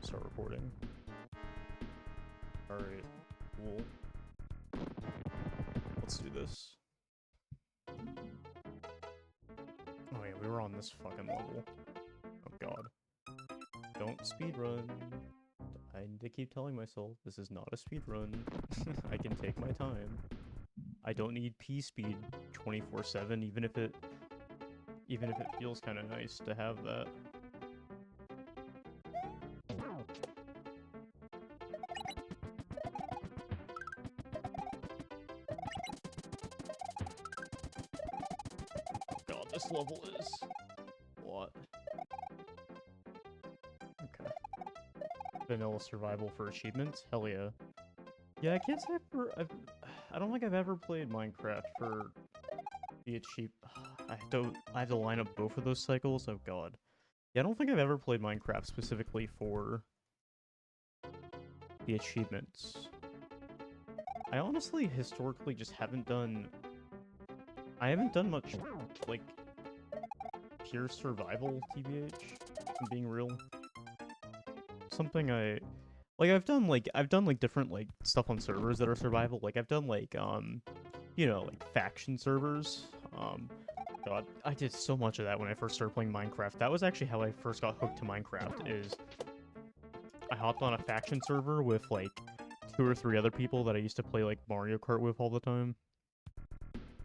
start recording. Alright, cool. Let's do this. Oh yeah, we were on this fucking level. Oh god. Don't speedrun. I need to keep telling myself, this is not a speedrun. I can take my time. I don't need P speed 24/7, even if it feels kind of nice to have that. God, this level is what? Okay. Vanilla survival for achievements? Hell yeah. Yeah, I can't say I don't think I've ever played Minecraft for the achieve. I have to line up both of those cycles. Oh god. Yeah, I don't think I've ever played Minecraft specifically for the achievements. I honestly, historically, just haven't done... I haven't done much, like, pure survival, TBH, if I'm being real. Something I've done, different, like, stuff on servers that are survival. Like, I've done, like, you know, like, faction servers. God, I did so much of that when I first started playing Minecraft. That was actually how I first got hooked to Minecraft, is I hopped on a faction server with, like, 2 or 3 other people that I used to play, like, Mario Kart with all the time.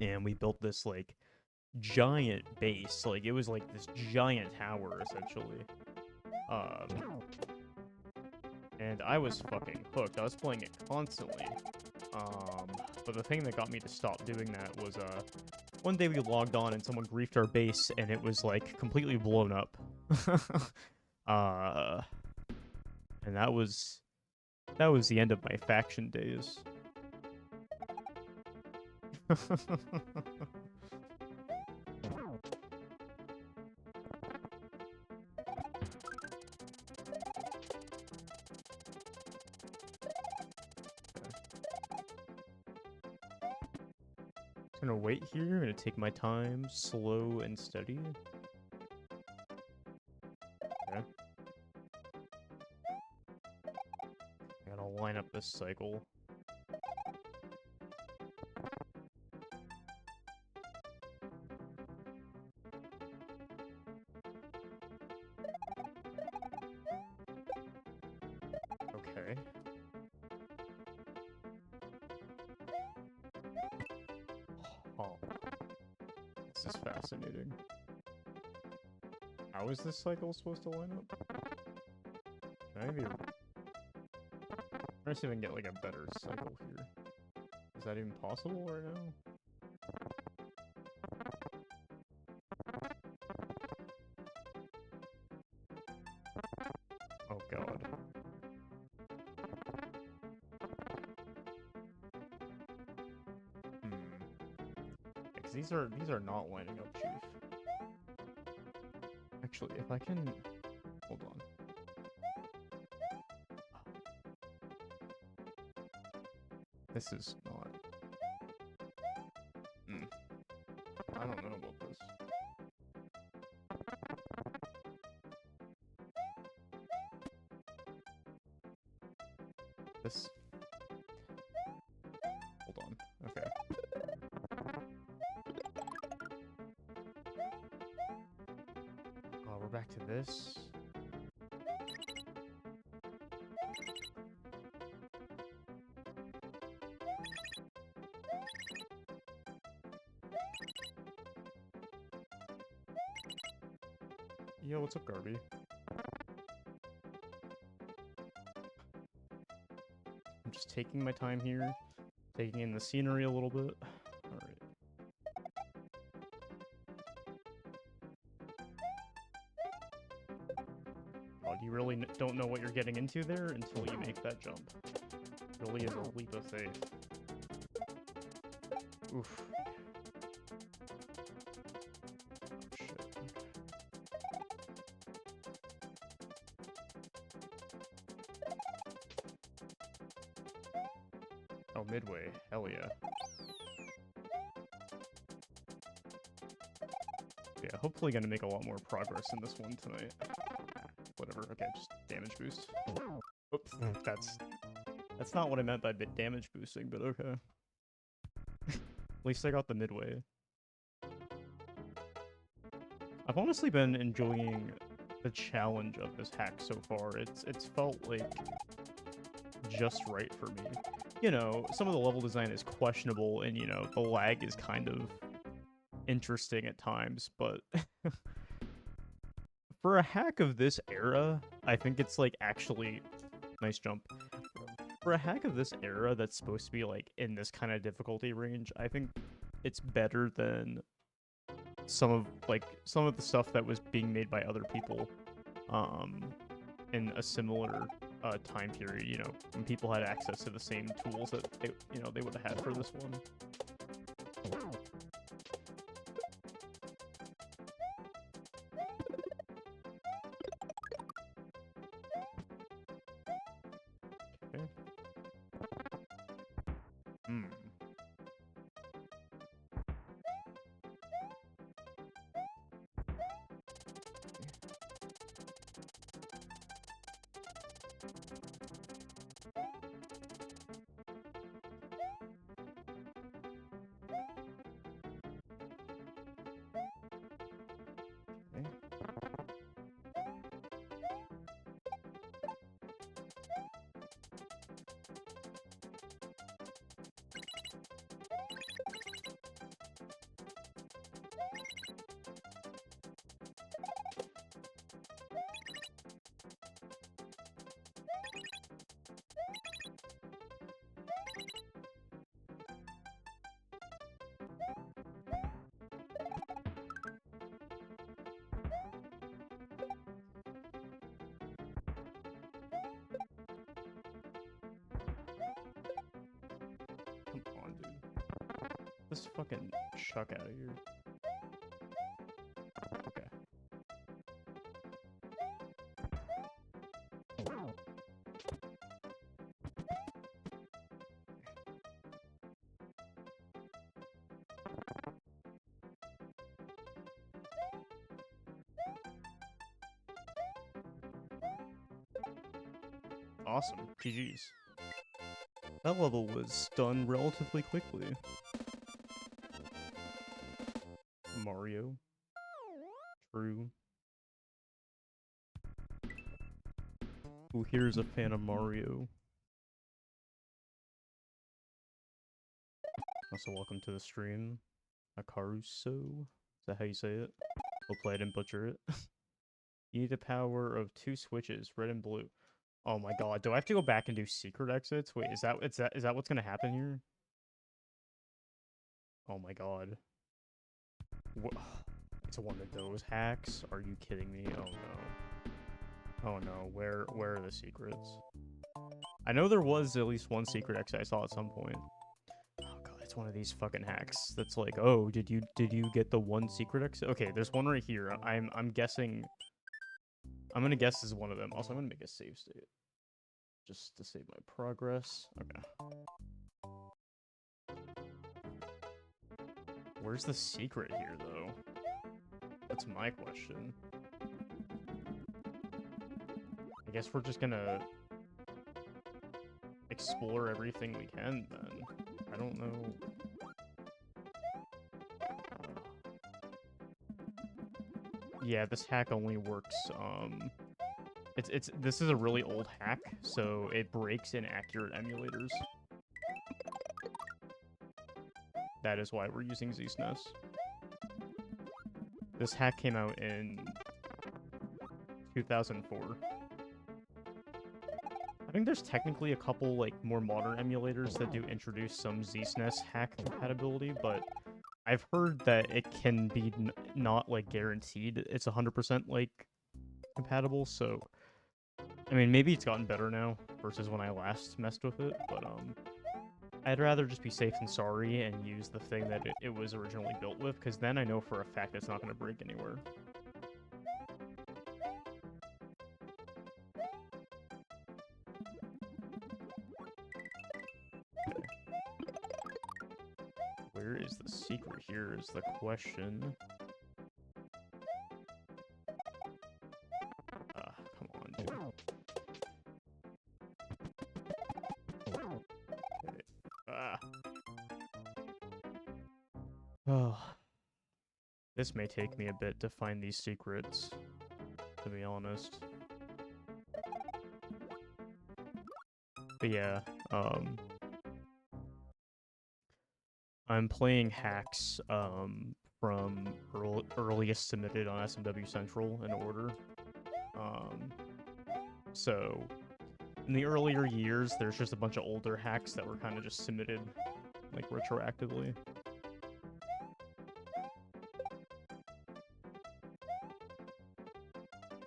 And we built this, like, giant base. Like, it was, like, this giant tower, essentially. And I was fucking hooked. I was playing it constantly. But the thing that got me to stop doing that was, one day we logged on and someone griefed our base, and it was, like, completely blown up. And that was the end of my faction days. I'm gonna wait here. I'm gonna take my time, slow and steady. Okay. I gotta line up this cycle. Okay. Oh. This is fascinating. How is this cycle supposed to line up? Can I maybe... Let's see if I can get, like, a better cycle here. Is that even possible right now? Oh god. Because these are not lining up, Chief. Actually, if I can... Hold on. This is not... I don't know about this. This... Hold on. Okay. We're back to this. Yo, what's up, Garby? I'm just taking my time here, taking in the scenery a little bit. Alright. God, you really don't know what you're getting into there until you make that jump. It really is a leap of faith. Oof. Oh, midway. Hell yeah. Yeah, hopefully gonna make a lot more progress in this one tonight. whatever. Okay, just damage boost. Oops, that's not what I meant by bit damage boosting, but okay. At least I got the midway. I've honestly been enjoying the challenge of this hack so far. It's felt like just right for me. You know, some of the level design is questionable, and you know, the lag is kind of interesting at times, but for a hack of this era, I think it's like actually nice jump. For a hack of this era that's supposed to be like in this kind of difficulty range, I think it's better than some of the stuff that was being made by other people in a similar time period, you know, when people had access to the same tools that they would have had for this one. Okay. Come on, dude. This fucking chuck out of here. Okay. Awesome. GG's. That level was done relatively quickly. Mario. True. Who here is a fan of Mario? Also, welcome to the stream. Akaruso. Is that how you say it? Hopefully I didn't butcher it. You need the power of 2 switches, red and blue. Oh my god, do I have to go back and do secret exits? Wait, is that what's gonna happen here? Oh my god. It's one of those hacks? Are you kidding me? Oh no. Oh no, where are the secrets? I know there was at least one secret exit I saw at some point. Oh god, it's one of these fucking hacks that's like, oh, did you get the one secret exit? Okay, there's one right here. I'm guessing. I'm gonna guess this is one of them. Also, I'm gonna make a save state just to save my progress. Okay. Where's the secret here, though? That's my question. I guess we're just gonna explore everything we can, then. I don't know. Yeah, this hack only works, this is a really old hack, so it breaks inaccurate emulators. That is why we're using ZSNES. This hack came out in 2004. I think there's technically a couple, like, more modern emulators that do introduce some ZSNES hack compatibility, but I've heard that it can be not, like, guaranteed it's 100%, like, compatible, so... I mean, maybe it's gotten better now versus when I last messed with it, but, I'd rather just be safe than sorry and use the thing that it was originally built with, because then I know for a fact it's not going to break anywhere. Okay. Where is the secret here is the question. Come Oh, this may take me a bit to find these secrets, to be honest. But yeah, I'm playing hacks from earliest submitted on SMW Central in order. So in the earlier years, there's just a bunch of older hacks that were kind of just submitted like retroactively.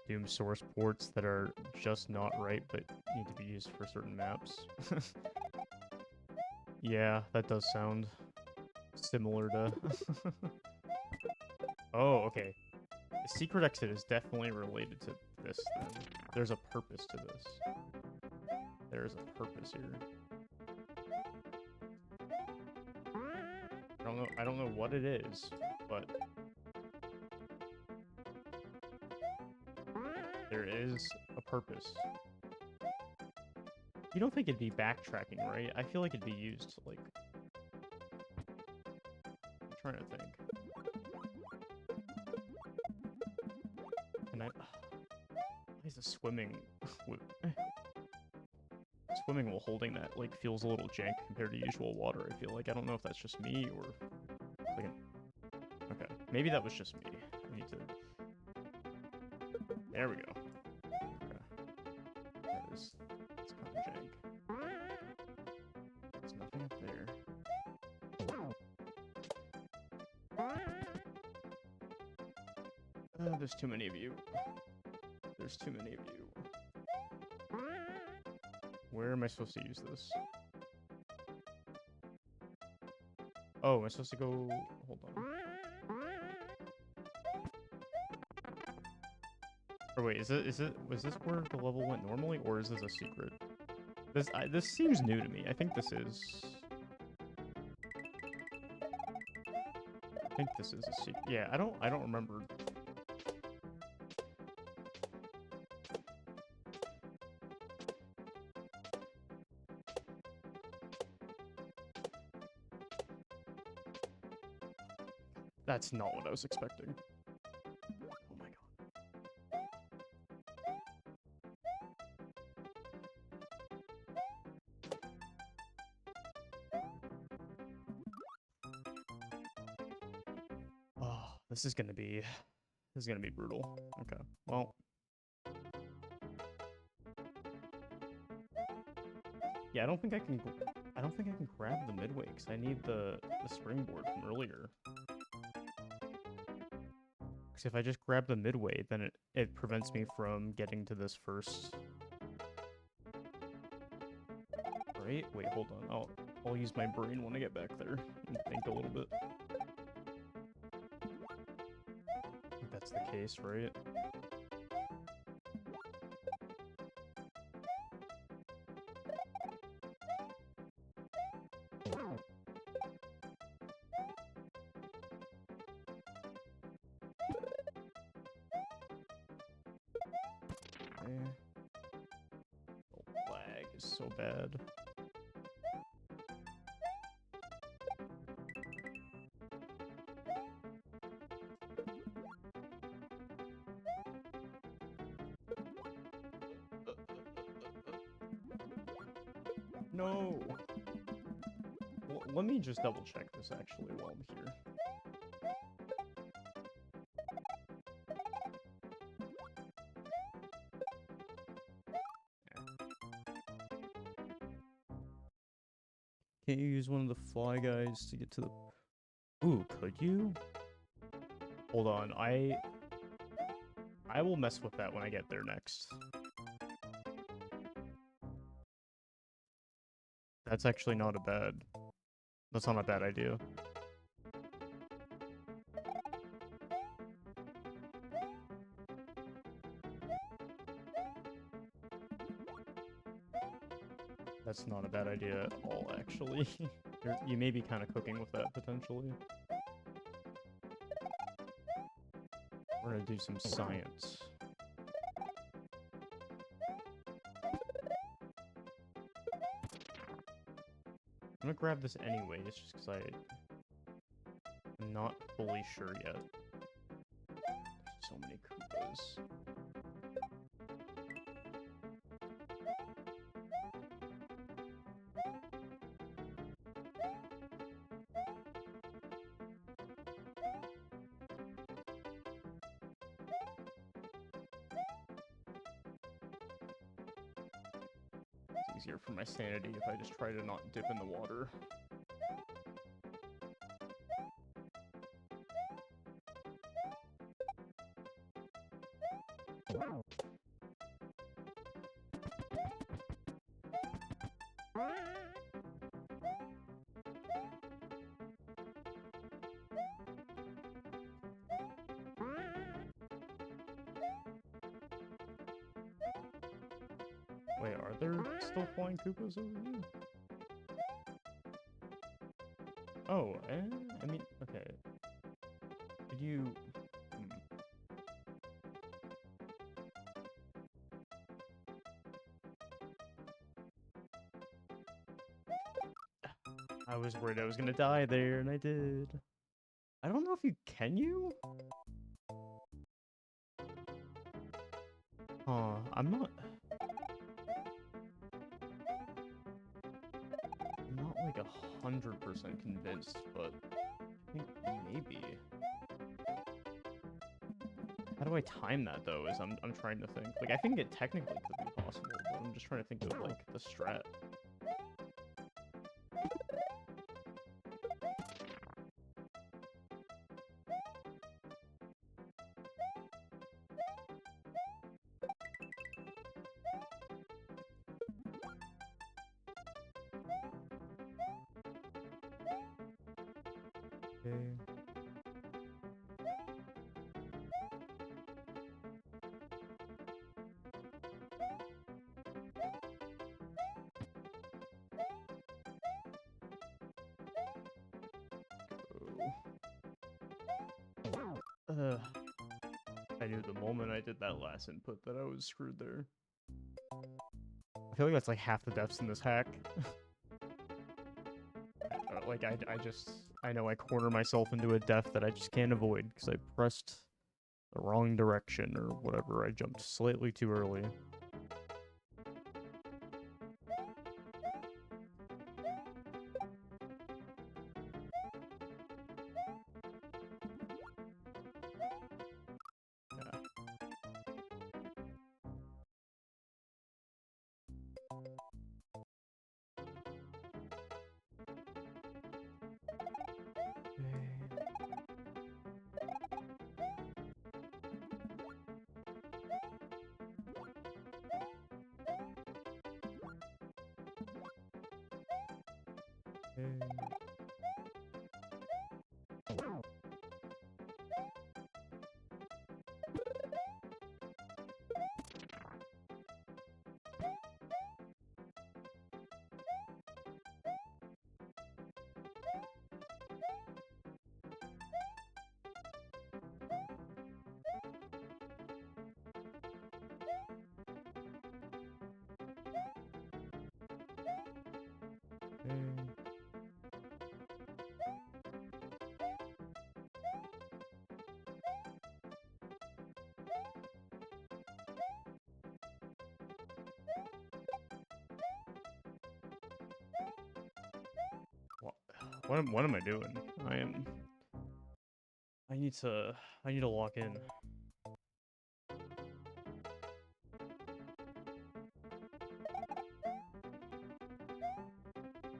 Doom source ports that are just not right but need to be used for certain maps. Yeah, that does sound similar to... Oh, okay. The secret exit is definitely related to this, then. There's a purpose to this. There is a purpose here. I don't know what it is, but... there is a purpose. You don't think it'd be backtracking, right? I feel like it'd be used, like... I'm trying to think. And I... Why is the swimming... Swimming while holding that, like, feels a little jank compared to usual water, I feel like. I don't know if that's just me, or... Like okay. Maybe that was just me. I need to... There we go. It's kind of jank. There's nothing up there. There's too many of you. There's too many of you. Where am I supposed to use this? Oh, am I supposed to go... Hold on. Or wait, was this where the level went normally, or is this a secret? This seems new to me. I think this is... I think this is a secret. Yeah, I don't remember. That's not what I was expecting. Oh my god. Oh, this is gonna be brutal. Okay, well. Yeah, I don't think I can grab the midway because I need the springboard from earlier. Because if I just grab the midway, then it prevents me from getting to this first. Right? Wait, hold on. I'll use my brain when I get back there and think a little bit. I think that's the case, right? The lag is so bad. No! Well, let me just double check this actually while I'm here. Can't you use one of the fly guys to get to the... Ooh, could you? Hold on, I will mess with that when I get there next. That's actually not a bad... That's not a bad idea. That's not a bad idea at all, actually. You may be kind of cooking with that, potentially. We're gonna do some science. I'm gonna grab this anyway, just because I'm Not fully sure yet. So many Koopas. It's easier for my sanity if I just try to not dip in the water. Wait, are there still flying Koopas over here? Oh, I mean, okay. Could you... I was worried I was gonna die there, and I did. I don't know if you... Can you? I'm not like 100% convinced, but I think maybe. How do I time that though? Is I'm trying to think. Like I think it technically could be possible, but I'm just trying to think of like the strat. I knew the moment I did that last input that I was screwed there. I feel like that's like half the deaths in this hack. Like I know I corner myself into a death that I just can't avoid because I pressed the wrong direction or whatever. I jumped slightly too early. What am I doing? I need to lock in.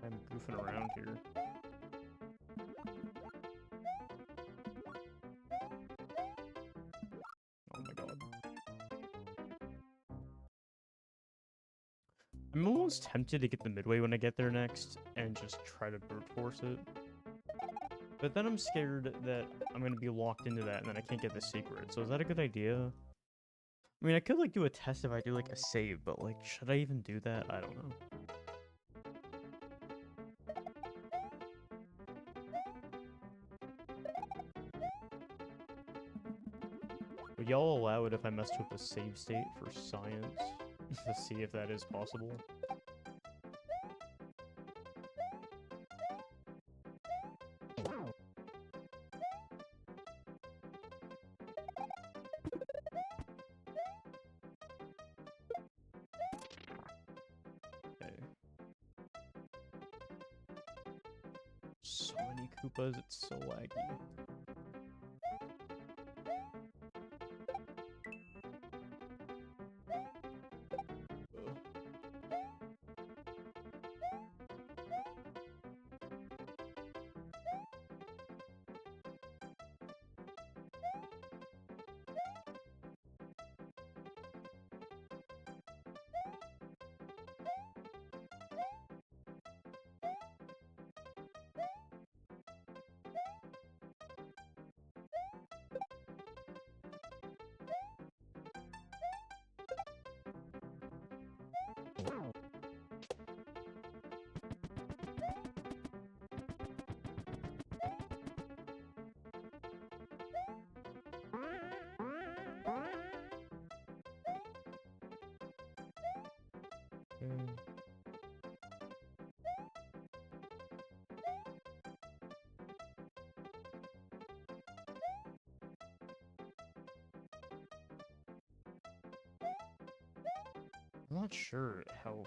I'm goofing around here. Oh my god. I'm almost tempted to get the midway when I get there next and just try to brute force it. But then I'm scared that I'm going to be locked into that and then I can't get the secret. So is that a good idea? I mean, I could like do a test if I do like a save, but like, should I even do that? I don't know. Would y'all allow it if I messed with the save state for science to see if that is possible? so many Koopas, it's so laggy. Ugh. I'm not sure how.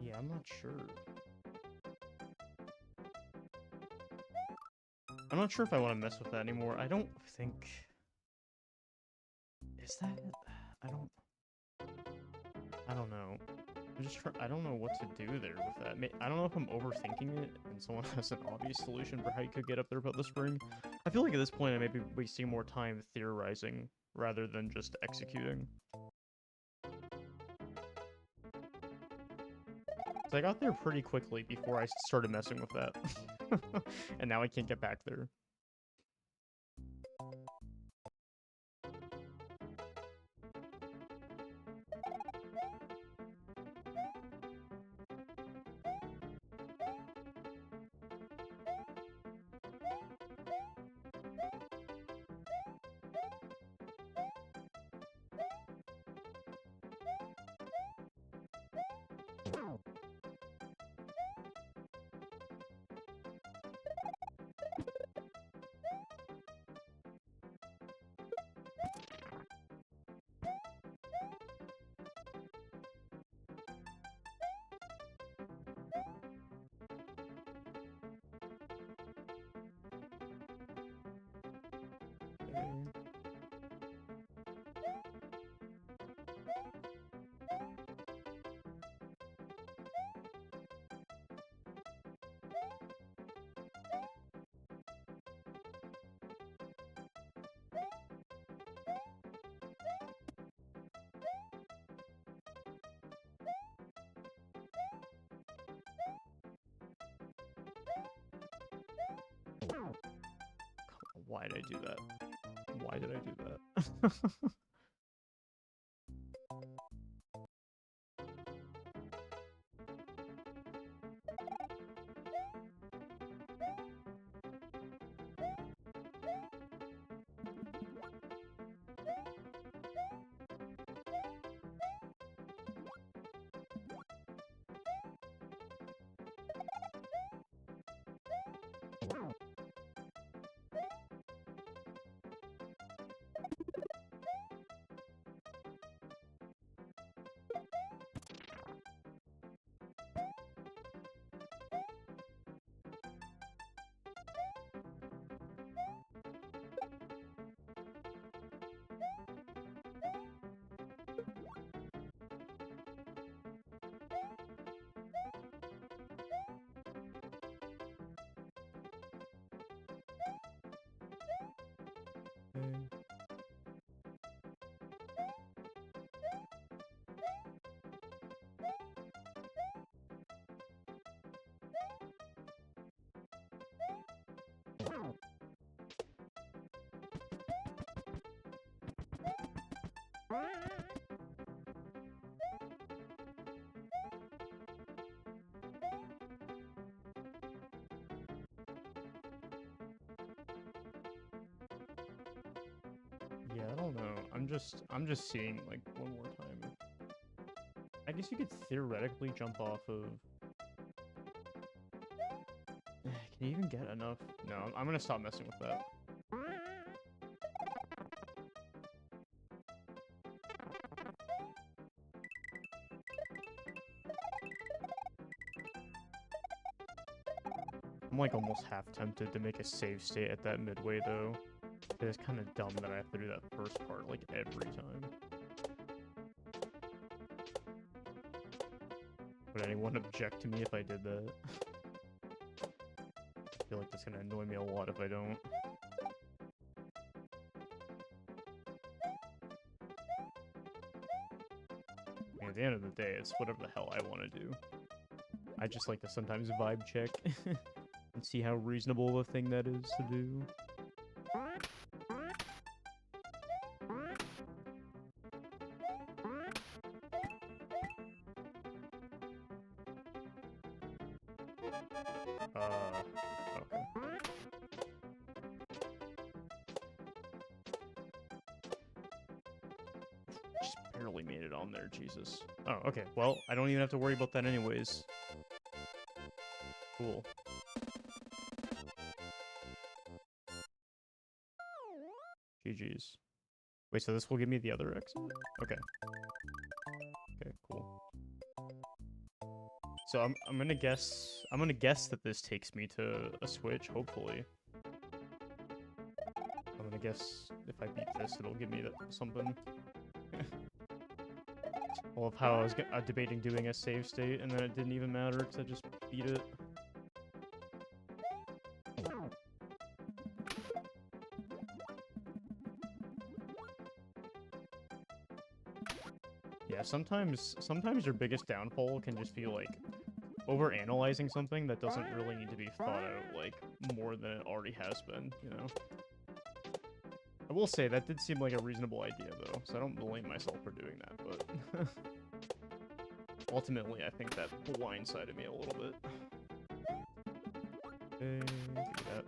Yeah, I'm not sure. I'm not sure if I want to mess with that anymore. I don't think... Is that... I don't know. I'm just I don't know what to do there with that. I don't know if I'm overthinking it and someone has an obvious solution for how you could get up there about the spring. I feel like at this point I may be wasting more time theorizing rather than just executing. So I got there pretty quickly before I started messing with that. And now I can't get back there. Why did I do that? Why did I do that? Yeah, I don't know. I'm just seeing like one more time. I guess you could theoretically jump off of Can you even get enough? No, I'm gonna stop messing with that. I'm like almost half tempted to make a save state at that midway though. It's kind of dumb that I have to do that first part like every time. Would anyone object to me if I did that? I feel like that's gonna annoy me a lot if I don't. I mean, at the end of the day, it's whatever the hell I want to do. I just like to sometimes vibe check and see how reasonable a thing that is to do. Okay. Just barely made it on there, Jesus. Oh, okay. Well, I don't even have to worry about that anyways. Cool. GG's. Wait, so this will give me the other exit? Okay. Okay, cool. So I'm gonna guess that this takes me to a switch, hopefully. I'm gonna guess if I beat this, it'll give me something. I love how I was debating doing a save state, and then it didn't even matter because I just beat it. Yeah, sometimes your biggest downfall can just be like over-analyzing something that doesn't really need to be thought out like more than it already has been, you know? I will say that did seem like a reasonable idea though, so I don't blame myself for doing that, but ultimately I think that blindsided me a little bit. Okay, do that.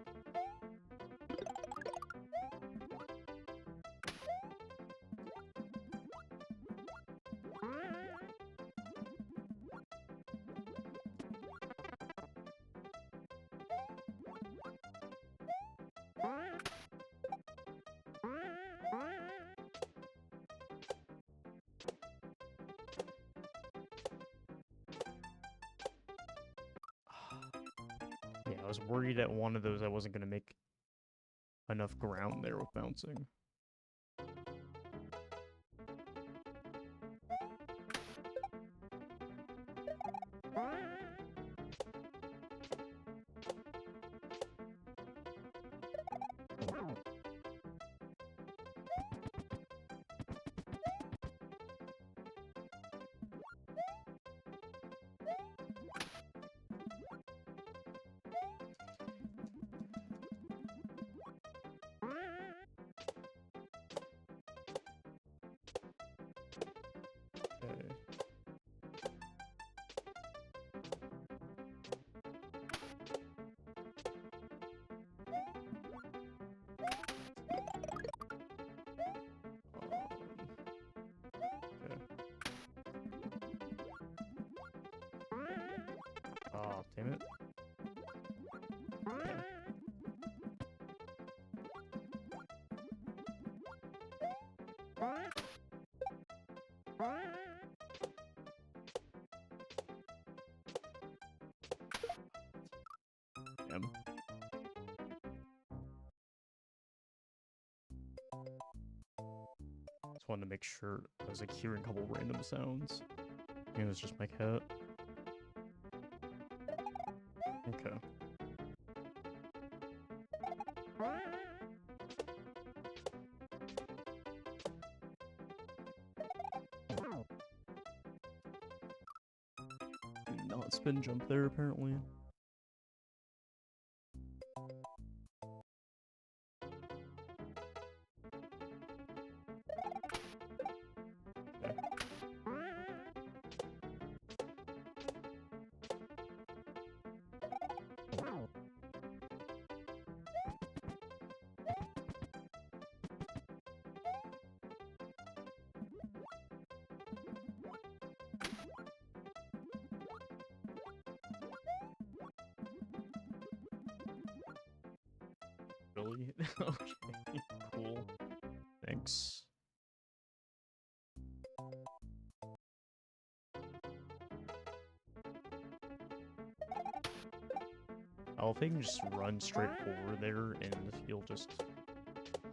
Yeah, I was worried at one of those I wasn't going to make enough ground there with bouncing. Oh, damn it. Damn. Just wanted to make sure I was like hearing a couple random sounds. I think it was just my cat. Okay. Do not spin jump there, apparently. really? Okay, cool. Thanks. I'll think just run straight forward there, and you'll just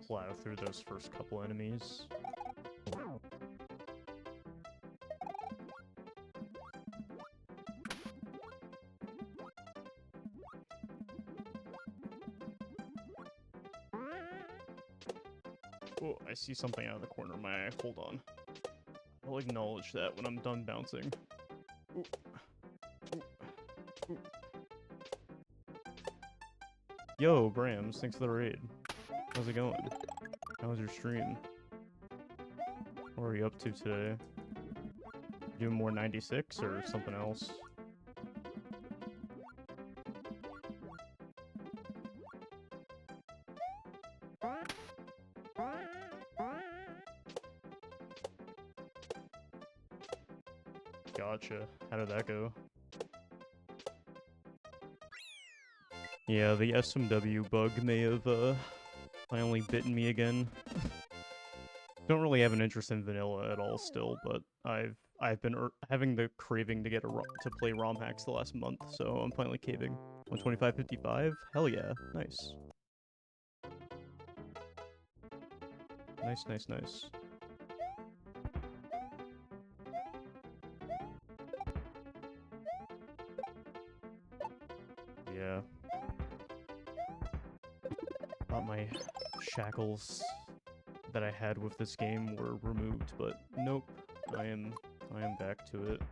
plow through those first couple enemies. Oh, I see something out of the corner of my eye. Hold on. I'll acknowledge that when I'm done bouncing. Ooh. Ooh. Ooh. Yo, Brams, thanks for the raid. How's it going? How was your stream? What are you up to today? Doing more 96 or something else? Gotcha. How did that go? Yeah, the SMW bug may have finally bitten me again. Don't really have an interest in vanilla at all still, but I've been having the craving to to play ROM hacks the last month, so I'm finally caving. 125.55? Hell yeah. Nice. Nice, nice, nice. Yeah. Thought my shackles that I had with this game were removed, but nope. I am back to it.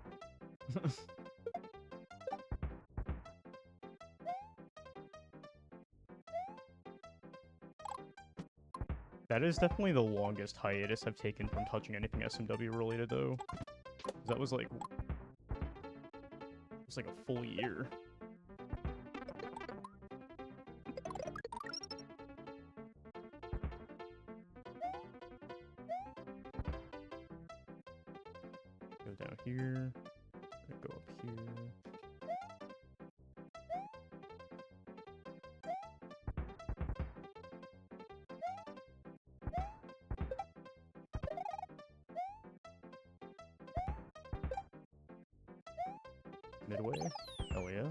That is definitely the longest hiatus I've taken from touching anything SMW related, though. That was like... It was like a full year. Go down here. Go up here. Midway? Hell yeah.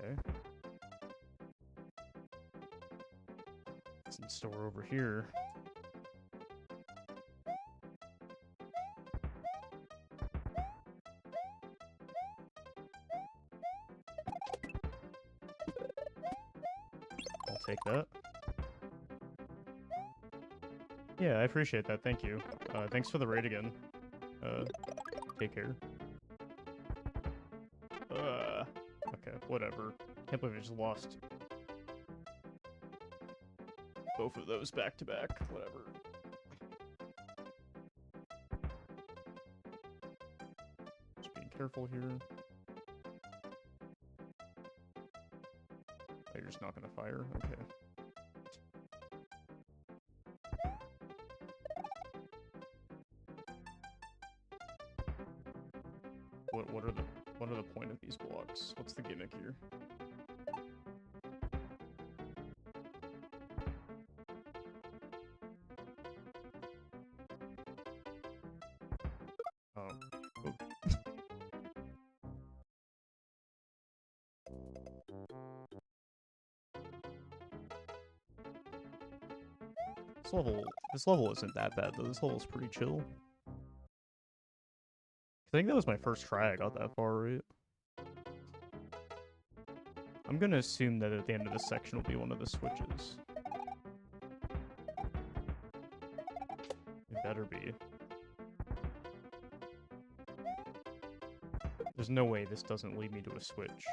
Okay. What's in store over here? I'll take that. Yeah, I appreciate that. Thank you. Thanks for the raid again. Take care. Okay, whatever. Can't believe I just lost both of those back to back. Whatever. Just being careful here. Oh, you're just not gonna fire? Okay. What are the point of these blocks? What's the gimmick here? Oh. Oop. This level isn't that bad though. This level is pretty chill. I think that was my first try I got that far, right? I'm gonna assume that at the end of this section will be one of the switches. It better be. There's no way this doesn't lead me to a switch.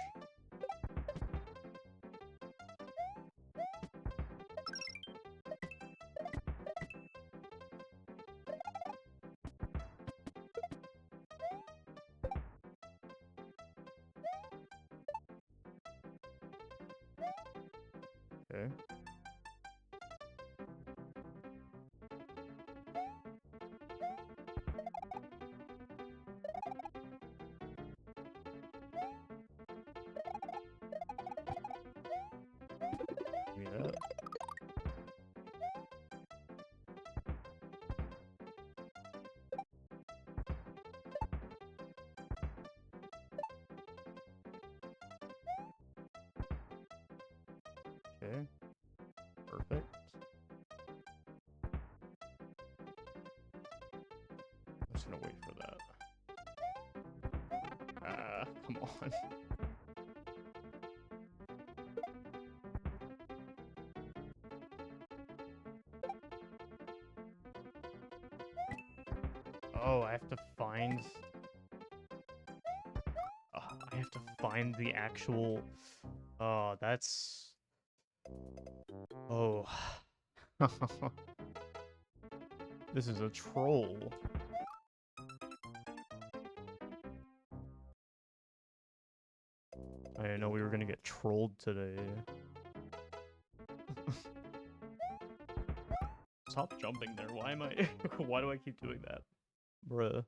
Okay. Give me that. Okay. Perfect. I'm just gonna wait for that. Ah, come on. Oh, I have to find... I have to find the actual... Oh, that's... Oh. This is a troll. I didn't know we were gonna get trolled today. Stop jumping there. Why am I... Why do I keep doing that? Bruh.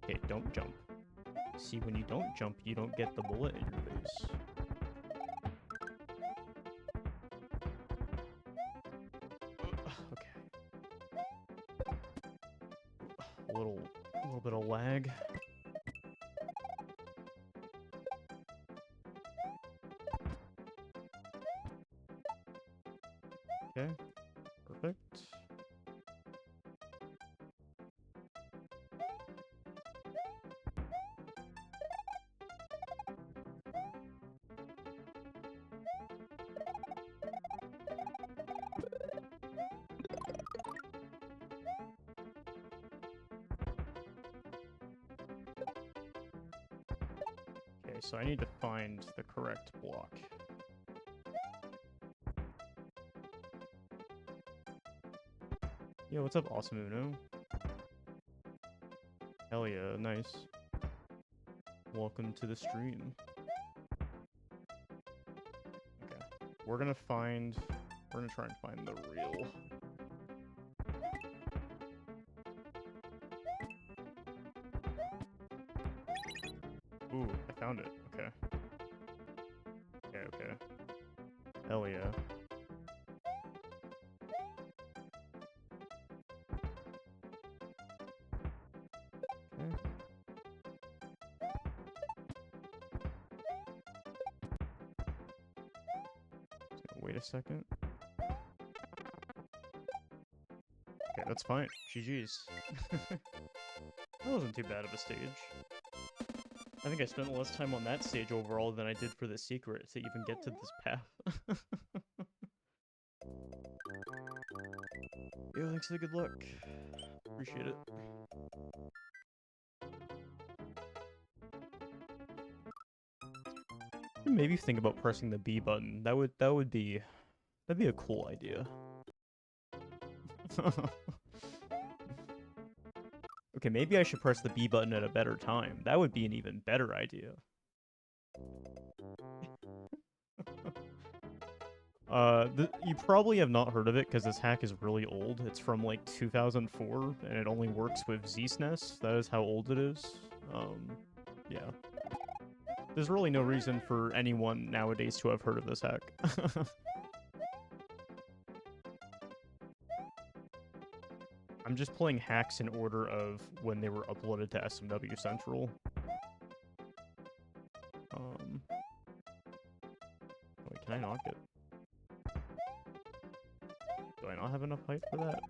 Okay, don't jump. See, when you don't jump, you don't get the bullet in your face. Okay. A little bit of lag. Okay, perfect. Okay, so I need to find the correct block. Yo, what's up, Awesome Uno? Hell yeah, nice. Welcome to the stream. Okay, we're gonna try and find the real. Ooh, I found it. Okay. Okay. Hell yeah. Okay. Wait a second. Okay, that's fine. GG's. That wasn't too bad of a stage. I think I spent less time on that stage overall than I did for the secret to even get to this path. Yo, thanks for the good luck. Appreciate it. Maybe think about pressing the B button. That'd be a cool idea. Okay, maybe I should press the B button at a better time. That would be an even better idea. You probably have not heard of it because this hack is really old. It's from like 2004 and it only works with ZSNES. That is how old it is. Yeah. There's really no reason for anyone nowadays to have heard of this hack. I'm just playing hacks in order of when they were uploaded to SMW Central. Wait, can I not get... Do I not have enough height for that?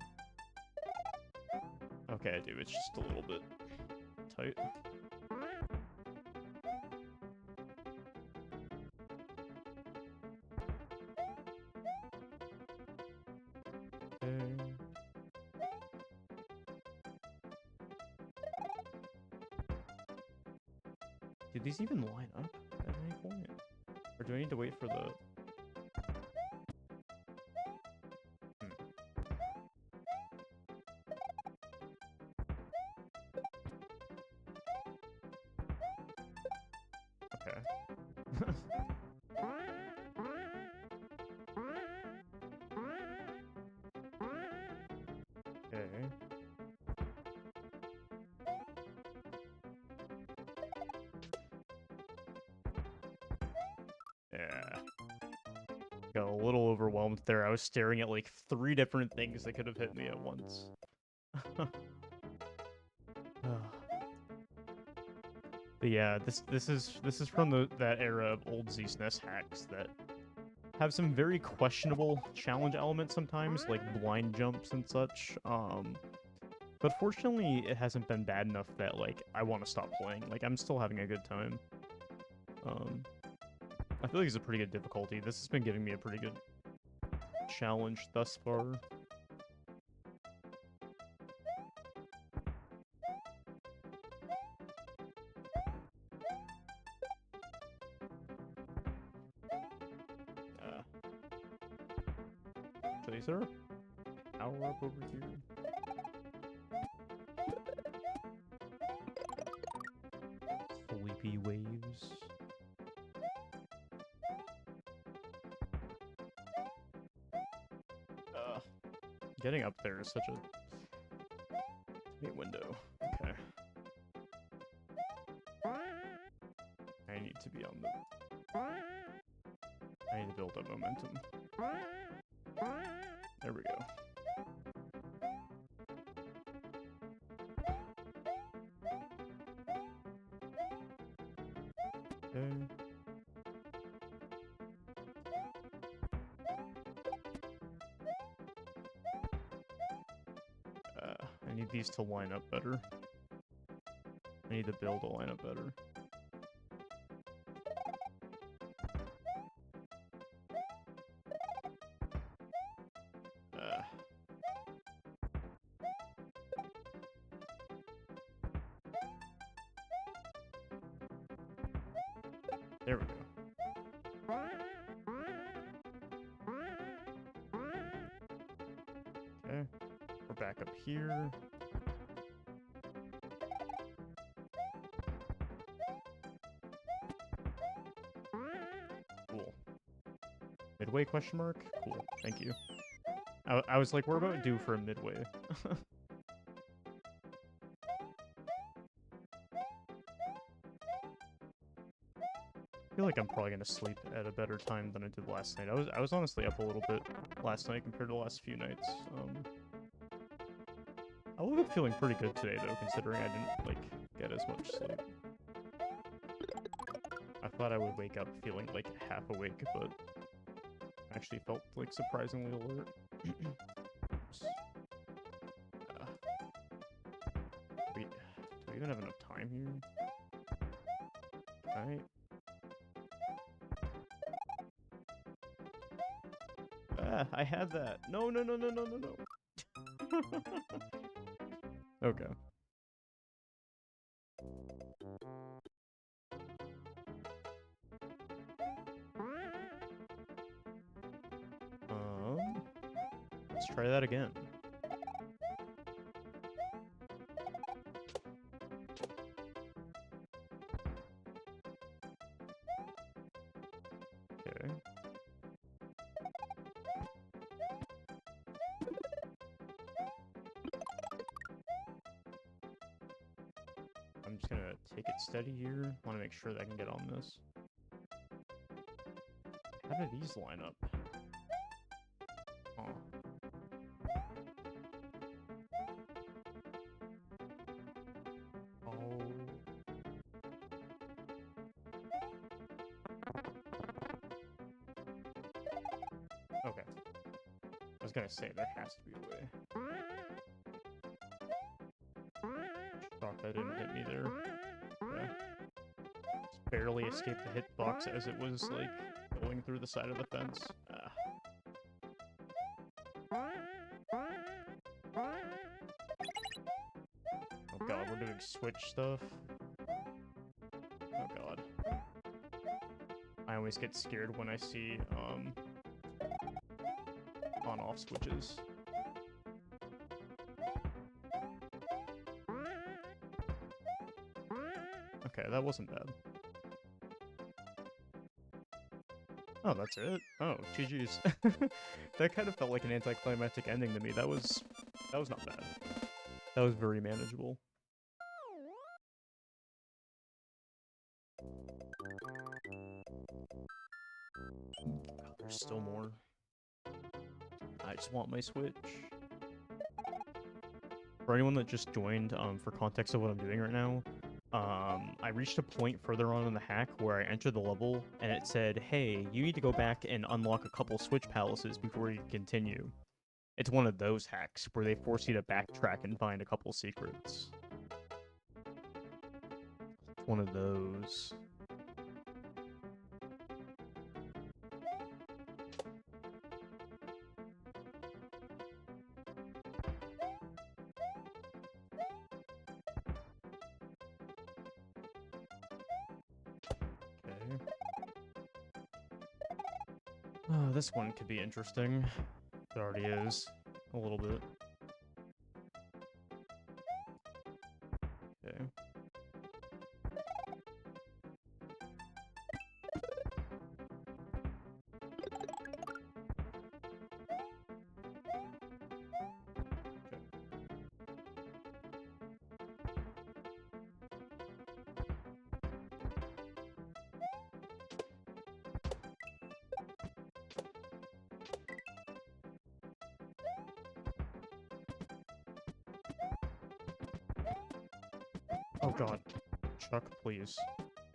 Okay, I do. It's just a little bit tight. Okay. Did these even line up at any point? Or do I need to wait for the... Got a little overwhelmed there. I was staring at like 3 different things that could have hit me at once. But yeah, this is from that era of old ZSNES hacks that have some very questionable challenge elements sometimes, like blind jumps and such. But fortunately, it hasn't been bad enough that like I want to stop playing. Like I'm still having a good time. I feel like it's a pretty good difficulty. This has been giving me a pretty good challenge thus far. So is there a power up over here? Sleepy waves. Getting up there is such a neat window. Okay. I need to be on the... I need to build up momentum. There we go. Okay. I need these to line up better. I need the build to line up better. There we go. Okay, we're back up here. Cool. Midway question mark? Cool, thank you. I was like, we're about due for a midway. I feel like I'm probably gonna sleep at a better time than I did last night. I was honestly up a little bit last night compared to the last few nights. I woke up feeling pretty good today though, considering I didn't like get as much sleep. I thought I would wake up feeling like half awake, but I actually felt like surprisingly alert. Wait, do I even have enough time here? Alright. I had that. No. Okay. Let's try that again. Okay. I'm just gonna take it steady here. Want to make sure that I can get on this. How do these line up? Oh. Okay. I was gonna say, there has to be a way. Thought that didn't hit me there. Okay. Just barely escaped the hitbox as it was, like, going through the side of the fence. Oh god, we're doing switch stuff. Oh god. I always get scared when I see, on-off switches. Okay, that wasn't bad. Oh, that's it? Oh, GG's. That kind of felt like an anticlimactic ending to me. That was not bad. That was very manageable. Oh, there's still more. I just want my Switch. For anyone that just joined, for context of what I'm doing right now, I reached a point further on in the hack where I entered the level, and it said, hey, you need to go back and unlock a couple Switch palaces before you can continue. It's one of those hacks where they force you to backtrack and find a couple secrets. It's one of those. Oh, this one could be interesting. It already is. A little bit. Okay. Oh god. Chuck, please.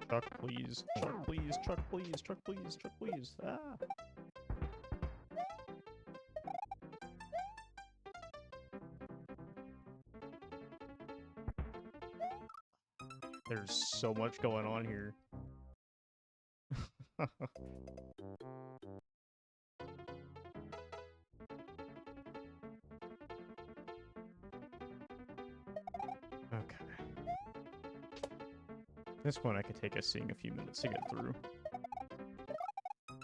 Chuck, please. Chuck, please. Chuck, please. Chuck, please. Chuck, please. Ah! There's so much going on here. Okay. This one I could take us seeing a few minutes to get through. I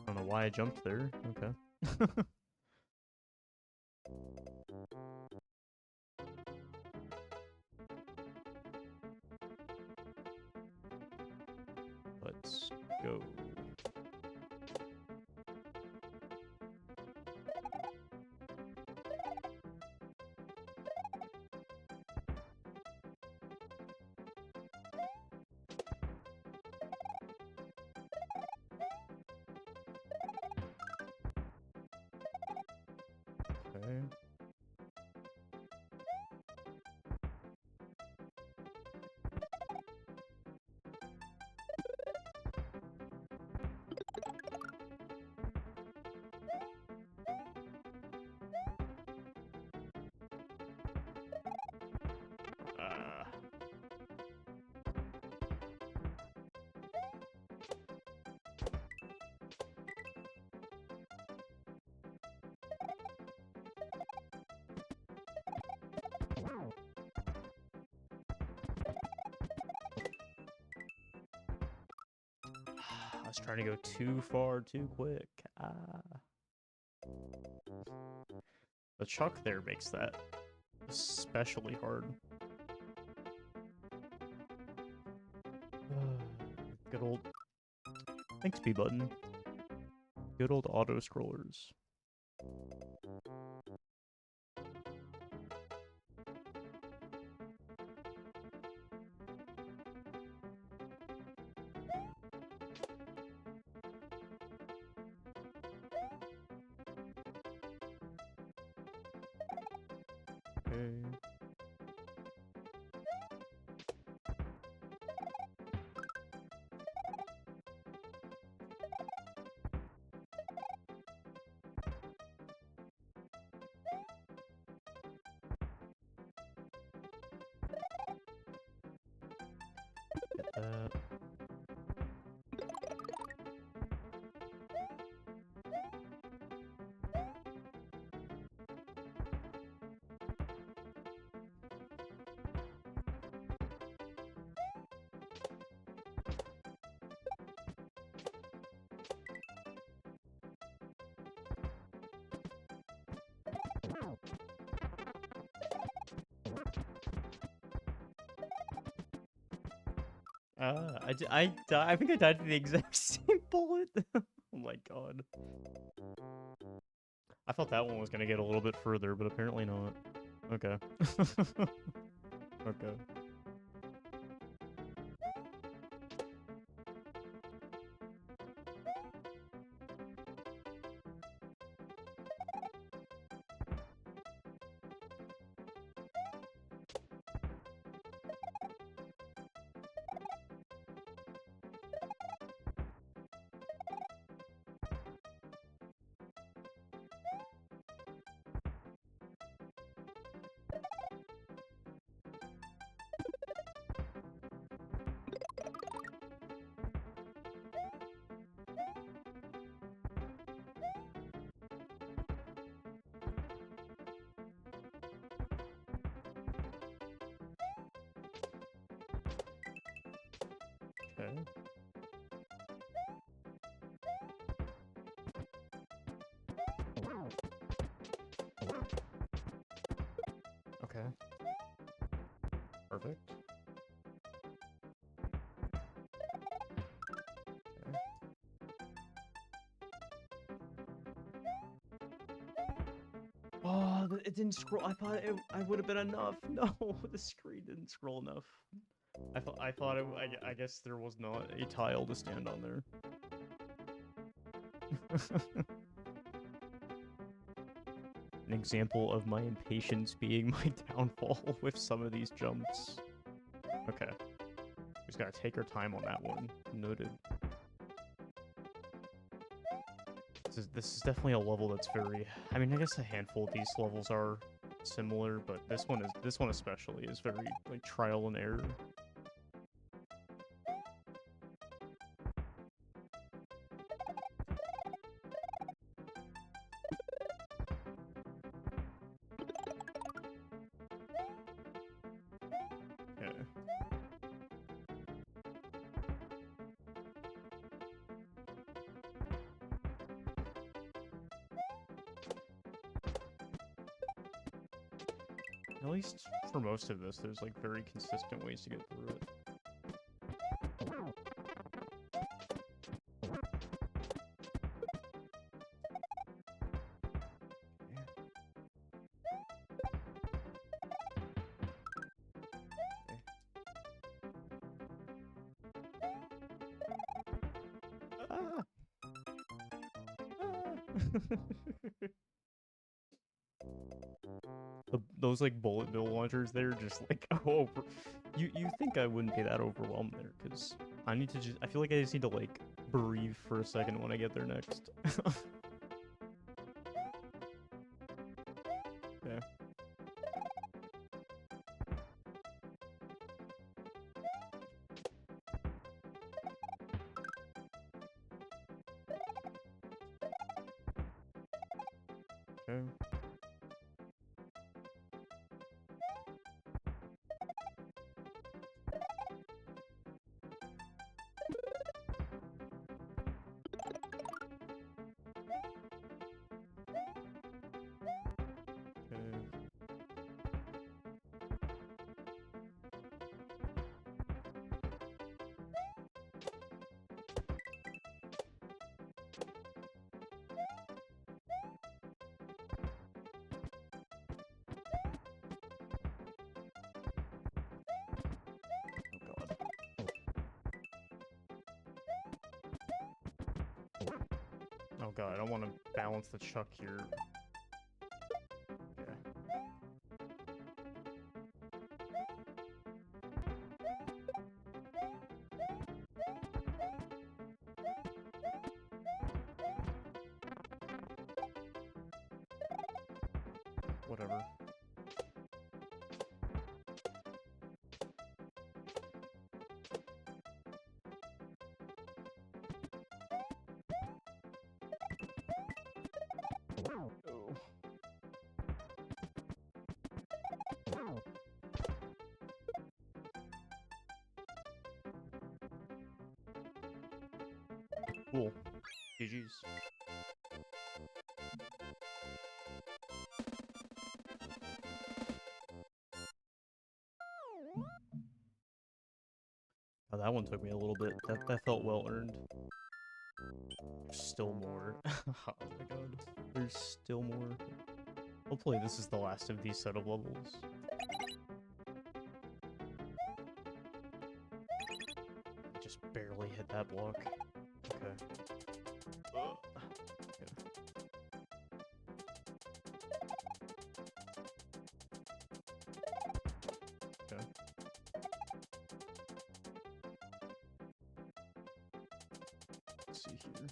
don't know why I jumped there. Okay. Let's go. Okay. I was trying to go too far too quick. The chuck there makes that especially hard. Good old... Thanks, B button. Good old auto scrollers. I think I died to the exact same bullet. Oh my god. I thought that one was gonna get a little bit further, but apparently not. Okay. Okay. Okay. Okay. Perfect. Okay. Oh, it didn't scroll. I thought I would have been enough. No, the screen didn't scroll enough. I thought I guess there was not a tile to stand on there. An example of my impatience being my downfall with some of these jumps. Okay. Just gotta take our time on that one. Noted. This is definitely a level that's very... I mean, I guess a handful of these levels are similar, but this one especially is very, like, trial and error. Yeah. At least for most of this, there's, like, very consistent ways to get through it. Ah! Those like bullet bill launchers there just like over. You think I wouldn't be that overwhelmed there, because I need to just I feel like I just need to like breathe for a second when I get there next. Yeah. Okay. Oh god, I don't want to balance the chuck here. Okay. Whatever. Oh. Cool. GG's. Oh, that one took me a little bit. That felt well earned. There's still more. Oh my god. There's still more. Hopefully this is the last of these set of levels. Just barely hit that block. Okay. Ugh. Okay. Let's see here.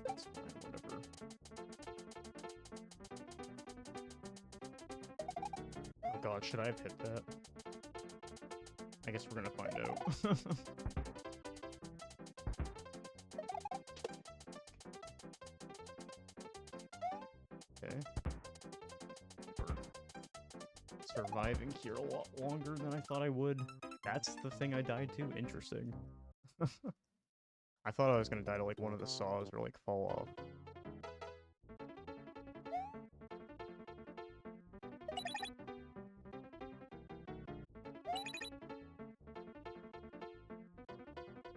That's fine, whatever. Oh god, should I have hit that? I guess we're gonna find out. surviving here a lot longer than I thought I would. That's the thing I died to? Interesting. I thought I was gonna die to, like, one of the saws or, like, fall off.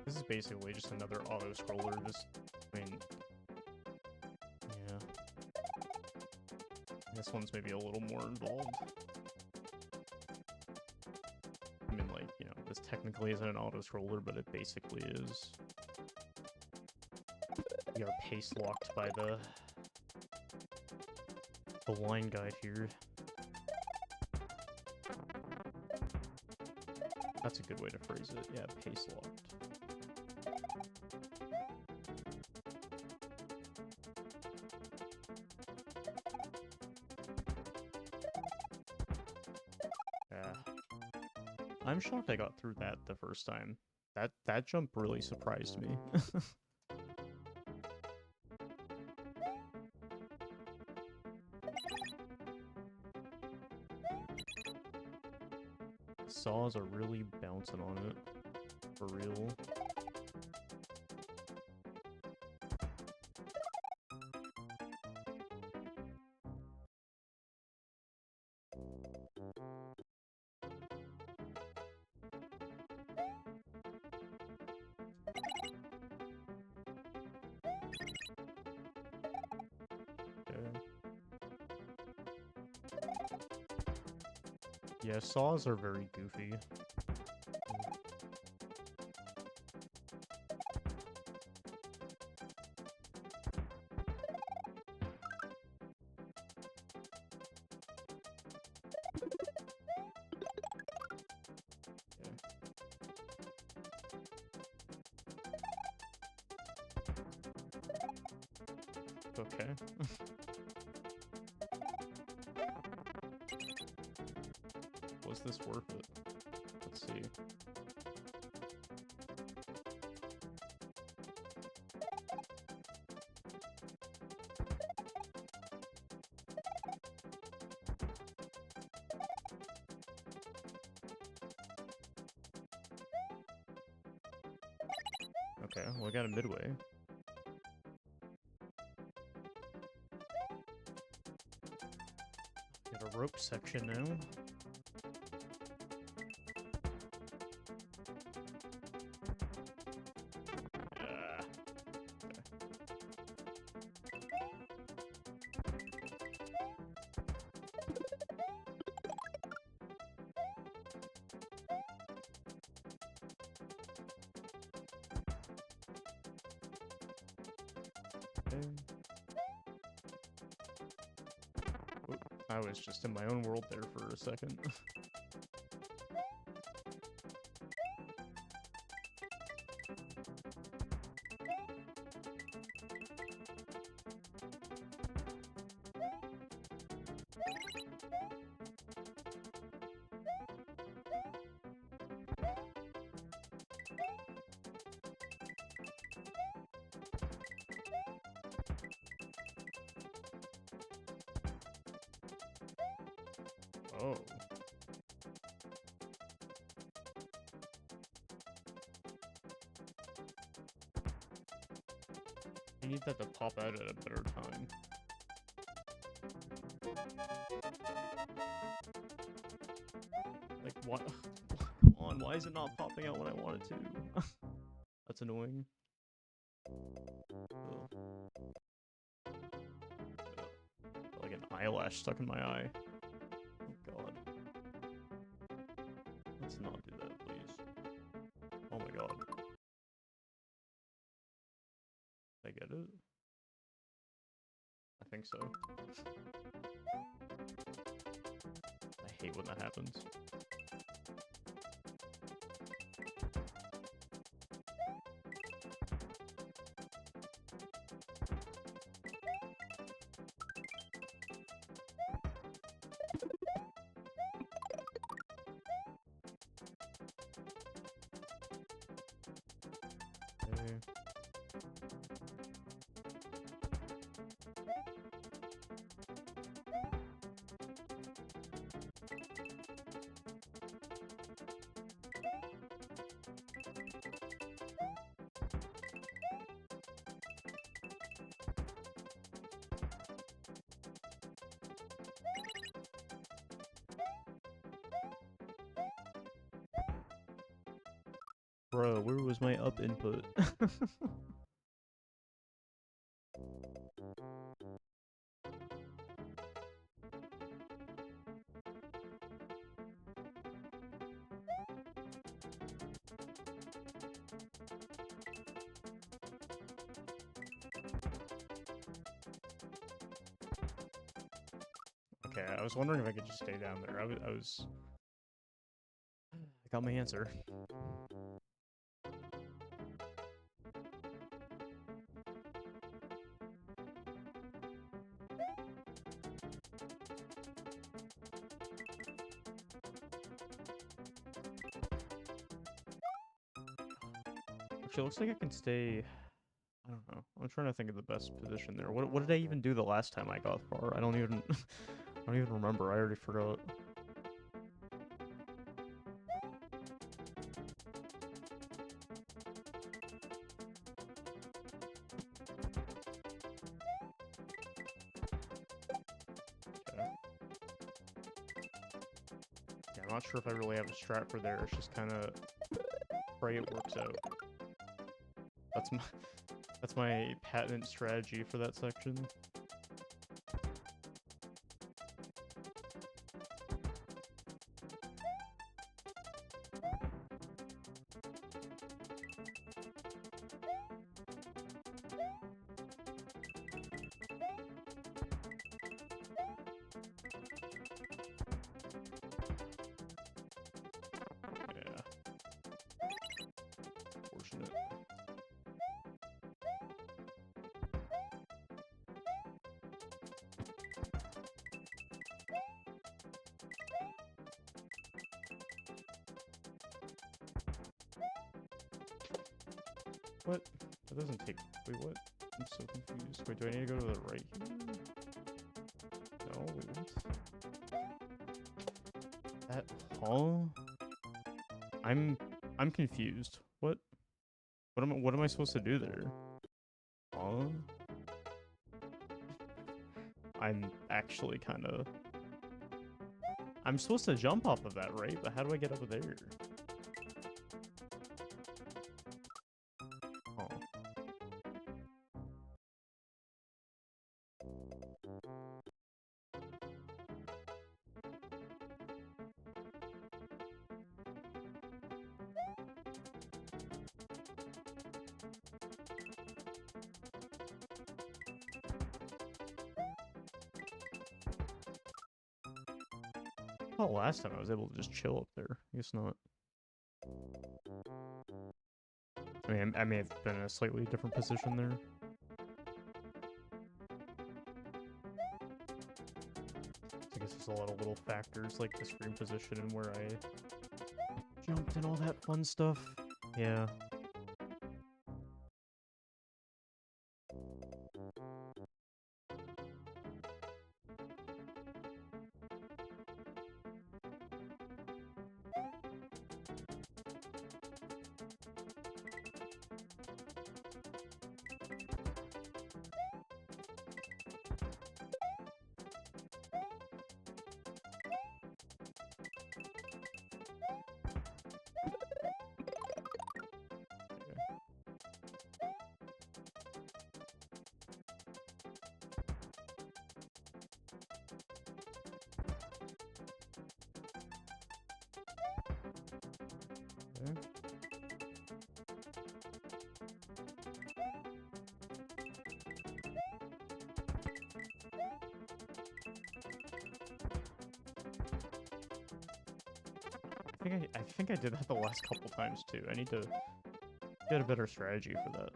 This is basically just another auto-scroller, just, I mean... yeah. This one's maybe a little more involved. I mean, like, you know, this technically isn't an auto-scroller, but it basically is. We are pace-locked by the line guide here. That's a good way to phrase it. Yeah, pace-locked. Yeah. I'm shocked I got through that the first time. That jump really surprised me. Saws are really bouncing on it. For real. Yeah, saws are very goofy. Okay. Was this worth it? Let's see. Okay, well, I got a midway. Got a rope section now. I was just in my own world there for a second. Oh. You need that to pop out at a better time. Like, what? Come on, why is it not popping out when I want it to? That's annoying. Ugh. Like an eyelash stuck in my eye. God. Let's not do that, please. Oh my god. Did I get it? I think so. I hate when that happens. Bro, where was my up input? Okay, I was wondering if I could just stay down there. I got my answer. Actually, it looks like I can stay. I don't know. I'm trying to think of the best position there. What did I even do the last time I got far? I don't even I don't even remember. I already forgot. Okay. Yeah, I'm not sure if I really have a strat for there. It's just kind of pray it works out. That's my patent strategy for that section. Yeah. Fortunate. What? That doesn't take... Wait, what? I'm so confused. Wait, do I need to go to the right here? No, wait, what? That... Huh? I'm confused. What am I supposed to do there? Huh? I'm actually kind of... I'm supposed to jump off of that, right? But how do I get up there? Huh. Oh, last time I was able to just chill up there. I guess not. I mean, I may have been in a slightly different position there. I guess there's a lot of little factors like the screen position and where I jumped and all that fun stuff. Yeah. Okay. I think I did that the last couple times too. I need to get a better strategy for that.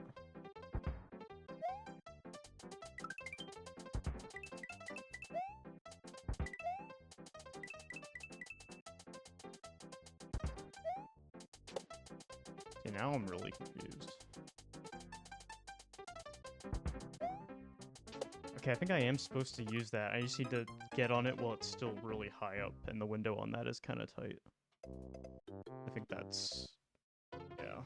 See, now I'm really confused. Okay, I think I am supposed to use that. I just need to get on it while it's still really high up, and the window on that is kind of tight. I think that's... yeah.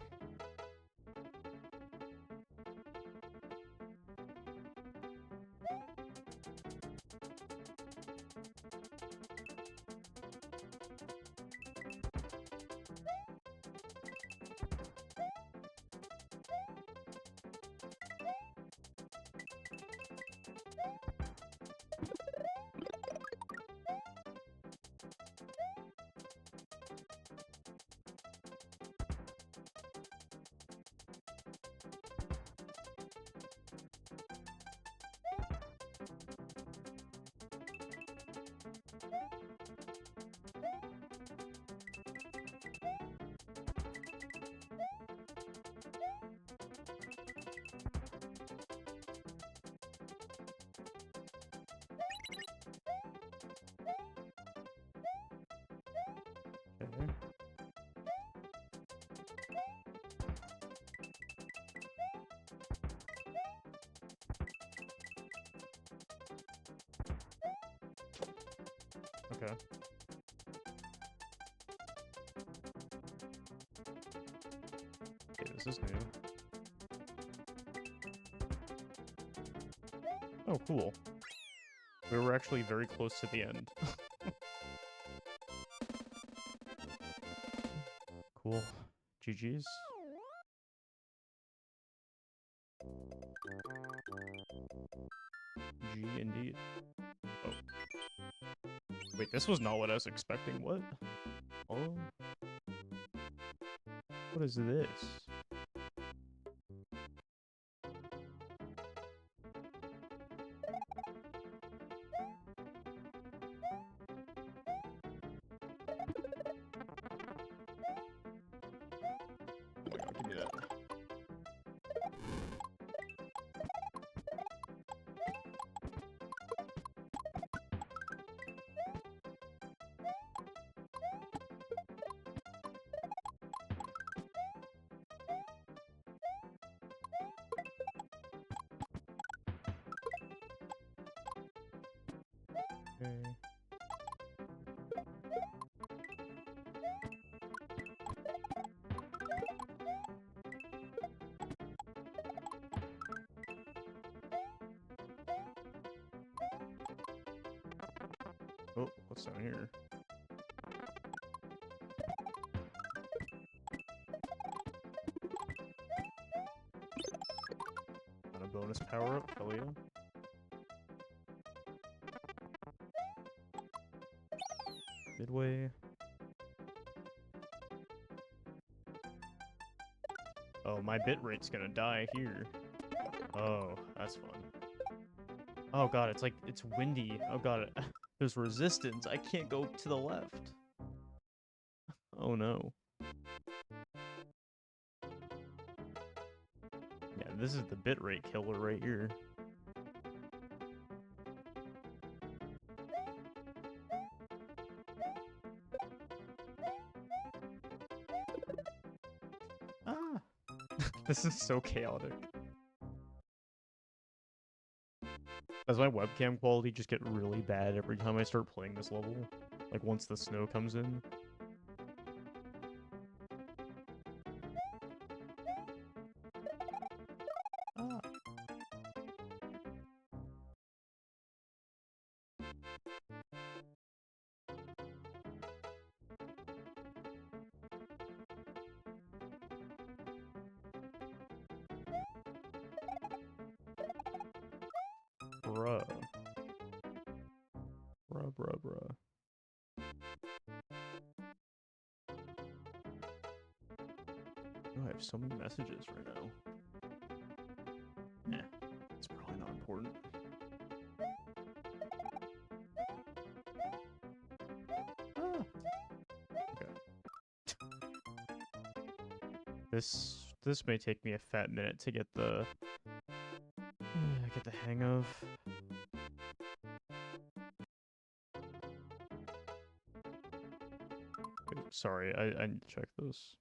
Okay. Okay. Okay, this is new. Oh, cool. We were actually very close to the end. Cool. GG's. G indeed. Oh. Wait, this was not what I was expecting. What? Oh. What is this? Oh my god, give me that. Okay. Oh, what's down here? On a bonus power up, hell yeah. Midway. Oh, my bitrate's gonna die here. Oh, that's fun. Oh god, it's like, it's windy. Oh god, there's resistance. I can't go to the left. Oh no. Yeah, this is the bitrate killer right here. Ah! This is so chaotic. Does my webcam quality just get really bad every time I start playing this level? Like, once the snow comes in? Ah. Bruh. Bruh. Oh, I have so many messages right now. Eh, it's probably not important. Ah. Okay. This may take me a fat minute to get the hang of. Oops, sorry, I need to check this.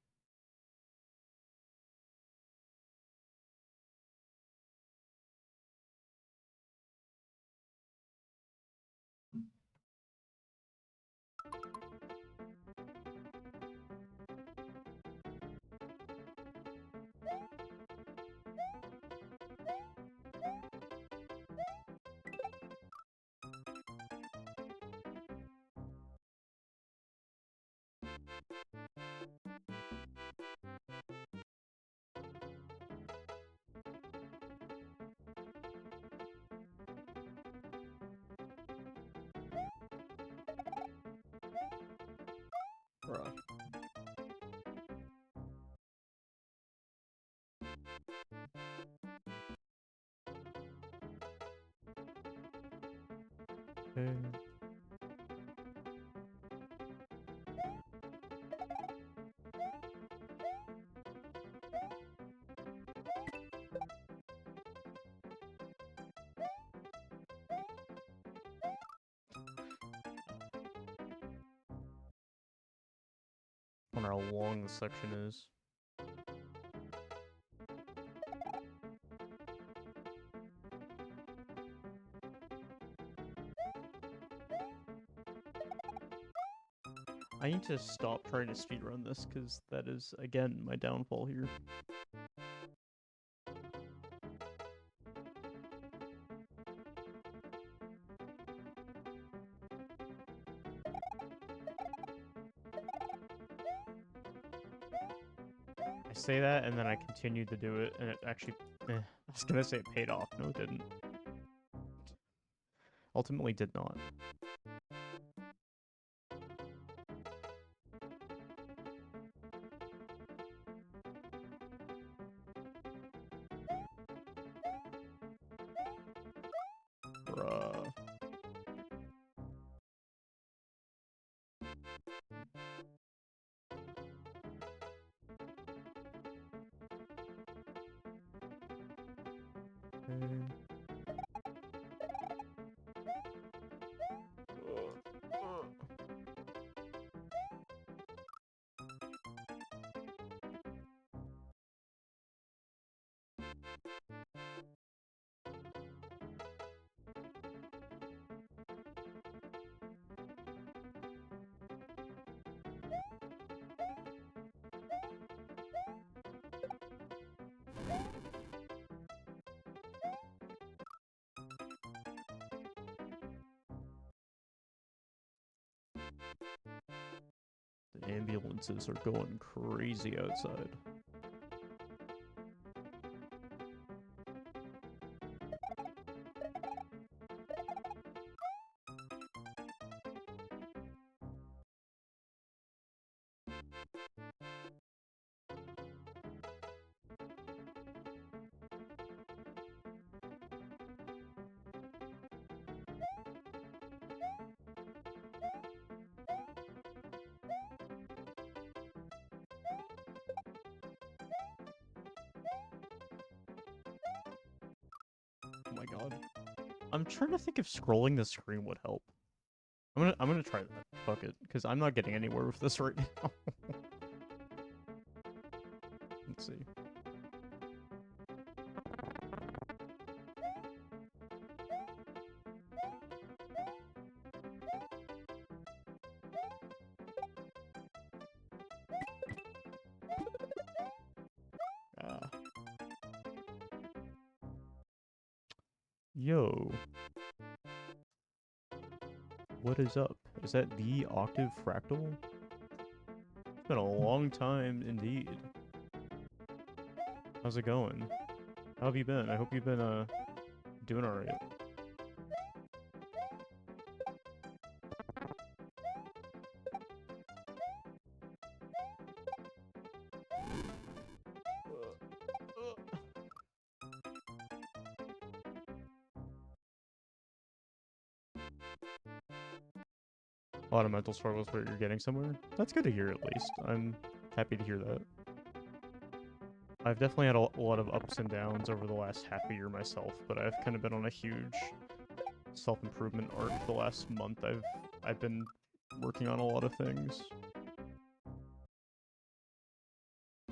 Bruh. Okay. I wonder how long this section is. I need to stop trying to speedrun this, because that is, again, my downfall here. I say that, and then I continued to do it, and it actually... I was gonna say it paid off. No, it didn't. Ultimately did not. Bruh. The ambulances are going crazy outside. Oh my god. I'm trying to think if scrolling the screen would help. I'm gonna try that. Fuck it, because I'm not getting anywhere with this right now. Let's see. Yo. What is up? Is that the octave fractal? It's been a long time indeed. How's it going? How have you been? I hope you've been, doing alright. A lot of mental struggles, but you're getting somewhere? That's good to hear, at least. I'm happy to hear that. I've definitely had a lot of ups and downs over the last half a year myself, but I've kind of been on a huge self-improvement arc the last month. I've been working on a lot of things.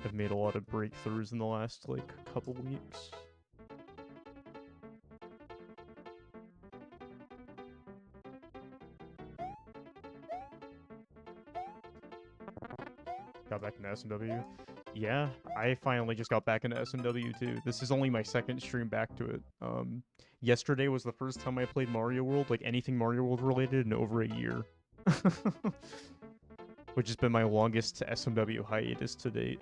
I've made a lot of breakthroughs in the last, like, couple weeks. Got back into SMW. Yeah, I finally just got back into SMW too. This is only my second stream back to it. Yesterday was the first time I played Mario World, like anything Mario World related, in over a year. Which has been my longest SMW hiatus to date.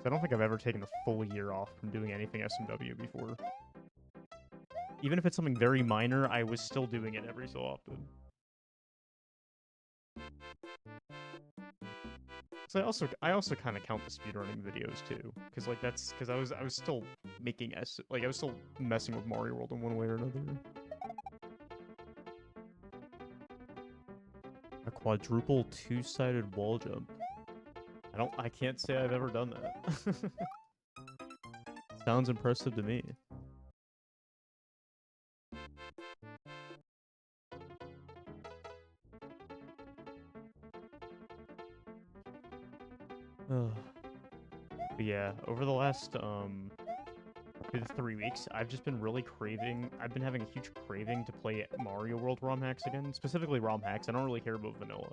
I don't think I've ever taken a full year off from doing anything SMW before. Even if it's something very minor, I was still doing it every so often. So I also kind of count the speedrunning videos too, because like because I was still making I was still messing with Mario World in one way or another. A quadruple two-sided wall jump. I can't say I've ever done that. Sounds impressive to me. Ugh. But yeah, over the last 3 weeks, I've just been really craving. I've been having a huge craving to play Mario World ROM hacks again, specifically ROM hacks. I don't really care about vanilla.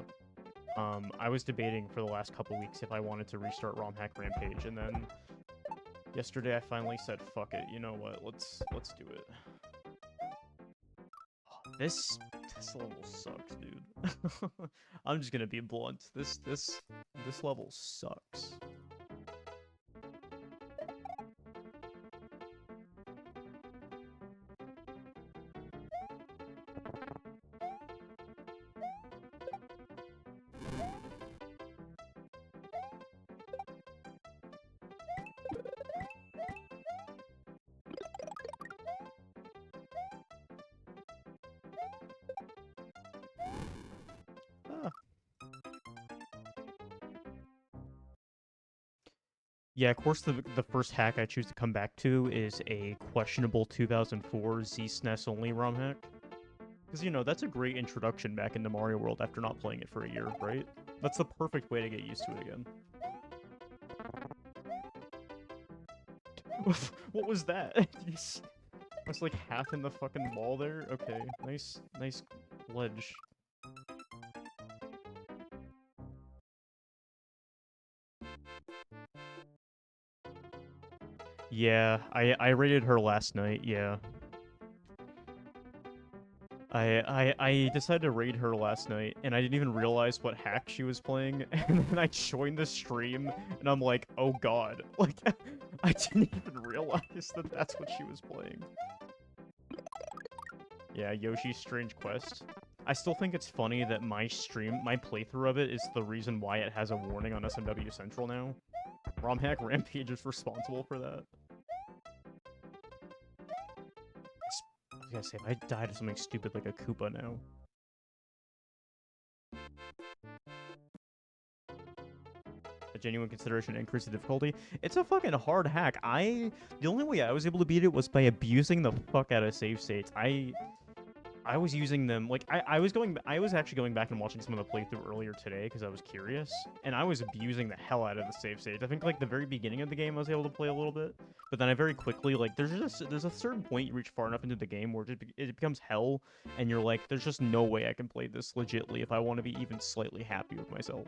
I was debating for the last couple weeks if I wanted to restart ROM hack Rampage, and then yesterday I finally said, "Fuck it, you know what? Let's do it." This level sucks, dude. I'm just gonna be blunt. This level sucks. Ah. Yeah, of course, the first hack I choose to come back to is a questionable 2004 Z-SNES only ROM hack. Because, you know, that's a great introduction back into Mario World after not playing it for a year, right? That's the perfect way to get used to it again. What was that? Jeez. I was like half in the fucking wall there? Okay, nice ledge. Yeah, I rated her last night, yeah. I decided to raid her last night, and I didn't even realize what hack she was playing, and then I joined the stream, and I'm like, oh god. Like, I didn't even realize that that's what she was playing. Yeah, Yoshi's Strange Quest. I still think it's funny that my playthrough of it is the reason why it has a warning on SMW Central now. ROM hack Rampage is responsible for that. I was gonna say, if I died of something stupid like a Koopa now. A genuine consideration to increase the difficulty. It's a fucking hard hack. The only way I was able to beat it was by abusing the fuck out of save states. I was using them, like, I was actually going back and watching some of the playthrough earlier today because I was curious, and I was abusing the hell out of the save state. I think, like, the very beginning of the game I was able to play a little bit, but then I very quickly, like, there's a certain point you reach far enough into the game where it becomes hell, and you're like, there's just no way I can play this legitly if I want to be even slightly happy with myself.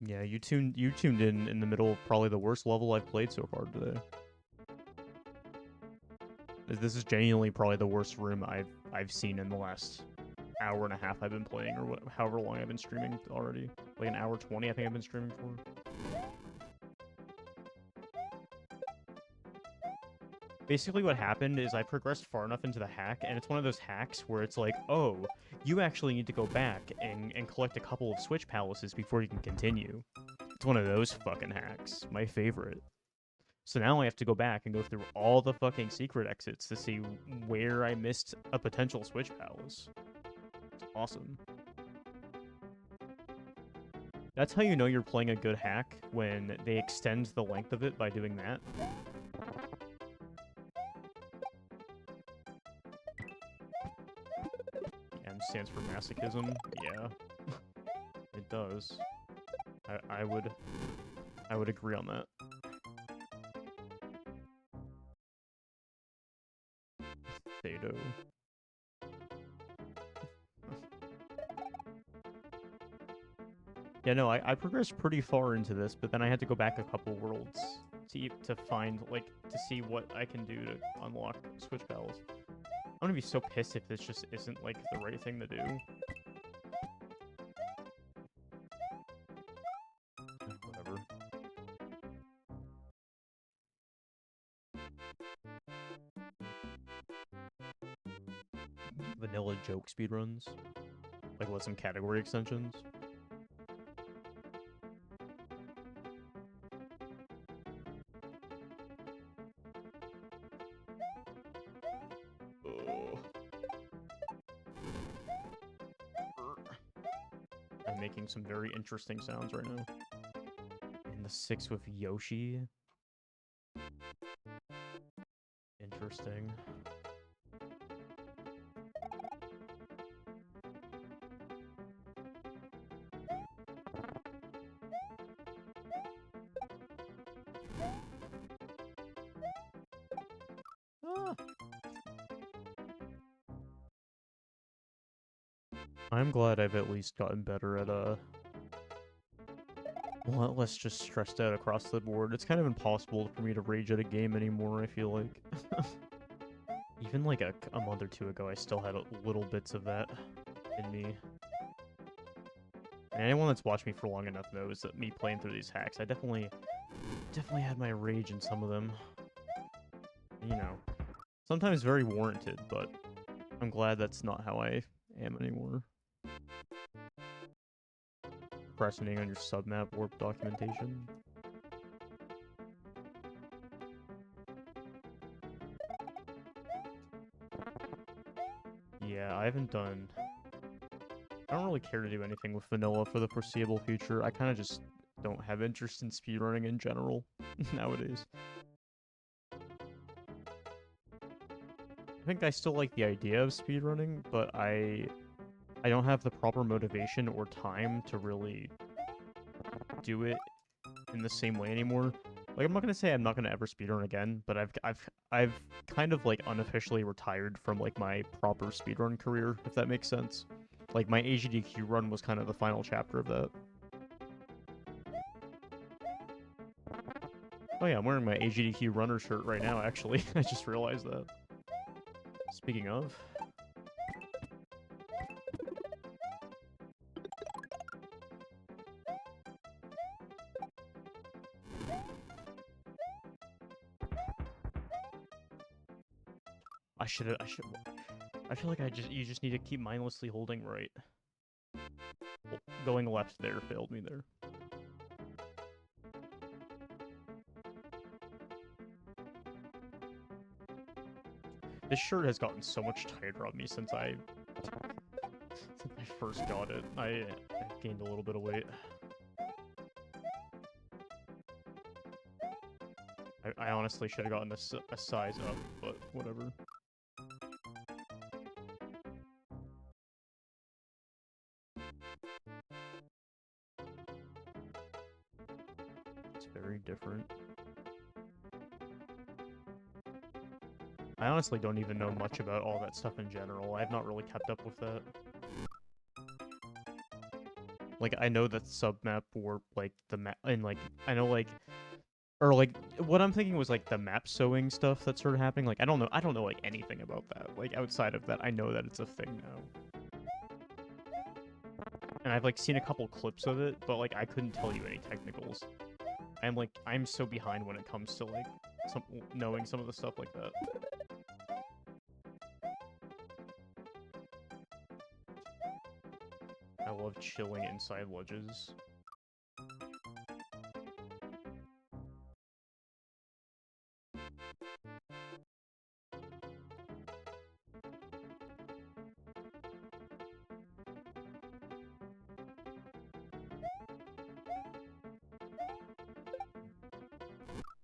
Yeah, you tuned in the middle of probably the worst level I've played so far today. This is genuinely probably the worst room I've seen in the last hour and a half I've been playing, or however long I've been streaming already. Like an hour 20 I think I've been streaming for. Basically what happened is I progressed far enough into the hack, and it's one of those hacks where it's like, oh, you actually need to go back and collect a couple of Switch Palaces before you can continue. It's one of those fucking hacks. My favorite. So now I have to go back and go through all the fucking secret exits to see where I missed a potential Switch Palace. It's awesome. That's how you know you're playing a good hack, when they extend the length of it by doing that. M stands for masochism. Yeah. It does. I would agree on that. Potato. Yeah, no, I progressed pretty far into this, but then I had to go back a couple worlds to find, like, to see what I can do to unlock Switch Palace. I'm gonna be so pissed if this just isn't, like, the right thing to do. Whatever. Vanilla joke speedruns. Like, what, some category extensions? making some very interesting sounds right now. In the 6 with Yoshi. Interesting. Ah. I'm glad I've at least gotten better at less just stressed out across the board. It's kind of impossible for me to rage at a game anymore, I feel like. Even like a month or two ago, I still had little bits of that in me. And anyone that's watched me for long enough knows that me playing through these hacks, I definitely had my rage in some of them. You know, sometimes very warranted, but I'm glad that's not how I am anymore. Procrastinating on your submap warp documentation. Yeah, I don't really care to do anything with vanilla for the foreseeable future. I kind of just don't have interest in speedrunning in general nowadays. I think I still like the idea of speedrunning, but I don't have the proper motivation or time to really do it in the same way anymore. Like, I'm not gonna say I'm not gonna ever speedrun again, but I've kind of like unofficially retired from like my proper speedrun career, if that makes sense. Like, my AGDQ run was kind of the final chapter of that. Oh yeah, I'm wearing my AGDQ runner shirt right now, actually. I just realized that. Speaking of... I feel like you just need to keep mindlessly holding right. Going left there failed me there. This shirt has gotten so much tighter on me since I first got it. I gained a little bit of weight. I honestly should have gotten a size up, but whatever. It's very different. I honestly don't even know much about all that stuff in general. I've not really kept up with that. Like, I know that submap warp, like, the map, and, like, I know, like, or, like, what I'm thinking was, like, the map sewing stuff that's sort of happening. Like, I don't know, like, anything about that. Like, outside of that, I know that it's a thing now. And I've, like, seen a couple clips of it, but, like, I couldn't tell you any technicals. I'm so behind when it comes to, like, knowing some of the stuff like that. I love chilling inside ledges.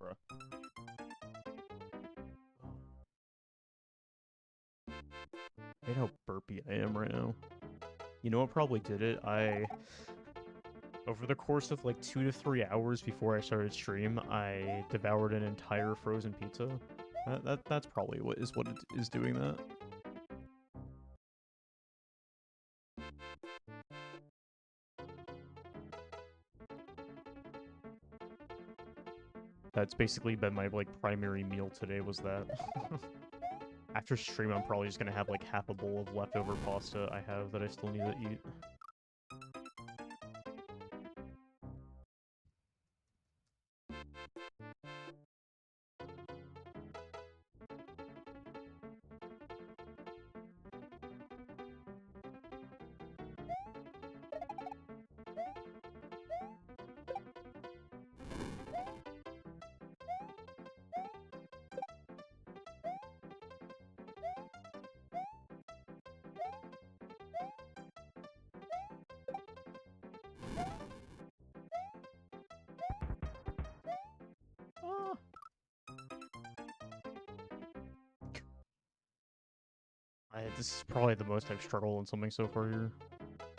Bruh. I hate how burpy I am right now. You know what probably did it? Over the course of like 2 to 3 hours before I started stream, I devoured an entire frozen pizza. That's probably what it is doing that. That's basically been my like primary meal today was that. After stream, I'm probably just gonna have like half a bowl of leftover pasta I have that I still need to eat. This is probably the most I've struggled on something so far here.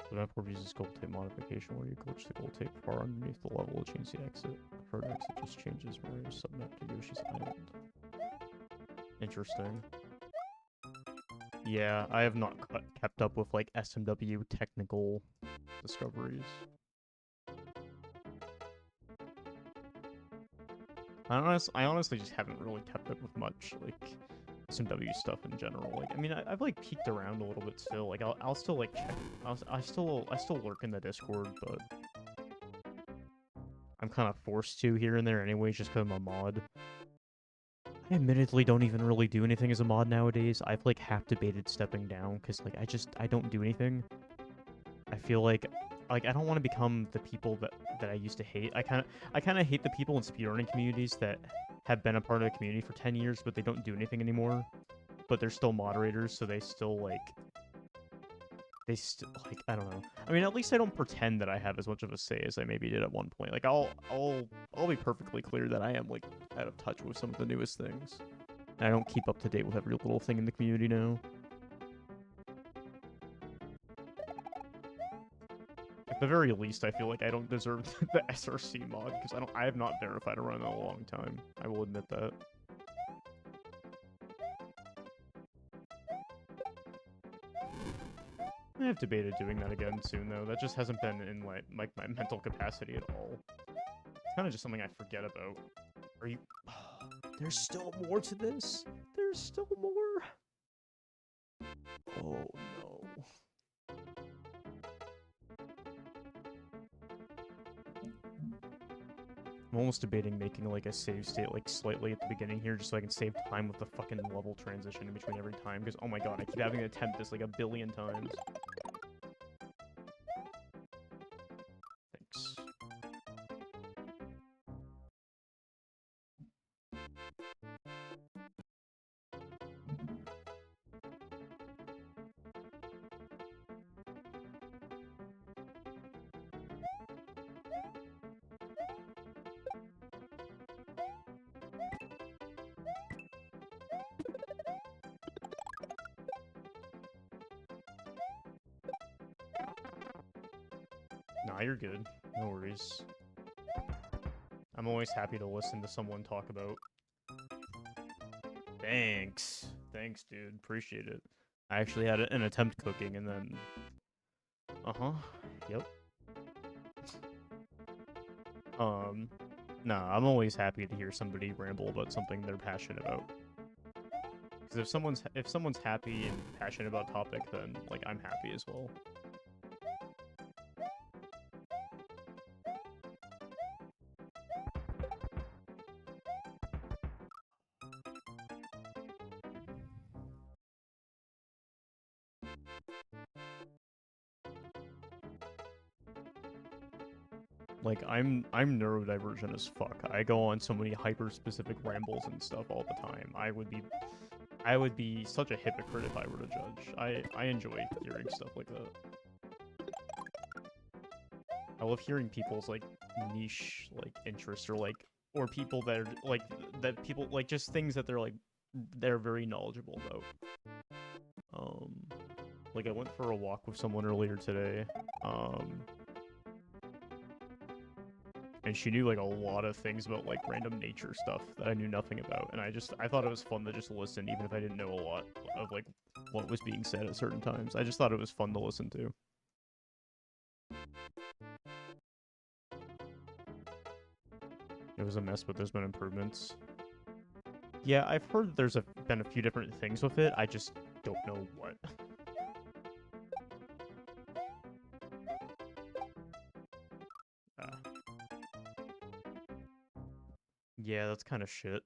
The map board uses gold tape modification where you glitch the gold tape far underneath the level to change the exit. The preferred exit just changes Mario's submap to Yoshi's Island. Interesting. Yeah, I have not kept up with like SMW technical discoveries. I honestly just haven't really kept up with much like SMW stuff in general. Like, I mean, I've like peeked around a little bit still. Like, I'll still like check. I still lurk in the Discord, but I'm kind of forced to here and there anyways, just because I'm a mod. I admittedly don't even really do anything as a mod nowadays. I've like half debated stepping down because like I don't do anything. I feel like I don't want to become the people that I used to hate. I kind of hate the people in speedrunning communities that have been a part of the community for 10 years, but they don't do anything anymore. But they're still moderators, so they still like I don't know. I mean, at least I don't pretend that I have as much of a say as I maybe did at one point. Like I'll be perfectly clear that I am like out of touch with some of the newest things. And I don't keep up to date with every little thing in the community now. At the very least, I feel like I don't deserve the SRC mod because I have not verified a run in a long time. I will admit that. I have debated doing that again soon, though. That just hasn't been in like my mental capacity at all. It's kind of just something I forget about. Are you? There's still more to this. There's still more. Oh no. I'm almost debating making like a save state like slightly at the beginning here just so I can save time with the fucking level transition in between every time because oh my god, I keep having to attempt this like a billion times. Thanks. Nah, you're good. No worries. I'm always happy to listen to someone talk about. Thanks. Thanks, dude. Appreciate it. I actually had an attempt cooking and then... Uh-huh. Yep. Nah, I'm always happy to hear somebody ramble about something they're passionate about. Because if someone's happy and passionate about a topic, then, like, I'm happy as well. Like, I'm neurodivergent as fuck. I go on so many hyper-specific rambles and stuff all the time. I would be such a hypocrite if I were to judge. I enjoy hearing stuff like that. I love hearing people's, like, niche, like, interests or people that are, like, just things that they're very knowledgeable about. Like, I went for a walk with someone earlier today, and she knew, like, a lot of things about, like, random nature stuff that I knew nothing about, and I thought it was fun to just listen, even if I didn't know a lot of, like, what was being said at certain times. I just thought it was fun to listen to. It was a mess, but there's been improvements. Yeah, I've heard that there's been a few different things with it, I just don't know what. Yeah, that's kind of shit.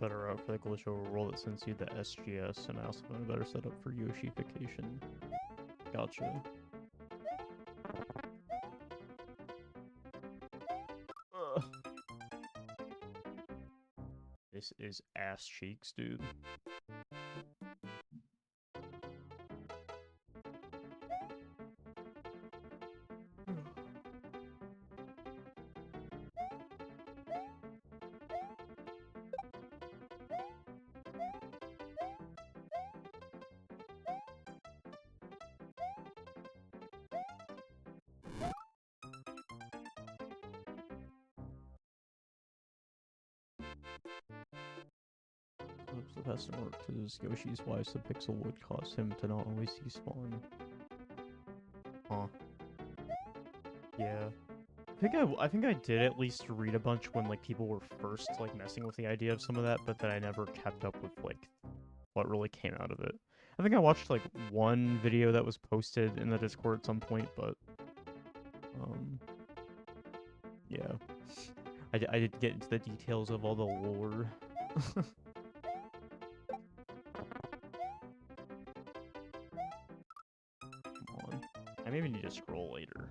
better route for the glitch overworld that sends you the SGS, and I also found a better setup for Yoshification. Gotcha. Ugh. This is ass cheeks, dude. The best work because Yoshi's wise the pixel would cause him to not always despawn. Huh. Yeah. I think I did at least read a bunch when like people were first like messing with the idea of some of that, but then I never kept up with like what really came out of it. I think I watched like one video that was posted in the Discord at some point, but yeah. I didn't get into the details of all the lore. I maybe need to scroll later.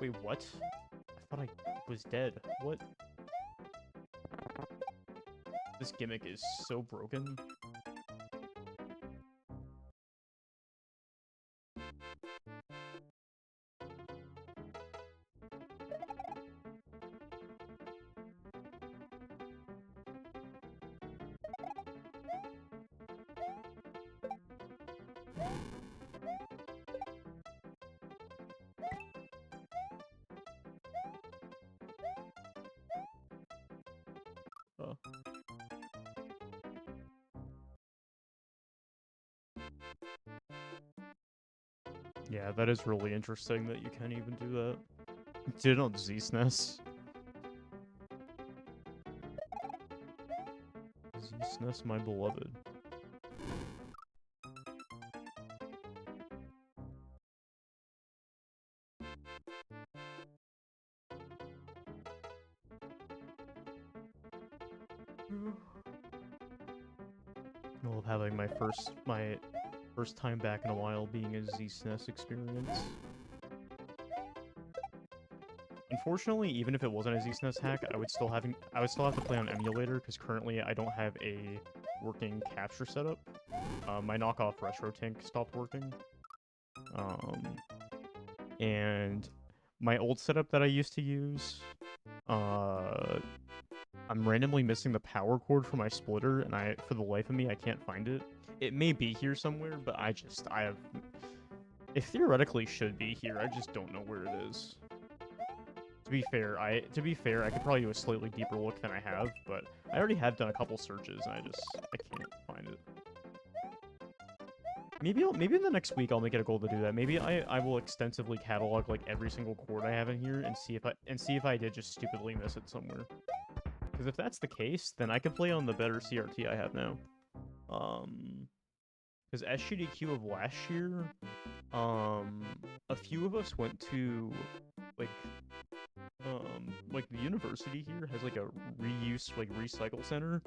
Wait, what? I thought I was dead. What? This gimmick is so broken. Yeah, that is really interesting that you can't even do that. Did it on Z-SNES. Z-SNES, my beloved. I love having my first time back in a while being a Z-SNES experience. Unfortunately, even if it wasn't a Z-SNES hack, I would still have to play on emulator because currently I don't have a working capture setup. My knockoff RetroTink stopped working. And my old setup that I used to use, I'm randomly missing the power cord for my splitter, and for the life of me, I can't find it. It may be here somewhere, but it theoretically should be here. I just don't know where it is. To be fair, I could probably do a slightly deeper look than I have, but I already have done a couple searches, and I can't find it. Maybe in the next week I'll make it a goal to do that. Maybe I will extensively catalog like every single chord I have in here and see if I did just stupidly miss it somewhere. Because if that's the case, then I could play on the better CRT I have now. Because SGDQ of last year, a few of us went to like the university here has like a reuse recycle center,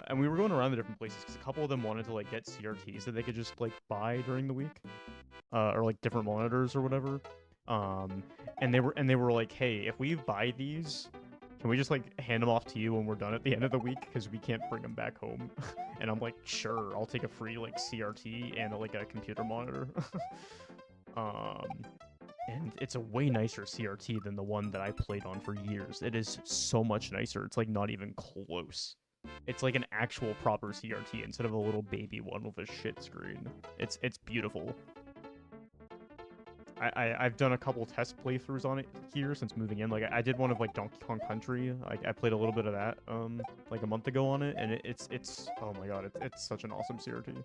and we were going around the different places because a couple of them wanted to like get CRTs that they could just like buy during the week, or like different monitors or whatever, and they were like, hey, if we buy these, can we just like hand them off to you when we're done at the end of the week because we can't bring them back home? And I'm like, sure, I'll take a free like CRT and like a computer monitor. And it's a way nicer CRT than the one that I played on for years. It is so much nicer. It's like not even close. It's like an actual proper CRT instead of a little baby one with a shit screen. It's beautiful. I've done a couple test playthroughs on it here since moving in. Like I did one of like Donkey Kong Country. I played a little bit of that like a month ago on it, and it's oh my god, it's such an awesome CRT.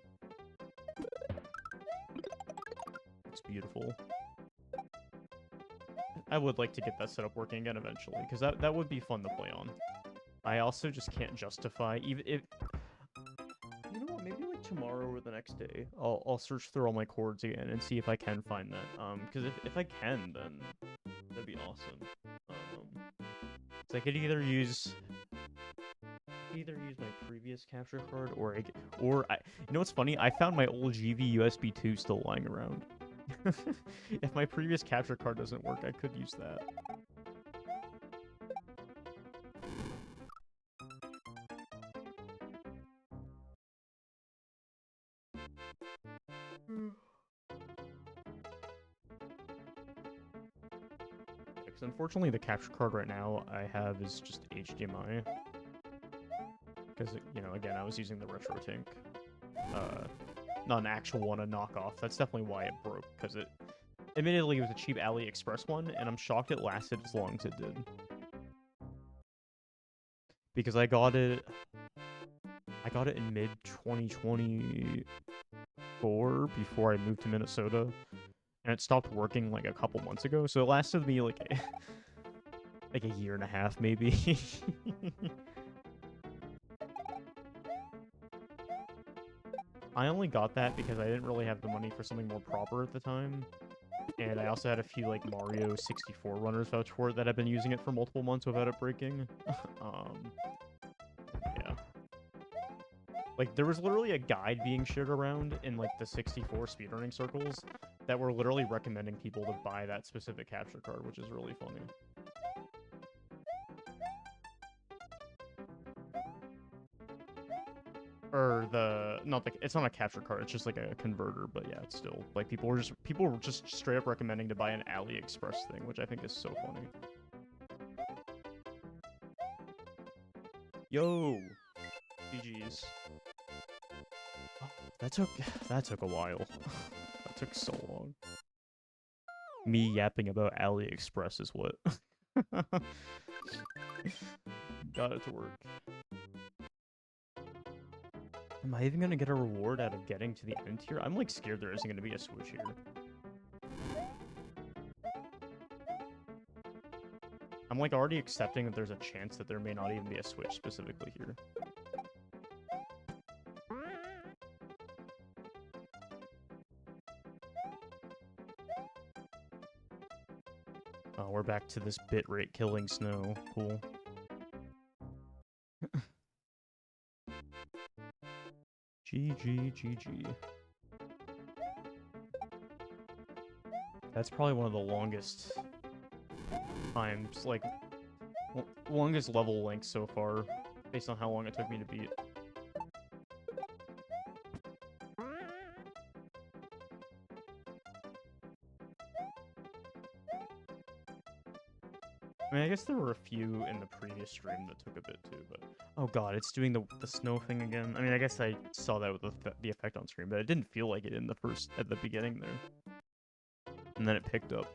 It's beautiful. I would like to get that set up working again eventually, because that would be fun to play on. I also just can't justify even if. You know what? Maybe like tomorrow or the next day, I'll search through all my chords again and see if I can find that. Because if I can, then that'd be awesome. So I could either use my previous capture card or you know what's funny? I found my old GV USB 2 still lying around. If my previous capture card doesn't work, I could use that. Because unfortunately, the capture card right now I have is just HDMI. Because, you know, again, I was using the RetroTink. Not an actual one, a knockoff. That's definitely why it broke, because it... Admittedly, it was a cheap AliExpress one, and I'm shocked it lasted as long as it did. Because I got it in mid-2024, before I moved to Minnesota, and it stopped working, like, a couple months ago, so it lasted me, like, like a year and a half, maybe. I only got that because I didn't really have the money for something more proper at the time. And I also had a few, like, Mario 64 runners vouch for it that have been using it for multiple months without it breaking. Yeah. Like, there was literally a guide being shared around in, like, the 64 speedrunning circles that were literally recommending people to buy that specific capture card, which is really funny. Or it's not a capture card, it's just like a converter, but yeah, it's still, like, people were just straight up recommending to buy an AliExpress thing, which I think is so funny. Yo! GG's. Oh, that took a while. That took so long. Me yapping about AliExpress is what got it to work. Am I even gonna get a reward out of getting to the end here? I'm, like, scared there isn't gonna be a switch here. I'm, like, already accepting that there's a chance that there may not even be a switch specifically here. Oh, we're back to this bitrate killing snow. Cool. GG. That's probably one of the longest times, like, longest level lengths so far, based on how long it took me to beat. I mean, I guess there were a few in the previous stream that took a bit too, but... Oh god, it's doing the snow thing again. I mean, I guess I saw that with the effect on screen, but it didn't feel like it at the beginning there. And then it picked up.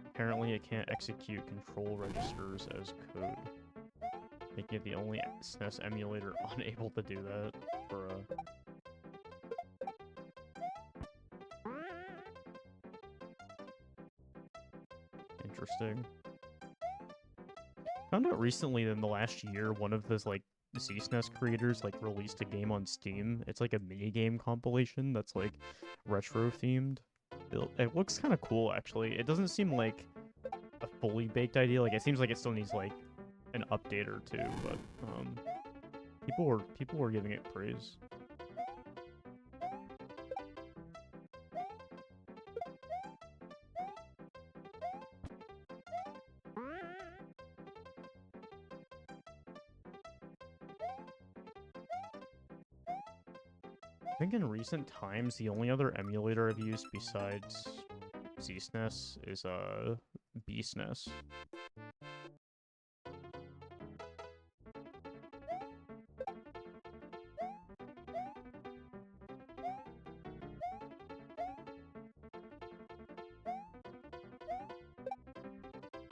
Apparently it can't execute control registers as code, making it the only SNES emulator unable to do that for a... Interesting. Found out recently that in the last year, one of those, like, ZSNES creators, like, released a game on Steam. It's like a mini-game compilation that's, like, retro-themed. It looks kind of cool, actually. It doesn't seem like a fully baked idea. Like, it seems like it still needs, like, an update or two, but, people were giving it praise. I think in recent times, the only other emulator I've used besides ZSNES is, BSNES.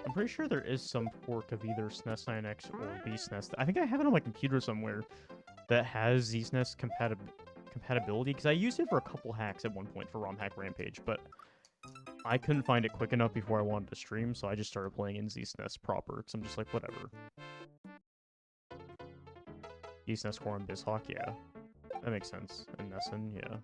I'm pretty sure there is some fork of either SNES 9X or BSNES. I think I have it on my computer somewhere that has ZSNES compatibility, because I used it for a couple hacks at one point for ROM hack Rampage, but I couldn't find it quick enough before I wanted to stream, so I just started playing in ZSNES proper, because I'm just like, whatever. ZSNES Core and BizHawk, yeah. That makes sense. And Nessun, yeah.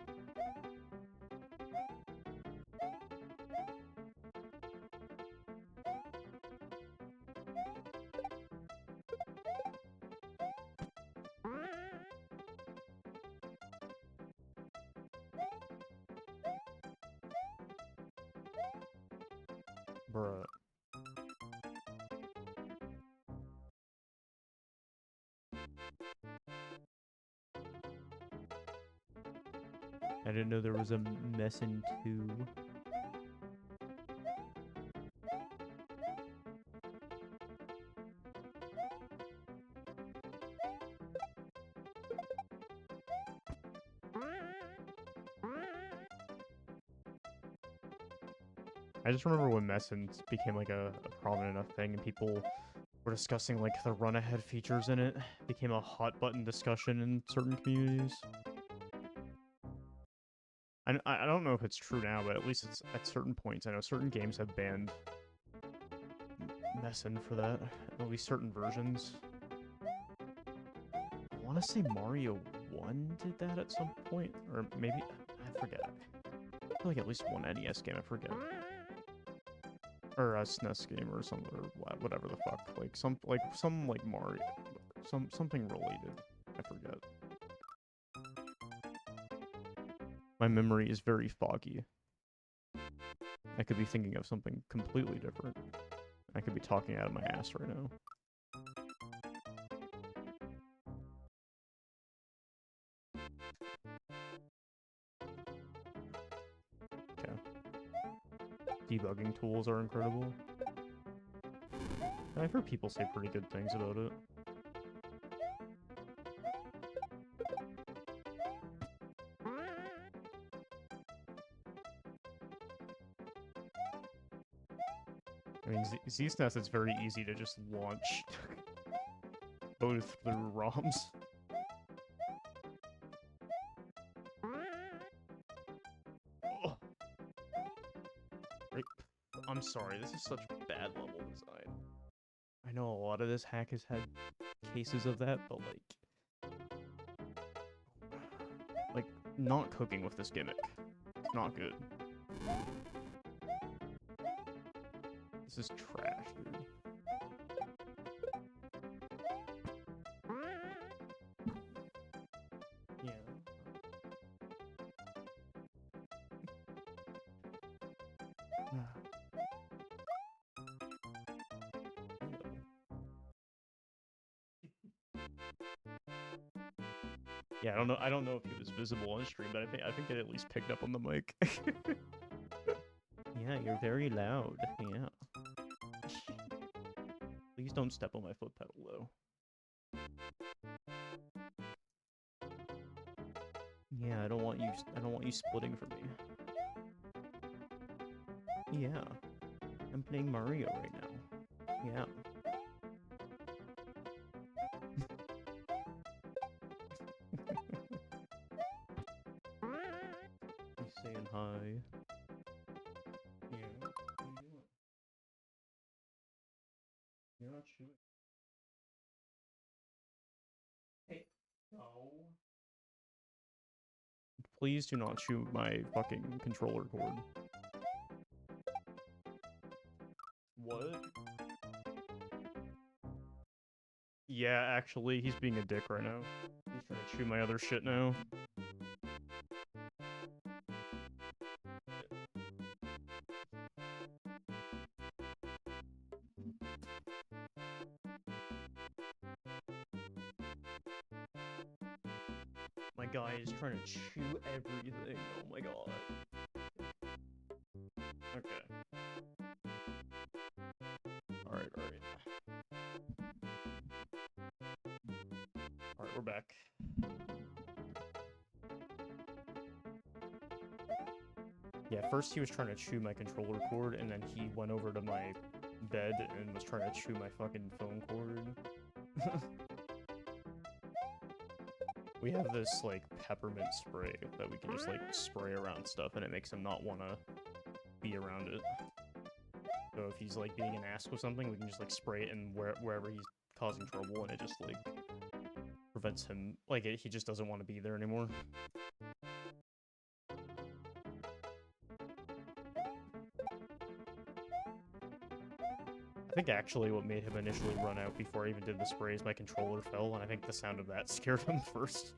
Bruh. I didn't know there was a Messin 2. I just remember when Messins became like a prominent enough thing and people were discussing like the run-ahead features in it. It became a hot button discussion in certain communities. I don't know if it's true now, but at least it's at certain points. I know certain games have banned Messin for that. At least certain versions. I want to say Mario 1 did that at some point. Or maybe, I forget. I feel like at least one NES game, I forget. Or a SNES game or something, or whatever the fuck. Like, some Mario. Something related. I forget. My memory is very foggy. I could be thinking of something completely different. I could be talking out of my ass right now. Okay. Debugging tools are incredible. I've heard people say pretty good things about it. I mean, ZSNES, it's very easy to just launch both through ROMs. Oh. I'm sorry, this is such bad level design. I know a lot of this hack has had cases of that, but like not cooking with this gimmick. It's not good. This is trash, dude. Yeah. Yeah, I don't know if he was visible on stream, but I think it at least picked up on the mic. Yeah, you're very loud. Yeah. Please don't step on my foot pedal, though. Yeah, I don't want you splitting for me. Yeah. I'm playing Mario right now. Yeah. He's saying hi. Yeah. What are you doing? You're not shooting. Hey. Oh. Please do not shoot my fucking controller cord. What? Yeah, actually, he's being a dick right now. He's trying to chew my other shit now. My guy is trying to chew everything. Oh my god. Okay. Alright. Alright, we're back. Yeah, first he was trying to chew my controller cord, and then he went over to my bed and was trying to chew my fucking phone cord. We have this, like, peppermint spray that we can just, like, spray around stuff, and it makes him not want to be around it. So if he's like being an ass with something, we can just like spray it in wherever he's causing trouble, and it just like prevents him. Like he just doesn't want to be there anymore. I think actually what made him initially run out before I even did the spray is my controller fell, and I think the sound of that scared him first.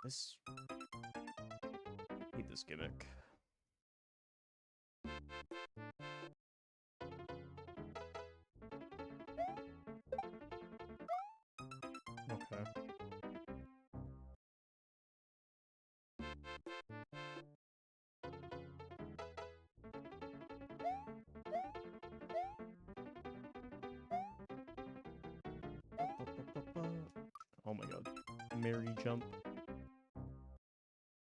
This... Need this gimmick. Okay. Oh my god. Mary jump.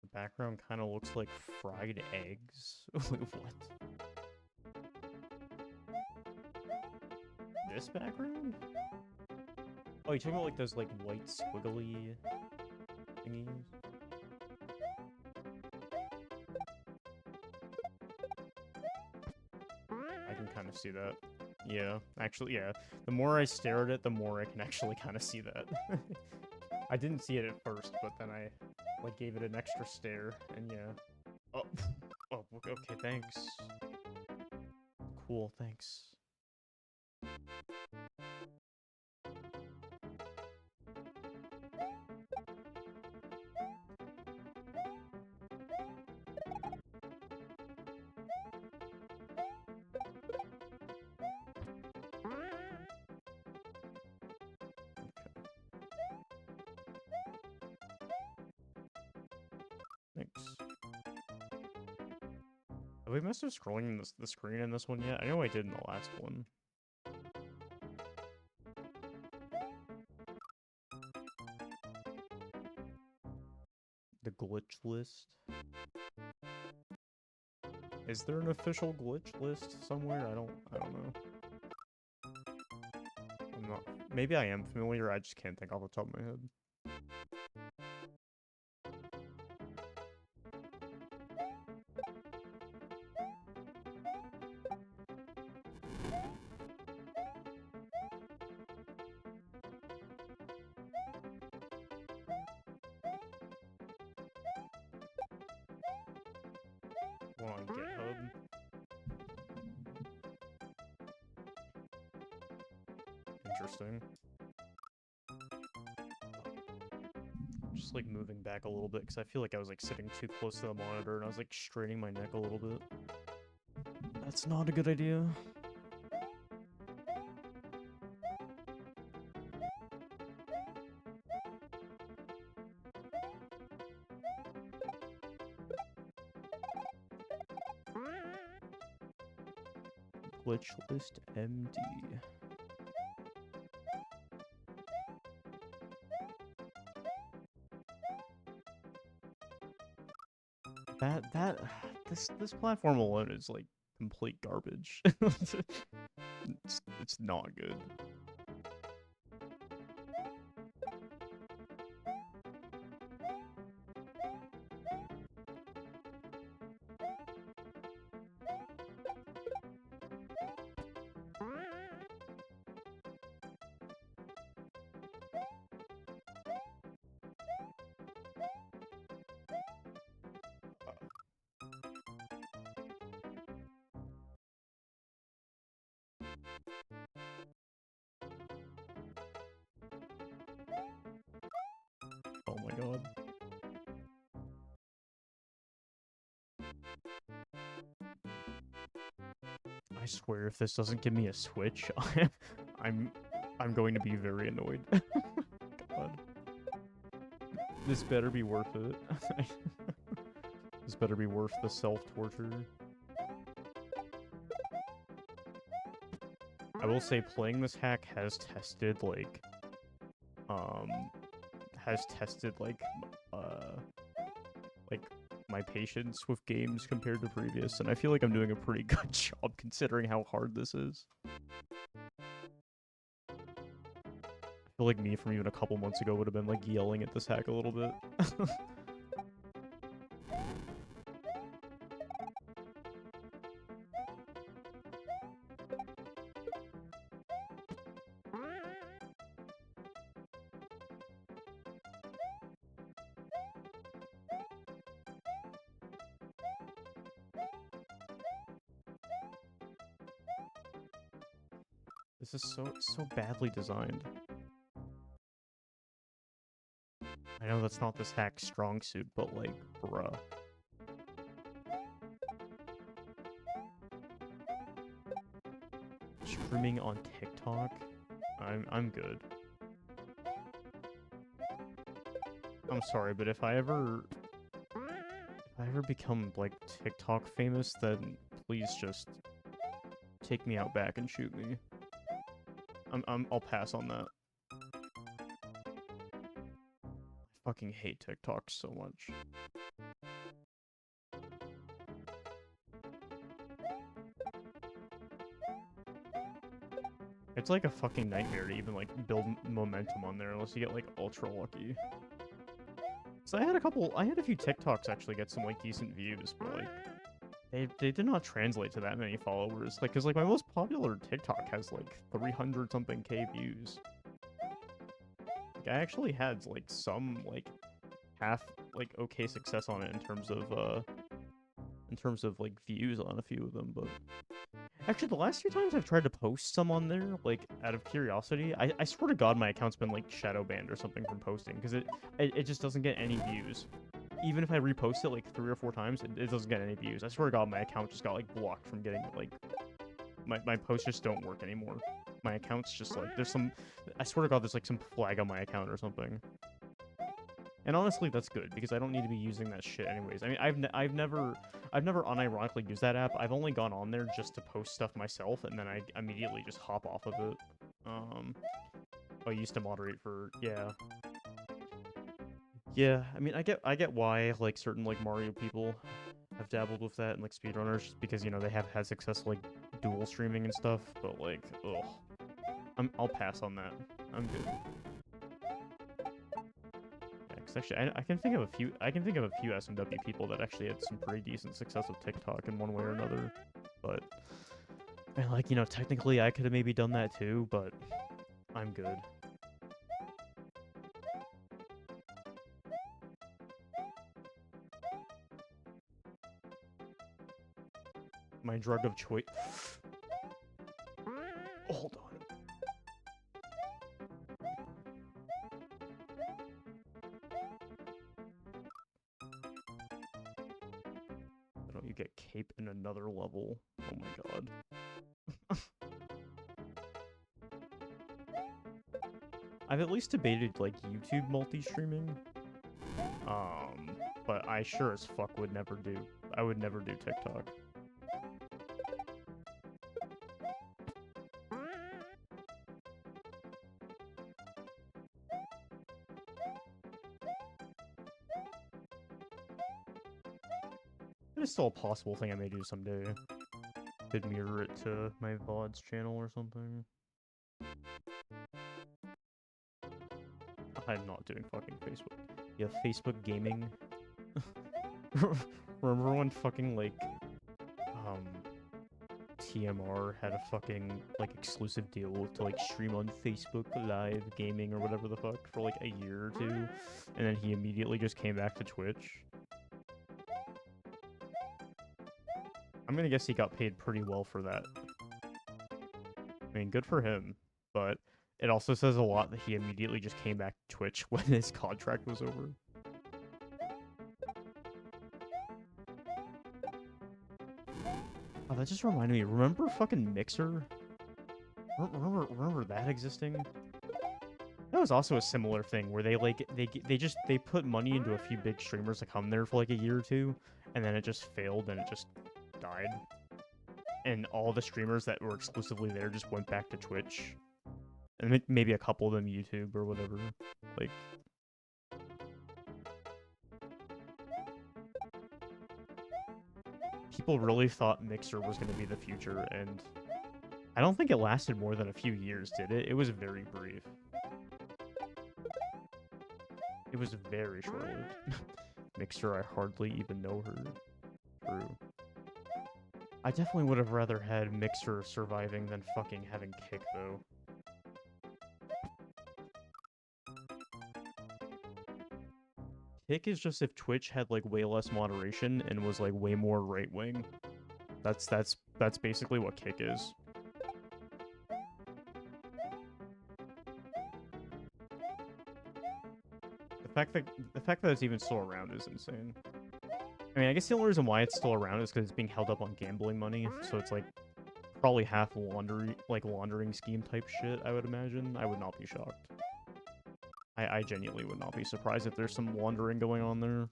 The background kind of looks like fried eggs. Wait, what? This background? Oh, you're talking about like those like white squiggly thingies? I can kind of see that. Yeah, actually, yeah. The more I stare at it, the more I can actually kind of see that. I didn't see it at first, but then I like gave it an extra stare, and yeah. Oh, oh, okay, thanks. Cool, thanks. Thanks. Have we messed with scrolling the screen in this one yet? I know I did in the last one. The glitch list? Is there an official glitch list somewhere? I don't know. I'm not... Maybe I am familiar, I just can't think off the top of my head. On GitHub. Interesting. Just like moving back a little bit because I feel like I was like sitting too close to the monitor and I was like straining my neck a little bit. That's not a good idea. Glitch list MD. This platform alone is like complete garbage. It's not good. Oh my god. I swear if this doesn't give me a switch, I'm going to be very annoyed. God. This better be worth it. This better be worth the self-torture. I will say playing this hack has tested like my my patience with games compared to previous, and I feel like I'm doing a pretty good job considering how hard this is. I feel like me from even a couple months ago would have been like yelling at this hack a little bit. This is so badly designed. I know that's not this hack's strong suit, but like, bruh. Streaming on TikTok? I'm good. I'm sorry, but if I ever become like TikTok famous, then please just take me out back and shoot me. I'll pass on that. I fucking hate TikTok so much. It's like a fucking nightmare to even like build momentum on there unless you get like ultra lucky. So I had a few TikToks actually get some like decent views, but like they did not translate to that many followers. Like, cause like my most popular TikTok has like 300 something K views. Like, I actually had like some like half like okay success on it in terms of like views on a few of them, but actually the last few times I've tried to post some on there, like out of curiosity, I swear to God my account's been like shadow banned or something from posting because it just doesn't get any views. Even if I repost it like 3 or 4 times, it doesn't get any views. I swear to God my account just got like blocked from getting like my posts just don't work anymore. My account's just like I swear to God there's like some flag on my account or something. And honestly, that's good, because I don't need to be using that shit anyways. I mean, I've never unironically used that app. I've only gone on there just to post stuff myself, and then I immediately just hop off of it. I used to moderate for, yeah. Yeah, I mean, I get why, like, certain, like, Mario people have dabbled with that, and, like, speedrunners, just because, you know, they have had success, like, dual streaming and stuff, but, like, ugh. I'll pass on that. I'm good. Actually, I can think of a few SMW people that actually had some pretty decent success with TikTok in one way or another. But and like, you know, technically I could have maybe done that too, but I'm good. My drug of choice. Hold on. You get cape in another level. Oh my God. I've at least debated like YouTube multi-streaming. But I sure as fuck would never do. I would never do TikTok. It's still a possible thing I may do someday. Could mirror it to my VODs channel or something. I'm not doing fucking Facebook. Yeah, Facebook gaming. Remember when fucking like TMR had a fucking like exclusive deal to like stream on Facebook Live gaming or whatever the fuck for like a year or two, and then he immediately just came back to Twitch? I'm gonna guess he got paid pretty well for that. I mean, good for him, but it also says a lot that he immediately just came back to Twitch when his contract was over. Oh, that just reminded me. Remember fucking Mixer? Remember that existing? That was also a similar thing where they put money into a few big streamers to come there for like a year or two, and then it just failed and it just died. And all the streamers that were exclusively there just went back to Twitch. And maybe a couple of them YouTube or whatever. Like, people really thought Mixer was going to be the future, and I don't think it lasted more than a few years, did it? It was very brief. It was very short-lived. Mixer, I hardly even know her. True. I definitely would have rather had Mixer surviving than fucking having Kick, though. Kick is just if Twitch had, like, way less moderation and was, like, way more right-wing. That's basically what Kick is. The fact that it's even still around is insane. I mean, I guess the only reason why it's still around is because it's being held up on gambling money, so it's like probably half laundering scheme type shit, I would imagine. I would not be shocked. I genuinely would not be surprised if there's some laundering going on there.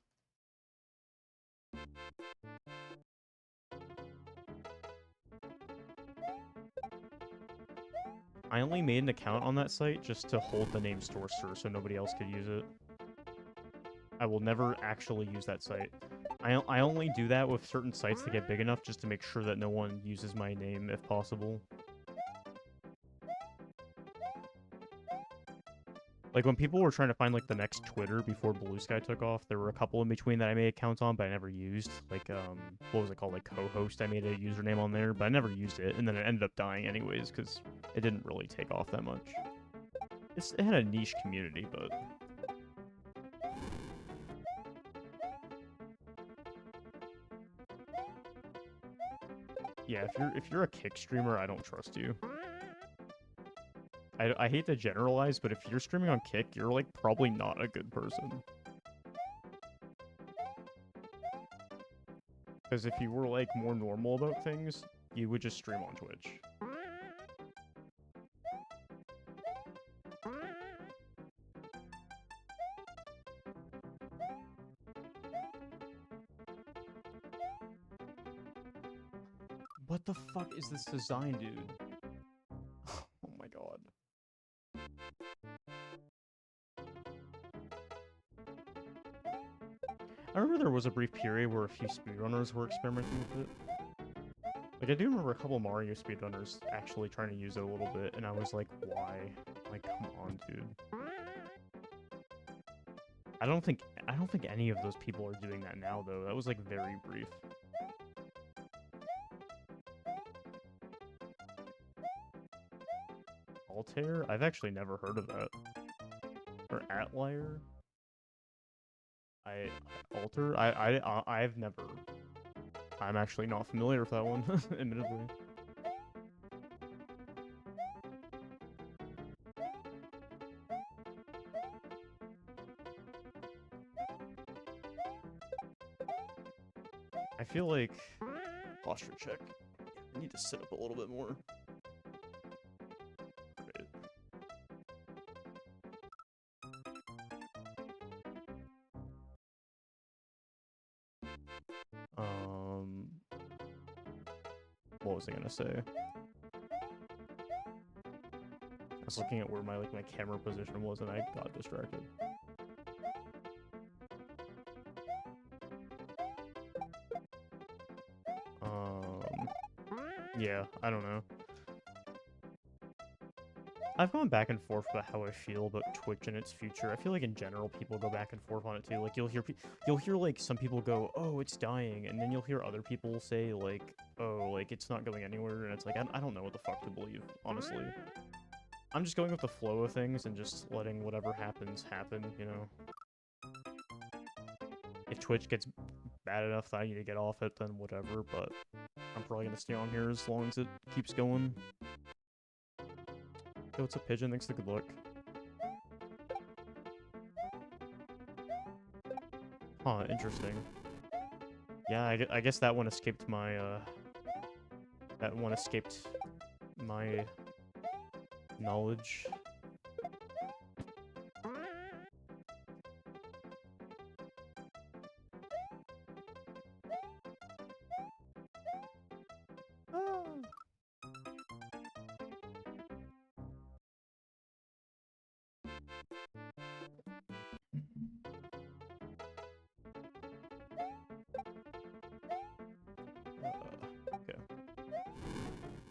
I only made an account on that site just to hold the name Storster so nobody else could use it. I will never actually use that site. I only do that with certain sites that get big enough just to make sure that no one uses my name if possible. Like, when people were trying to find, like, the next Twitter before Blue Sky took off, there were a couple in between that I made accounts on, but I never used. Like, what was it called? Like, co-host, I made a username on there, but I never used it, and then it ended up dying anyways, because it didn't really take off that much. It had a niche community, but... Yeah, if you're a Kick streamer, I don't trust you. I hate to generalize, but if you're streaming on Kick, you're, like, probably not a good person. Because if you were, like, more normal about things, you would just stream on Twitch. What the fuck is this design, dude? Oh my god. I remember there was a brief period where a few speedrunners were experimenting with it. Like, I do remember a couple Mario speedrunners actually trying to use it a little bit, and I was like, why? Like, come on, dude. I don't think any of those people are doing that now, though. That was, like, very brief. Altair? I've actually never heard of that. Or Atlier? Alter? I've never... I'm actually not familiar with that one, admittedly. I feel like... Posture check. I need to sit up a little bit more. Great. What was I gonna say? I was looking at where my camera position was and I got distracted. Yeah, I don't know. I've gone back and forth about how I feel about Twitch and its future. I feel like in general people go back and forth on it too. Like you'll hear like some people go, "Oh, it's dying," and then you'll hear other people say like, "Oh, like it's not going anywhere," and it's like I don't know what the fuck to believe, honestly. I'm just going with the flow of things and just letting whatever happens happen, you know. If Twitch gets bad enough that I need to get off it, then whatever, but I'm probably gonna stay on here as long as it keeps going. Yo, what's up, Pigeon? Thanks for the good luck. Huh, interesting. Yeah, I guess that one escaped my, knowledge.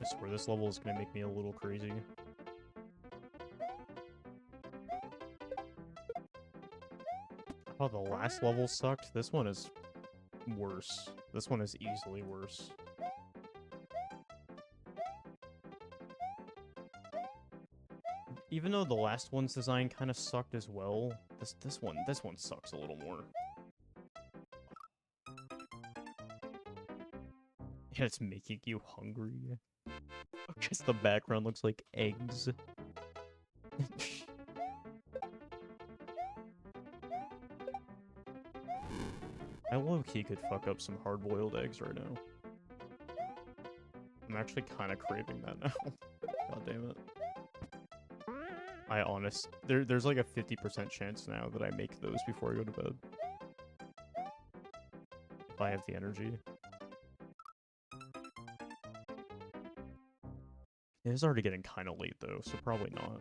I swear this level is gonna make me a little crazy. Oh, the last level sucked. This one is worse. This one is easily worse. Even though the last one's design kind of sucked as well, this one sucks a little more. Yeah, it's making you hungry. Because the background looks like eggs. I low-key could fuck up some hard-boiled eggs right now. I'm actually kind of craving that now. God damn it. There's like a 50% chance now that I make those before I go to bed. If I have the energy. It is already getting kind of late though, so probably not.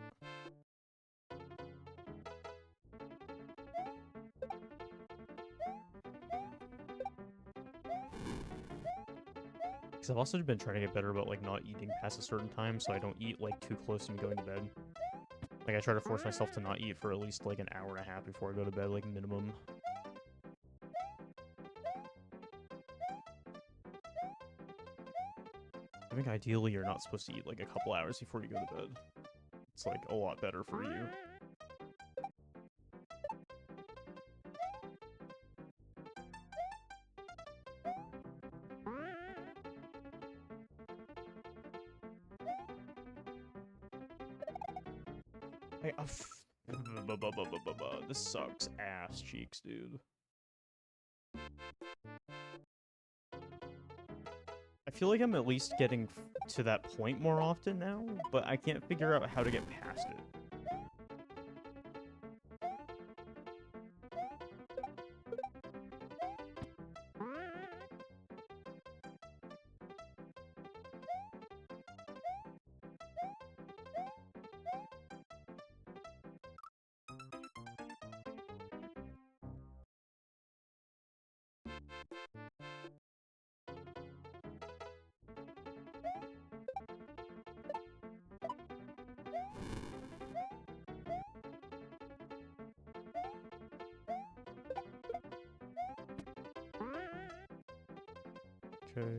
Because I've also been trying to get better about like not eating past a certain time, so I don't eat like too close to me going to bed. Like I try to force myself to not eat for at least like an hour and a half before I go to bed, like minimum. I think ideally you're not supposed to eat like a couple hours before you go to bed. It's like a lot better for you. This sucks ass cheeks, dude. I feel like I'm at least getting to that point more often now, but I can't figure out how to get past it. Okay.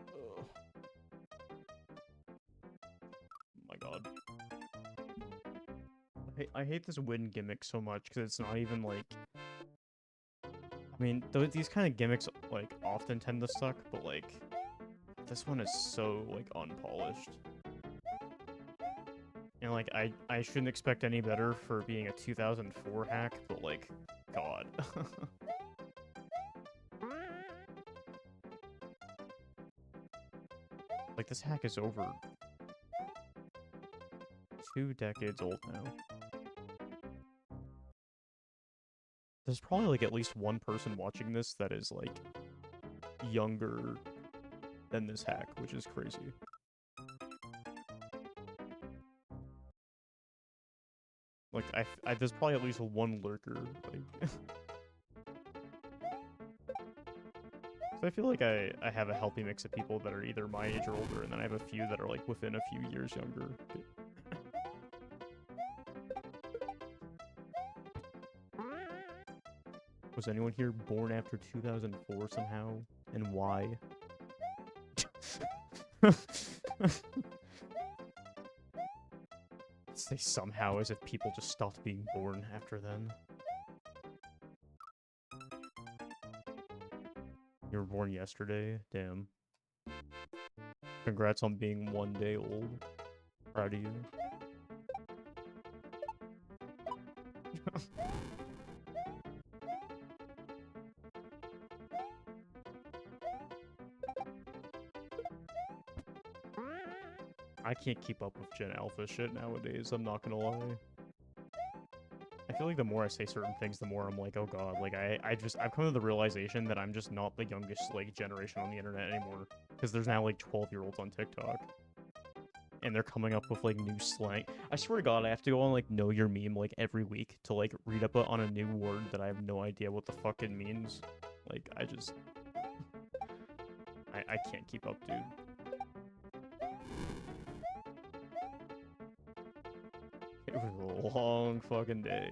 Ugh. Oh my god. I hate this win gimmick so much because it's not even like... I mean, these kind of gimmicks like often tend to suck, but like this one is so like unpolished. And like I shouldn't expect any better for being a 2004 hack, but like, god. Like this hack is over 2 decades old now. There's probably like at least one person watching this that is like younger than this hack, which is crazy. Like there's probably at least one lurker. Like, so I feel like I have a healthy mix of people that are either my age or older, and then I have a few that are like within a few years younger. Was anyone here born after 2004 somehow? And why? Say somehow as if people just stopped being born after then. You were born yesterday? Damn. Congrats on being 1 day old. Proud of you. I can't keep up with Gen Alpha shit nowadays, I'm not gonna lie. I feel like the more I say certain things, the more I'm like, oh god, like I've come to the realization that I'm just not the youngest like generation on the internet anymore. Because there's now like 12-year-olds on TikTok. and they're coming up with like new slang. I swear to God, I have to go on like Know Your Meme like every week to like read up on a new word that I have no idea what the fuck it means. Like I just, I can't keep up, dude. It was a long fucking day.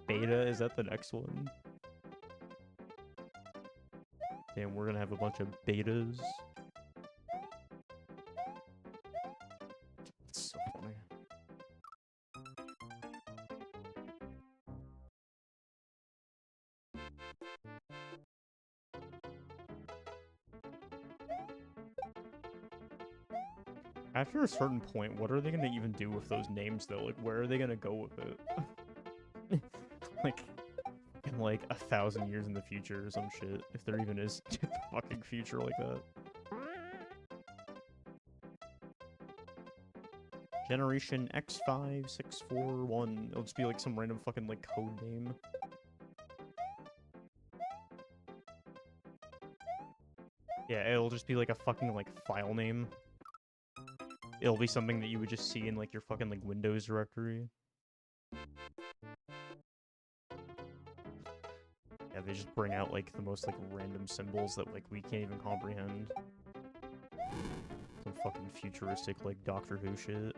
Beta, is that the next one? Damn, we're gonna have a bunch of betas. It's so funny. After a certain point, what are they gonna even do with those names though? Like, where are they gonna go with it? Like, in like 1,000 years in the future or some shit, if there even is a fucking future like that. Generation X5641. It'll just be like some random fucking like code name. Yeah, it'll just be like a fucking like file name. It'll be something that you would just see in like your fucking like Windows directory. Yeah, they just bring out like the most like random symbols that like we can't even comprehend. Some fucking futuristic like Doctor Who shit.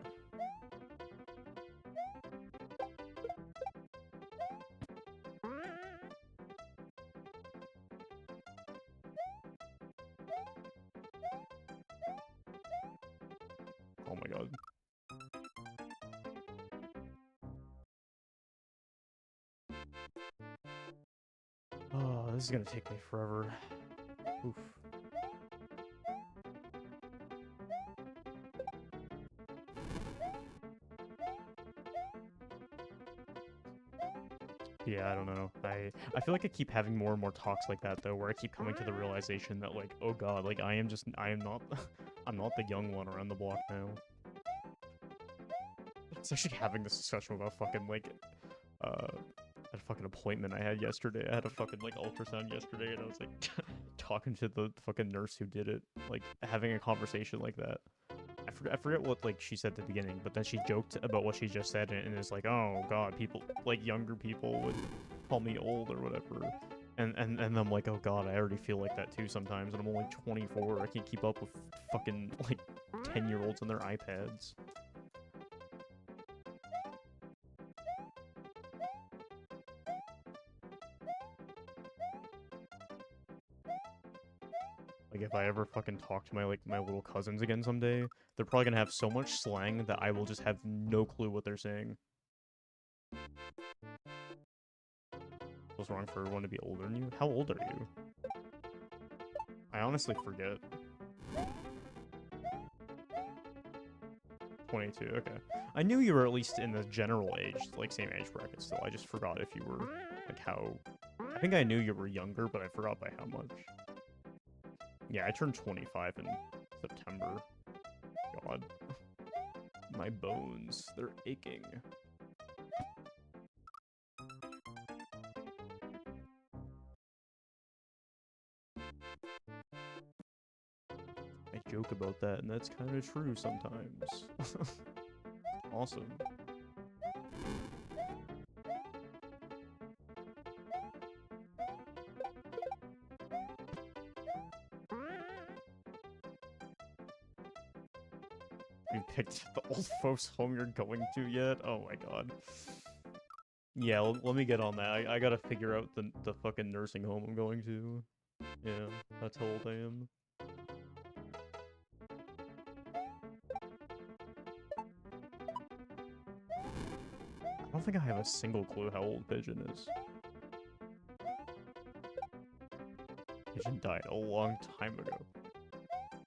Oh my god. Oh, this is gonna take me forever. Oof. Yeah, I don't know. I feel like I keep having more and more talks like that though, where I keep coming to the realization that like, oh god, like I am not I'm not the young one around the block now. It's actually having this discussion about fucking like a fucking appointment I had yesterday. I had a fucking like ultrasound yesterday and I was like talking to the fucking nurse who did it, like having a conversation like that. I forget what like she said at the beginning, but then she joked about what she just said and it's like, oh god, people like younger people would call me old or whatever. And I'm like, oh god, I already feel like that too sometimes, and I'm only 24. I can't keep up with fucking like 10-year-olds on their iPads. Like if I ever fucking talk to my like my little cousins again someday, they're probably gonna have so much slang that I will just have no clue what they're saying. What's wrong for everyone to be older than you? How old are you? I honestly forget. 22, okay. I knew you were at least in the general age, like same age bracket still. I just forgot if you were, like how... I think I knew you were younger, but I forgot by how much. Yeah, I turned 25 in September. God. My bones, they're aching. I joke about that, and that's kind of true sometimes. Awesome. You picked the old folks home you're going to yet? Oh my god. Yeah, let me get on that. I gotta figure out the fucking nursing home I'm going to. Yeah, that's how old I am. I don't think I have a single clue how old Pigeon is. Pigeon died a long time ago.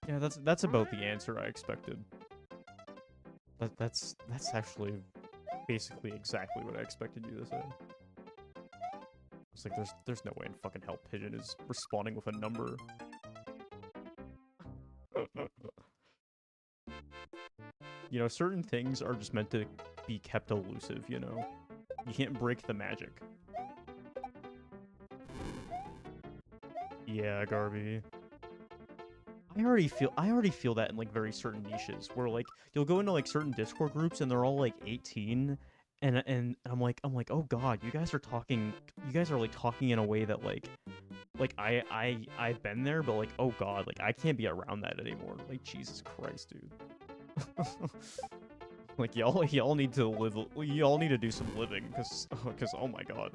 Yeah, that's about the answer I expected. That's actually basically exactly what I expected you to say. It's like there's no way in fucking hell Pigeon is responding with a number. You know, certain things are just meant to be kept elusive, you know? You can't break the magic. Yeah, Garby. I already feel that in like very certain niches where like you'll go into like certain Discord groups and they're all like 18 and I'm like oh god, you guys are like talking in a way that like I've been there, but like oh god, like I can't be around that anymore. Like Jesus Christ, dude. Like y'all need to live, y'all need to do some living cuz oh my god.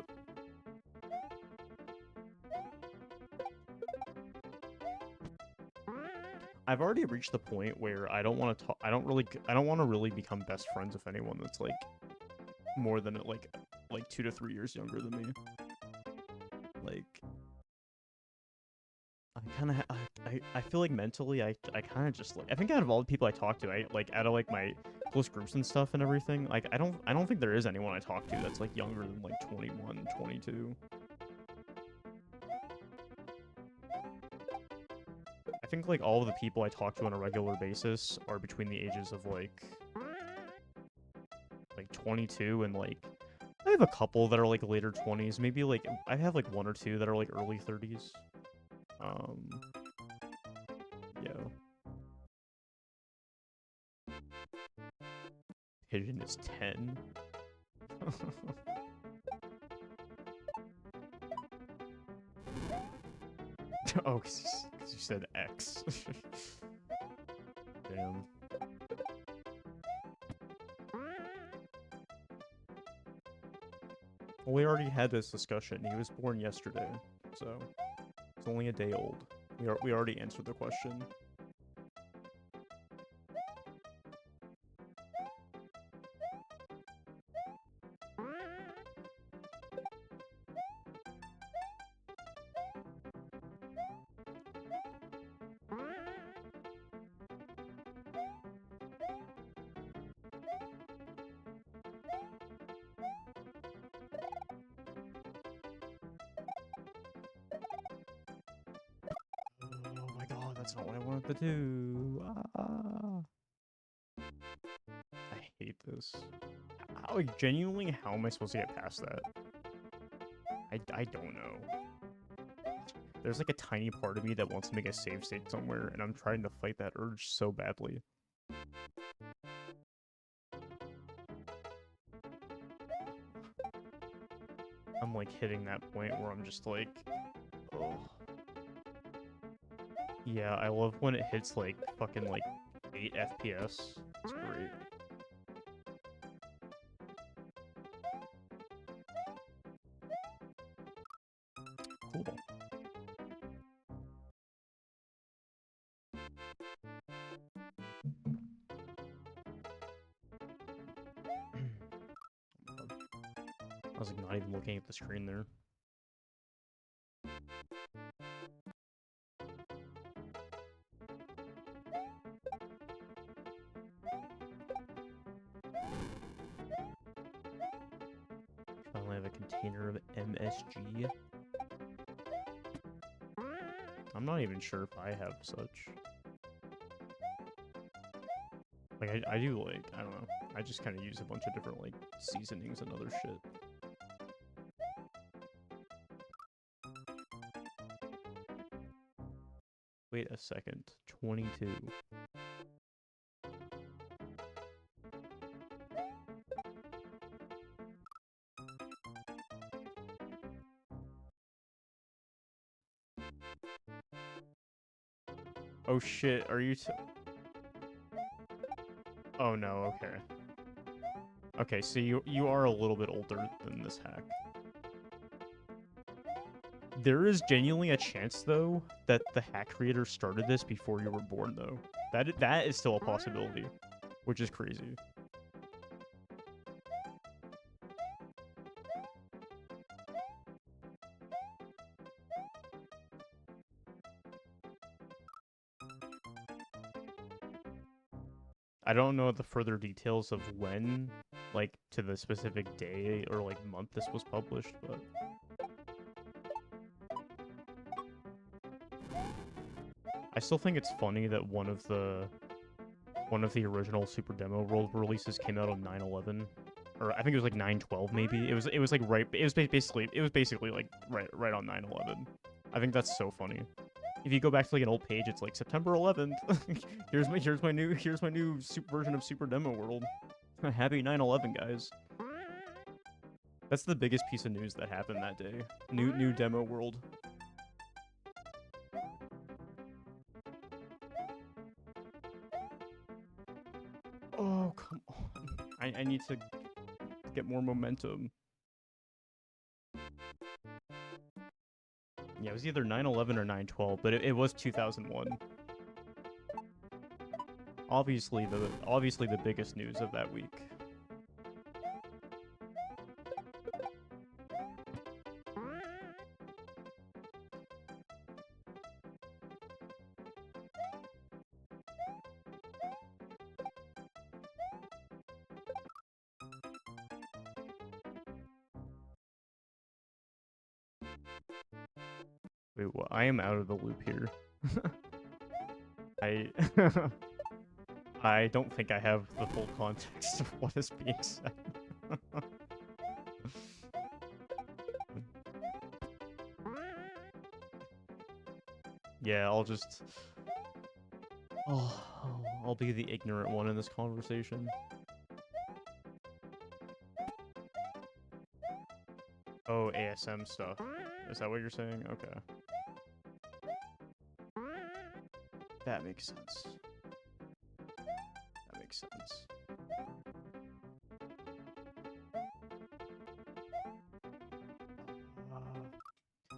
I've already reached the point where I don't want to talk. I don't want to really become best friends with anyone that's like more than like 2 to 3 years younger than me. Like, I kind of I feel like mentally I kind of just like I think out of all the people I talk to, I like out of like my close groups and stuff and everything, like I don't think there is anyone I talk to that's like younger than like 21, 22. I think like all of the people I talk to on a regular basis are between the ages of like 22 and like I have a couple that are like later 20s, maybe like I have like 1 or 2 that are like early 30s. Yo. Pigeon is 10. Oh, because you said X. Damn. Well, we already had this discussion. He was born yesterday, so it's only a day old. We already answered the question. That's not what I wanted to do. I hate this. Like, genuinely, how am I supposed to get past that? I don't know. There's like a tiny part of me that wants to make a save state somewhere, and I'm trying to fight that urge so badly. I'm like hitting that point where I'm just like, oh. Yeah, I love when it hits like fucking like 8 FPS. It's great. Cool. I was like not even looking at the screen there. Finally have a container of MSG. I'm not even sure if I have such. Like, I do, like, I don't know. I just kind of use a bunch of different, like, seasonings and other shit. Wait a second. 22. Oh shit, are you Oh no, okay. Okay, so you are a little bit older than this hack. There is genuinely a chance, though, that the hack creator started this before you were born, though. That is still a possibility, which is crazy. I don't know the further details of when, like, to the specific day or, like, month this was published, but... I still think it's funny that one of the original Super Demo World releases came out on 9/11, or I think it was like 9/12 maybe. It was like right. It was basically like right on 9/11. I think that's so funny. If you go back to like an old page, it's like September 11th. here's my new version of Super Demo World. Happy 9/11, guys. That's the biggest piece of news that happened that day. New Demo World. Oh, come on. I need to get more momentum. Yeah, it was either 9/11 or 9/12, but it was 2001. Obviously the biggest news of that week. Wait, well, I am out of the loop here. I I don't think I have the full context of what is being said. Yeah, I'll be the ignorant one in this conversation. Oh, ASM stuff. Is that what you're saying? Okay. That makes sense. That makes sense.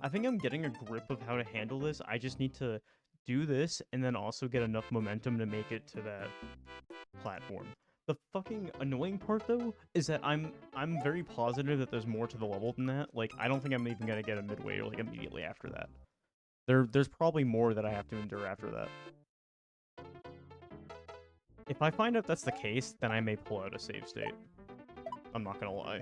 I think I'm getting a grip of how to handle this. I just need to do this and then also get enough momentum to make it to that platform. The fucking annoying part though is that I'm very positive that there's more to the level than that. Like I don't think I'm even gonna get a midway or like immediately after that. There's probably more that I have to endure after that. If I find out that's the case, then I may pull out a save state. I'm not gonna lie.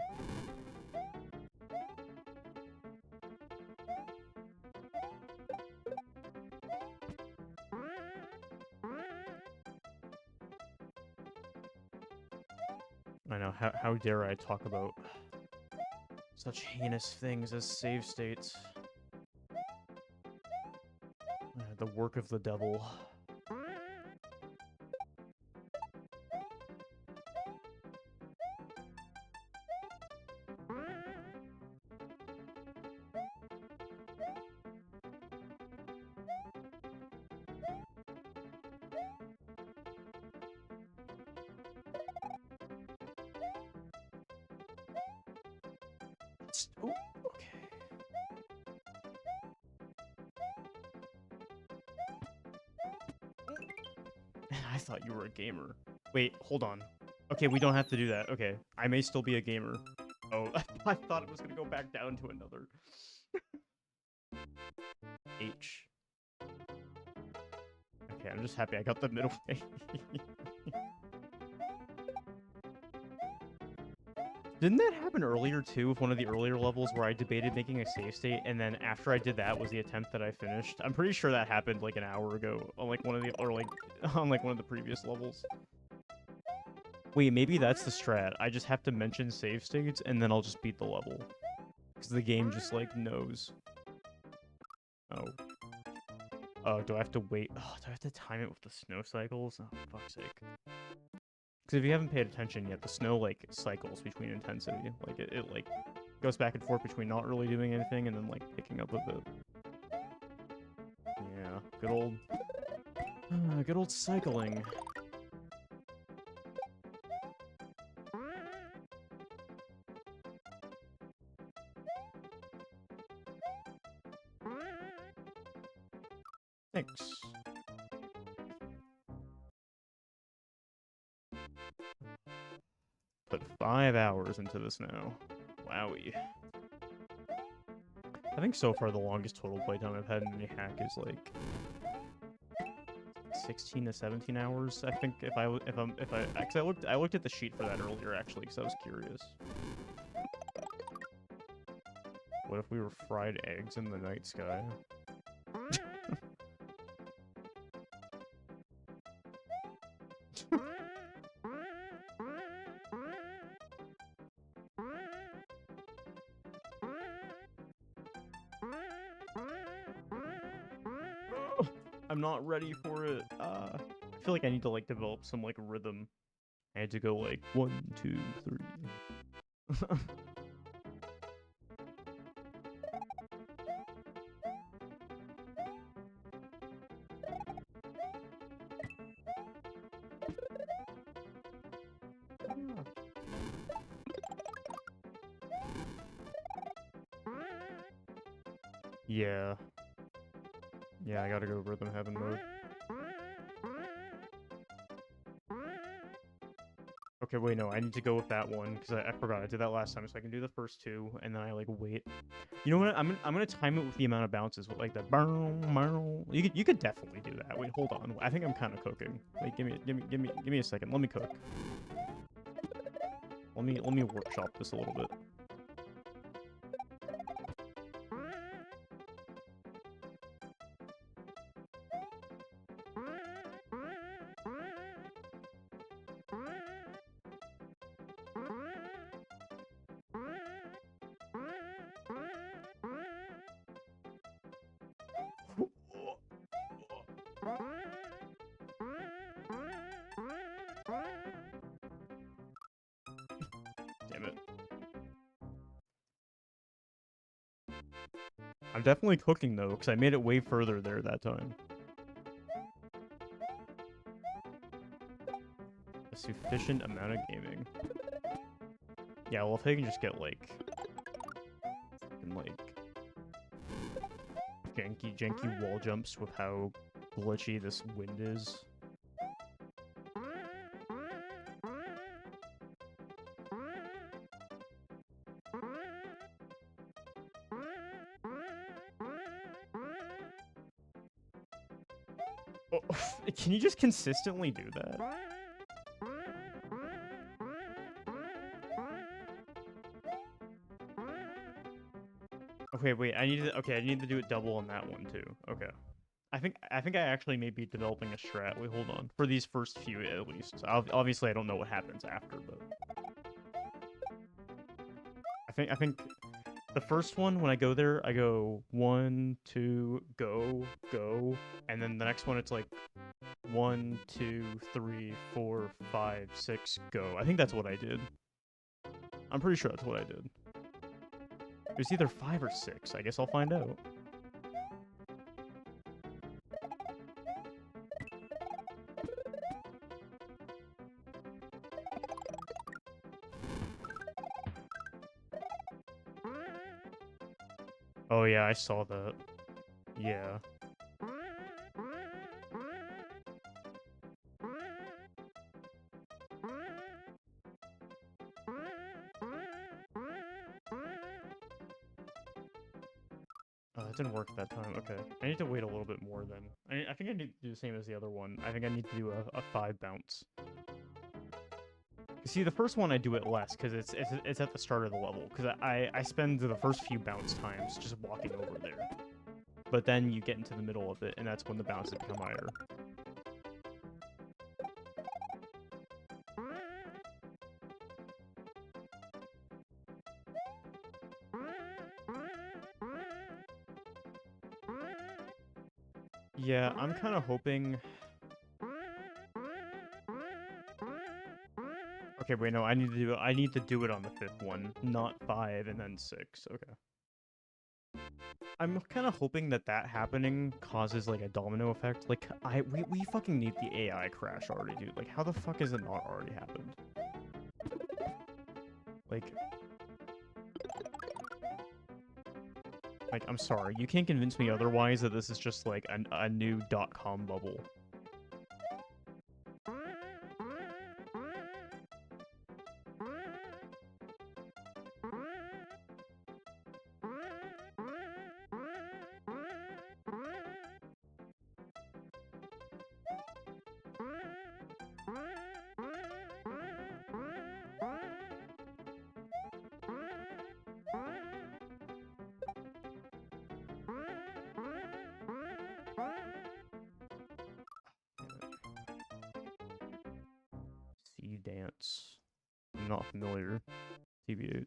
I know, how dare I talk about such heinous things as save states. The work of the devil. Oh, okay. I thought you were a gamer. Wait, hold on. Okay, we don't have to do that. Okay, I may still be a gamer. Oh, I thought it was gonna go back down to another. H. Okay, I'm just happy I got the middle way. Didn't that happen earlier too with one of the earlier levels where I debated making a save state and then after I did that was the attempt that I finished? I'm pretty sure that happened like an hour ago on like one of the on like one of the previous levels. Wait, maybe that's the strat. I just have to mention save states and then I'll just beat the level. Because the game just like knows. Oh. Oh, do I have to wait? Oh, do I have to time it with the snow cycles? Oh, fuck's sake. Because if you haven't paid attention yet, the snow, like, cycles between intensity. Like, it like, goes back and forth between not really doing anything and then, like, picking up a bit. Yeah, good old cycling. Thanks. Put 5 hours into this now. Wowie. I think so far the longest total playtime I've had in any hack is like 16 to 17 hours. I think I looked at the sheet for that earlier actually because I was curious. What if we were fried eggs in the night sky? I'm not ready for it. I feel like I need to like develop some like rhythm. I had to go like 1, 2, 3. Yeah. Yeah, I gotta go rhythm heaven mode. Okay, wait, no, I need to go with that one because I forgot I did that last time, so I can do the first two and then I like wait. You know what? I'm gonna time it with the amount of bounces with like the You could definitely do that. Wait, hold on. I think I'm kind of cooking. Wait, give me a second. Let me cook. Let me workshop this a little bit. Damn it. I'm definitely cooking though, because I made it way further there that time. A sufficient amount of gaming. Yeah, well if I can just get like janky wall jumps with how glitchy this wind is. Oh, can you just consistently do that? Okay, wait, I need to do it double on that one too. Okay. I think I actually may be developing a strat. Wait, hold on. For these first few at least. Obviously I don't know what happens after, but I think the first one when I go there, I go 1, 2, go, and then the next one it's like 1, 2, 3, 4, 5, 6, go. I think that's what I did. I'm pretty sure that's what I did. It was either 5 or 6. I guess I'll find out. Oh yeah, I saw that. Yeah. It didn't work that time. Okay. I need to wait a little bit more then. I think I need to do the same as the other one. I think I need to do a 5 bounce. See, the first one I do it less because it's at the start of the level. Because I spend the first few bounce times just walking over there. But then you get into the middle of it, and that's when the bounces become higher. Yeah, I'm kind of hoping... Okay, wait, no, I need to do it on the 5th one, not 5 and then 6. Okay. I'm kind of hoping that happening causes like a domino effect. Like we fucking need the AI crash already, dude. Like how the fuck has it not already happened? Like I'm sorry, you can't convince me otherwise that this is just like a new .com bubble. Sea dance. I'm not familiar. TBH.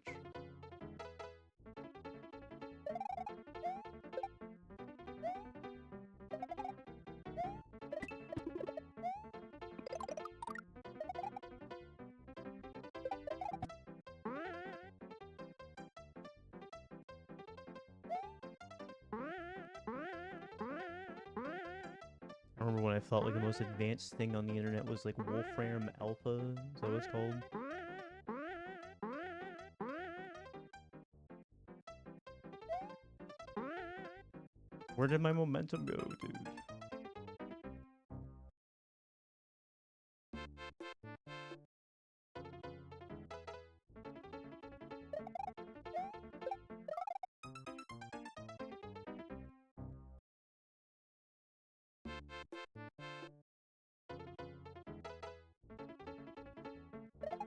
remember when I thought like the most advanced thing on the internet was like Wolfram Alpha. Is that what it's called? Where did my momentum go, dude?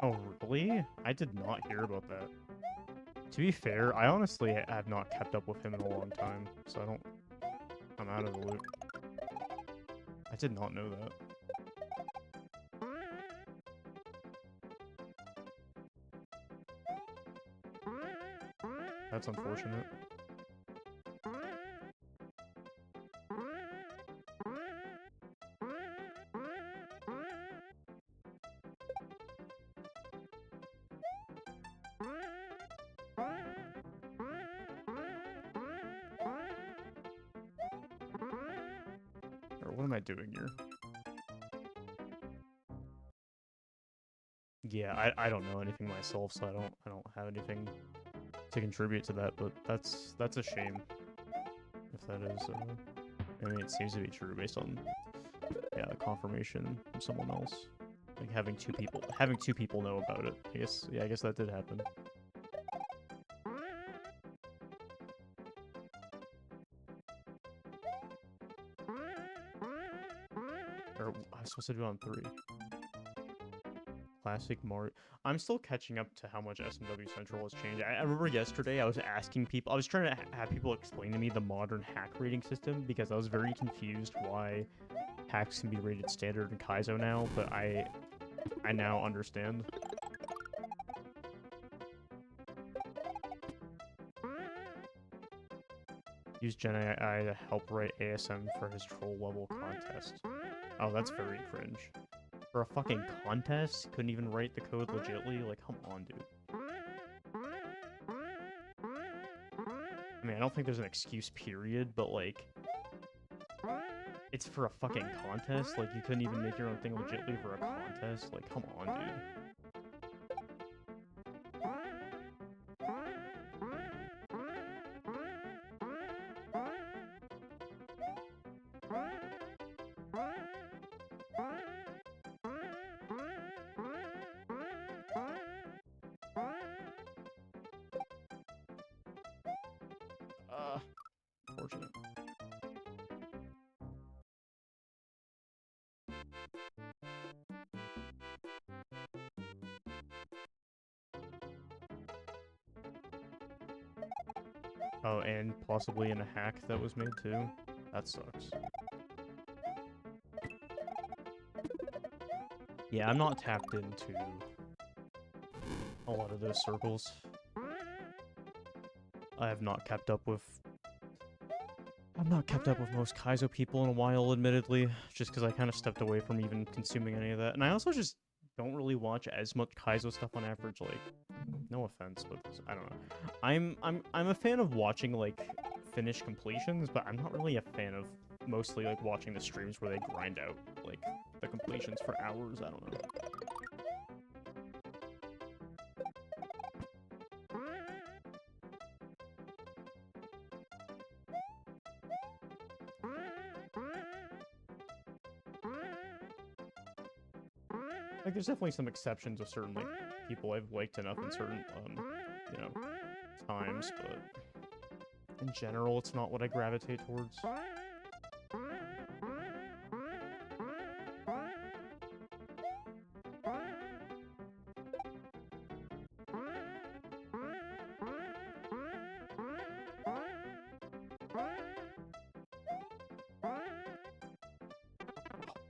Oh, really? I did not hear about that. To be fair, I honestly have not kept up with him in a long time, so I'm out of the loop. I did not know that. That's unfortunate. Or what am I doing here? Yeah, I don't know anything myself, so I don't have anything to contribute to that, but that's a shame. If that is, I mean, it seems to be true based on, yeah, confirmation from someone else. Like having two people know about it. I guess that did happen. Or I was supposed to do it on 3. Classic Mario. I'm still catching up to how much SMW Central has changed. I remember yesterday I was asking people, I was trying to have people explain to me the modern hack rating system because I was very confused why hacks can be rated standard in Kaizo now, but I now understand. Use Gen AI to help write ASM for his troll level contest. Oh, that's very cringe. For a fucking contest? Couldn't even write the code legitly? Like, come on, dude. I mean, I don't think there's an excuse, period, but, like... It's for a fucking contest? Like, you couldn't even make your own thing legitly for a contest? Like, come on, dude. Unfortunate. Oh, and possibly in a hack that was made too. That sucks. Yeah, I'm not tapped into a lot of those circles. I have not kept up with... I've not kept up with most Kaizo people in a while, admittedly, just because I kind of stepped away from even consuming any of that. And I also just don't really watch as much Kaizo stuff on average, like, no offense, but I don't know. I'm a fan of watching, like, finished completions, but I'm not really a fan of mostly, like, watching the streams where they grind out, like, the completions for hours. I don't know. Like, there's definitely some exceptions of certain, like, people I've liked enough in certain, you know, times, but in general, it's not what I gravitate towards.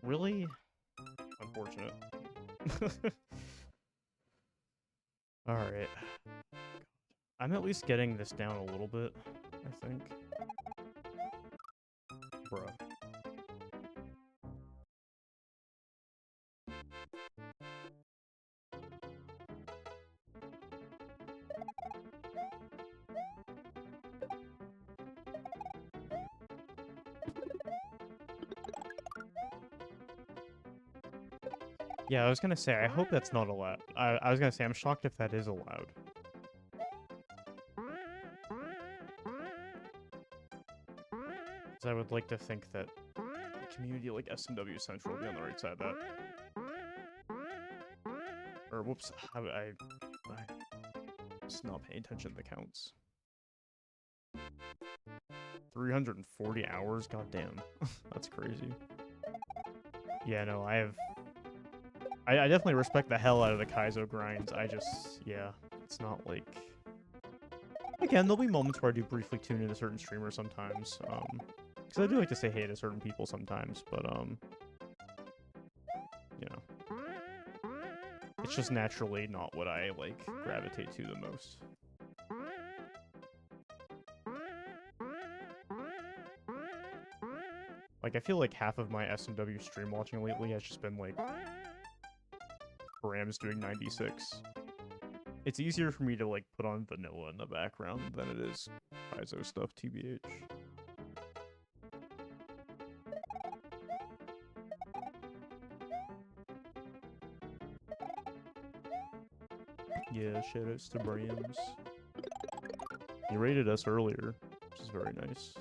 Really? Unfortunate. Alright. I'm at least getting this down a little bit, I think. Bruh. Yeah, I was gonna say, I hope that's not allowed. I was gonna say, I'm shocked if that is allowed. Because I would like to think that a community like SMW Central will be on the right side of that. Or, whoops, I just not paying attention to the counts. 340 hours? Goddamn. That's crazy. Yeah, no, I definitely respect the hell out of the Kaizo grinds. I just, yeah, it's not like... Again, there'll be moments where I do briefly tune in a certain streamer sometimes, because I do like to say hey to certain people sometimes, but, you know. It's just naturally not what I, like, gravitate to the most. Like, I feel like half of my SMW stream watching lately has just been, like, Rams doing 96. It's easier for me to, like, put on vanilla in the background than it is Kaizo stuff, TBH. Yeah, shoutouts to Brams. He rated us earlier, which is very nice.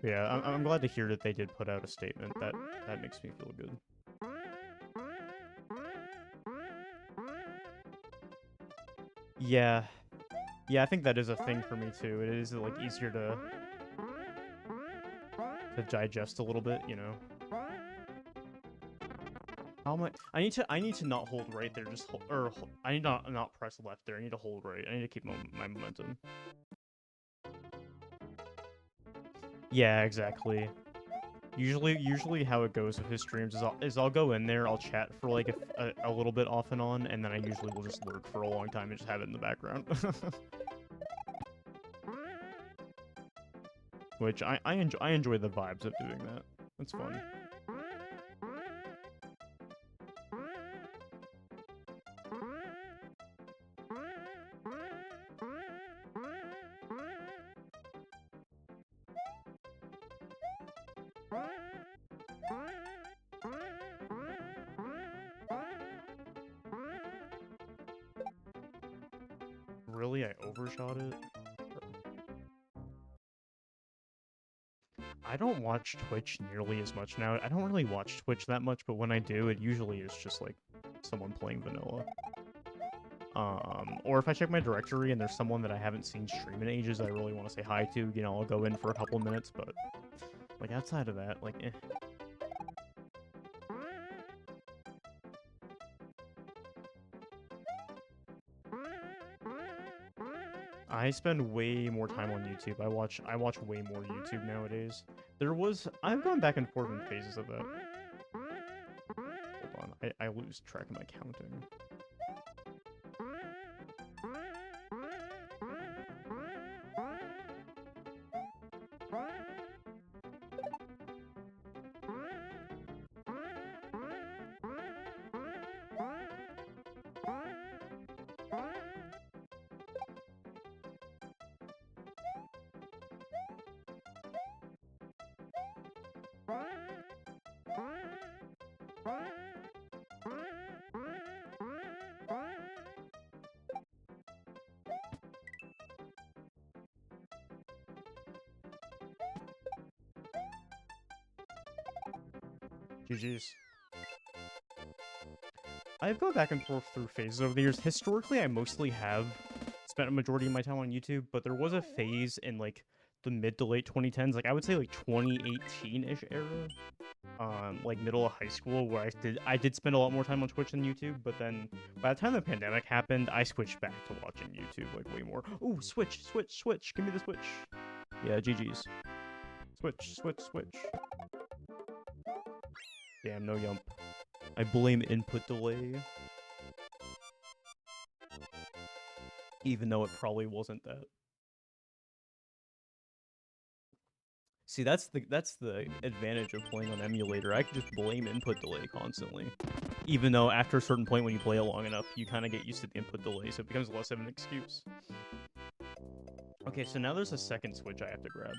Yeah, I'm glad to hear that they did put out a statement. That makes me feel good. Yeah. Yeah, I think that is a thing for me too. It is like easier to digest a little bit, you know. How am I need to not hold right there. Just I need to not press left there. I need to hold right. I need to keep my momentum. Yeah, exactly. Usually how it goes with his streams is I'll go in there, I'll chat for like a little bit off and on, and then I usually will just lurk for a long time and just have it in the background. Which I enjoy the vibes of doing that. It's fun. Really, I overshot it? I don't watch Twitch nearly as much now. I don't really watch Twitch that much, but when I do, it usually is just like someone playing vanilla. Or if I check my directory and there's someone that I haven't seen stream in ages I really want to say hi to, you know, I'll go in for a couple minutes, but like outside of that, like, eh. I spend way more time on YouTube. I watch way more YouTube nowadays. I've gone back and forth in phases of that. Hold on, I lose track of my counting. GG's. I've gone back and forth through phases over the years. Historically, I mostly have spent a majority of my time on YouTube, but there was a phase in like the mid to late 2010s, like I would say like 2018-ish era, like middle of high school, where I did spend a lot more time on Twitch than YouTube. But then by the time the pandemic happened, I switched back to watching YouTube like way more. Ooh, switch! Give me the switch. Yeah, GG's. Switch. Damn, no yump. I blame input delay. Even though it probably wasn't that. See, that's the advantage of playing on emulator. I can just blame input delay constantly. Even though after a certain point when you play it long enough, you kind of get used to the input delay, so it becomes less of an excuse. Okay, so now there's a second switch I have to grab.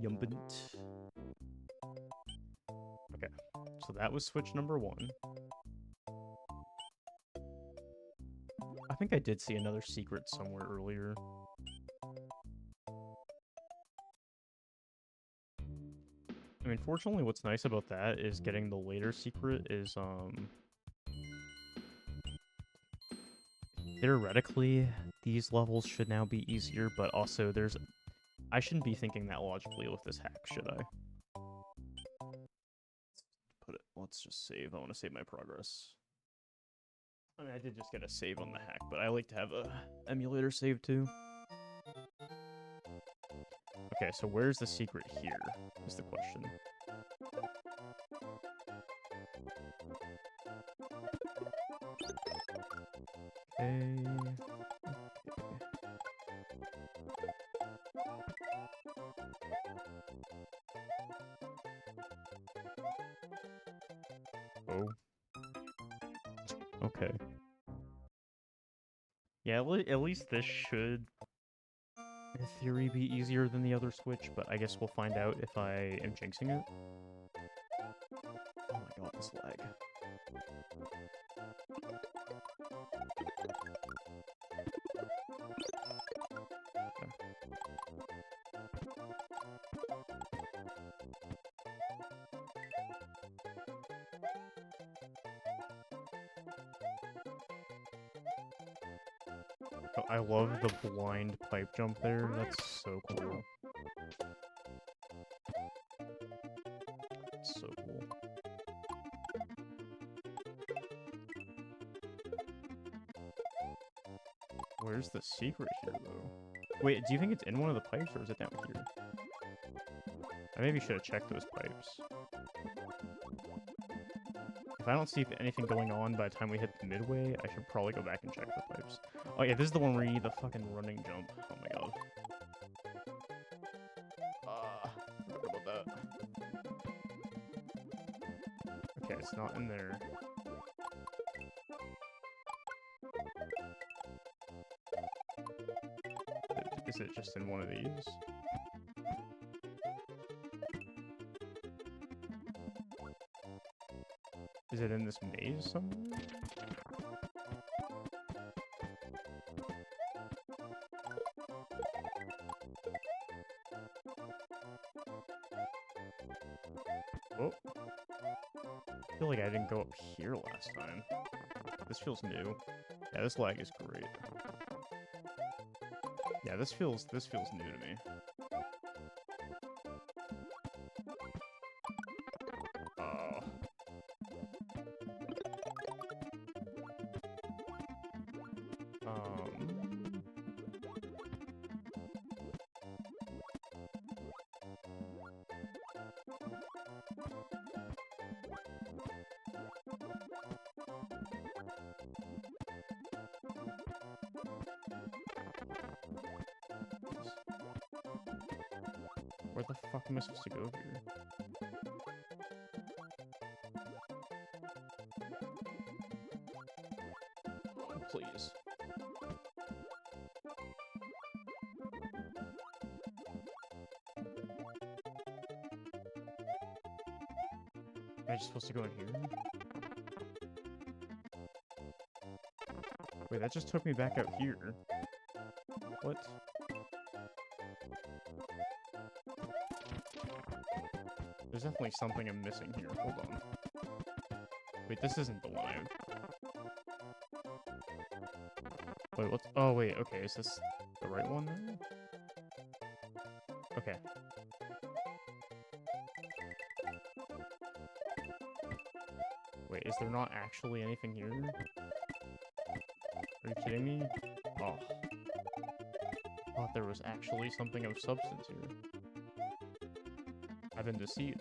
Yumbent. Okay, so that was switch number 1. I think I did see another secret somewhere earlier. I mean, fortunately, what's nice about that is getting the later secret is, theoretically, these levels should now be easier, but also there's... I shouldn't be thinking that logically with this hack, should I? Let's just save. I want to save my progress. I mean, I did just get a save on the hack, but I like to have a emulator save too. Okay, so where's the secret here, is the question. Okay. Oh. Okay. Yeah, at least this should, in theory, be easier than the other switch, but I guess we'll find out if I am jinxing it. Oh my god, this lag. Oh, I love the blind pipe jump there. That's so cool. That's so cool. Where's the secret here, though? Wait, do you think it's in one of the pipes, or is it down here? I maybe should have checked those pipes. If I don't see anything going on by the time we hit the midway, I should probably go back and check the pipes. Oh yeah, this is the one where you need the fucking running jump. Oh my god. Forgot about that. Okay, it's not in there. Is it just in one of these? Is it in this maze somewhere? Oh. I feel like I didn't go up here last time. This feels new. Yeah, this lag is great. Yeah, this feels new to me. Oh. Where the fuck am I supposed to go here? Oh, please. Am I just supposed to go in here? Wait, that just took me back out here. What? There's definitely something I'm missing here. Hold on. Wait, this isn't the one I... Wait, what's... Oh, wait, okay. Is this the right one now? Okay. Wait, is there not actually anything here? Are you kidding me? Oh. I thought there was actually something of substance here. I've been deceived.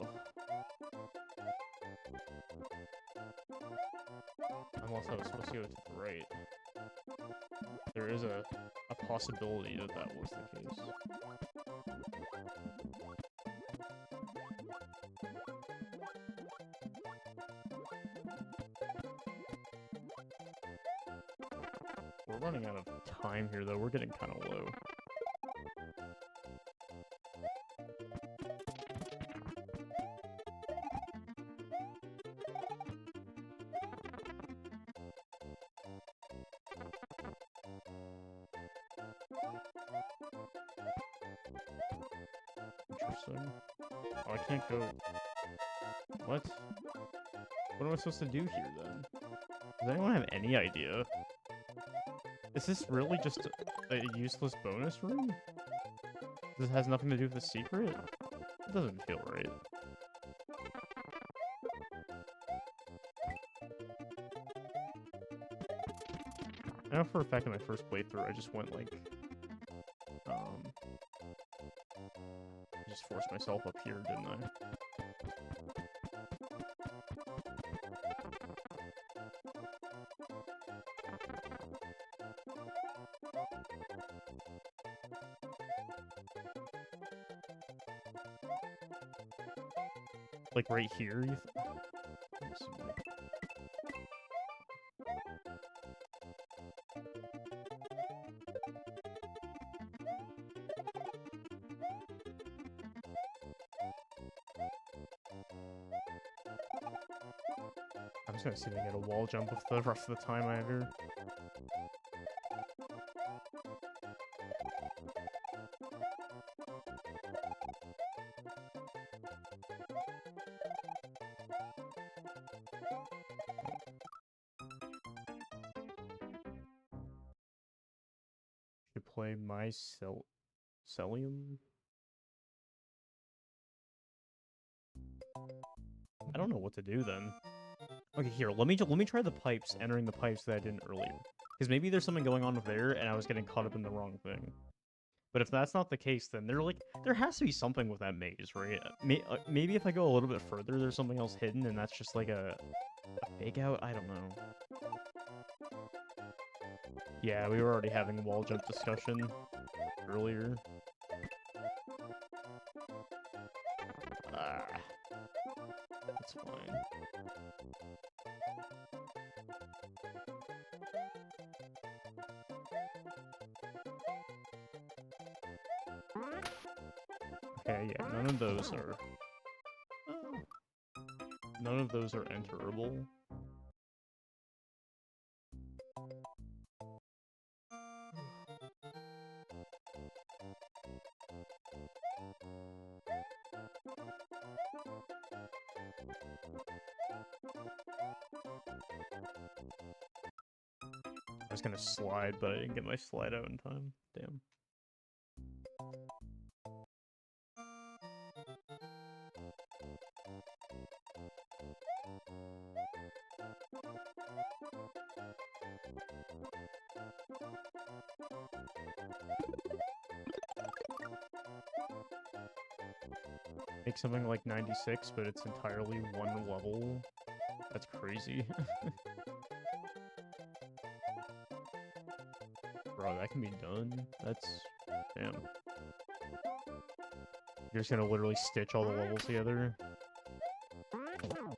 Ugh. Unless I was supposed to go to the right. There is a possibility that that was the case. We're running out of time here, though. We're getting kind of low. Interesting. Oh, I can't go... What? What am I supposed to do here, then? Does anyone have any idea? Is this really just a useless bonus room? This has nothing to do with the secret? It doesn't feel right. I know for a fact in my first playthrough, I just went, like... I just forced myself up here, didn't I? Like right here, you I'm just gonna see if I can get a wall jump with the rest of the time I have here. Should play my Celium. I don't know what to do then. Okay, here, let me try the pipes, entering the pipes that I didn't earlier. Because maybe there's something going on with there, and I was getting caught up in the wrong thing. But if that's not the case, then there has to be something with that maze, right? Maybe if I go a little bit further, there's something else hidden, and that's just like a fake out? I don't know. Yeah, we were already having a wall jump discussion earlier. That's fine. Okay, yeah, none of those are... None of those are enterable. I was gonna slide, but I didn't get my slide out in time. Damn. Make something like 96, but it's entirely one level. That's crazy. Bro, that can be done. That's... damn. You're just gonna literally stitch all the levels together? Oh my god.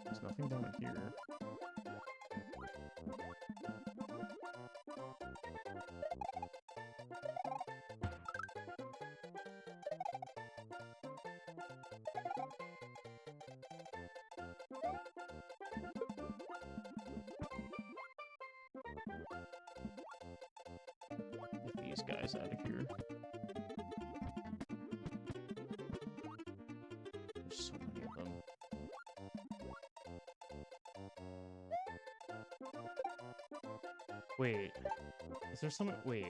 There's nothing down here. Get these guys out of here. There's so many of them. Wait. Is there some... wait.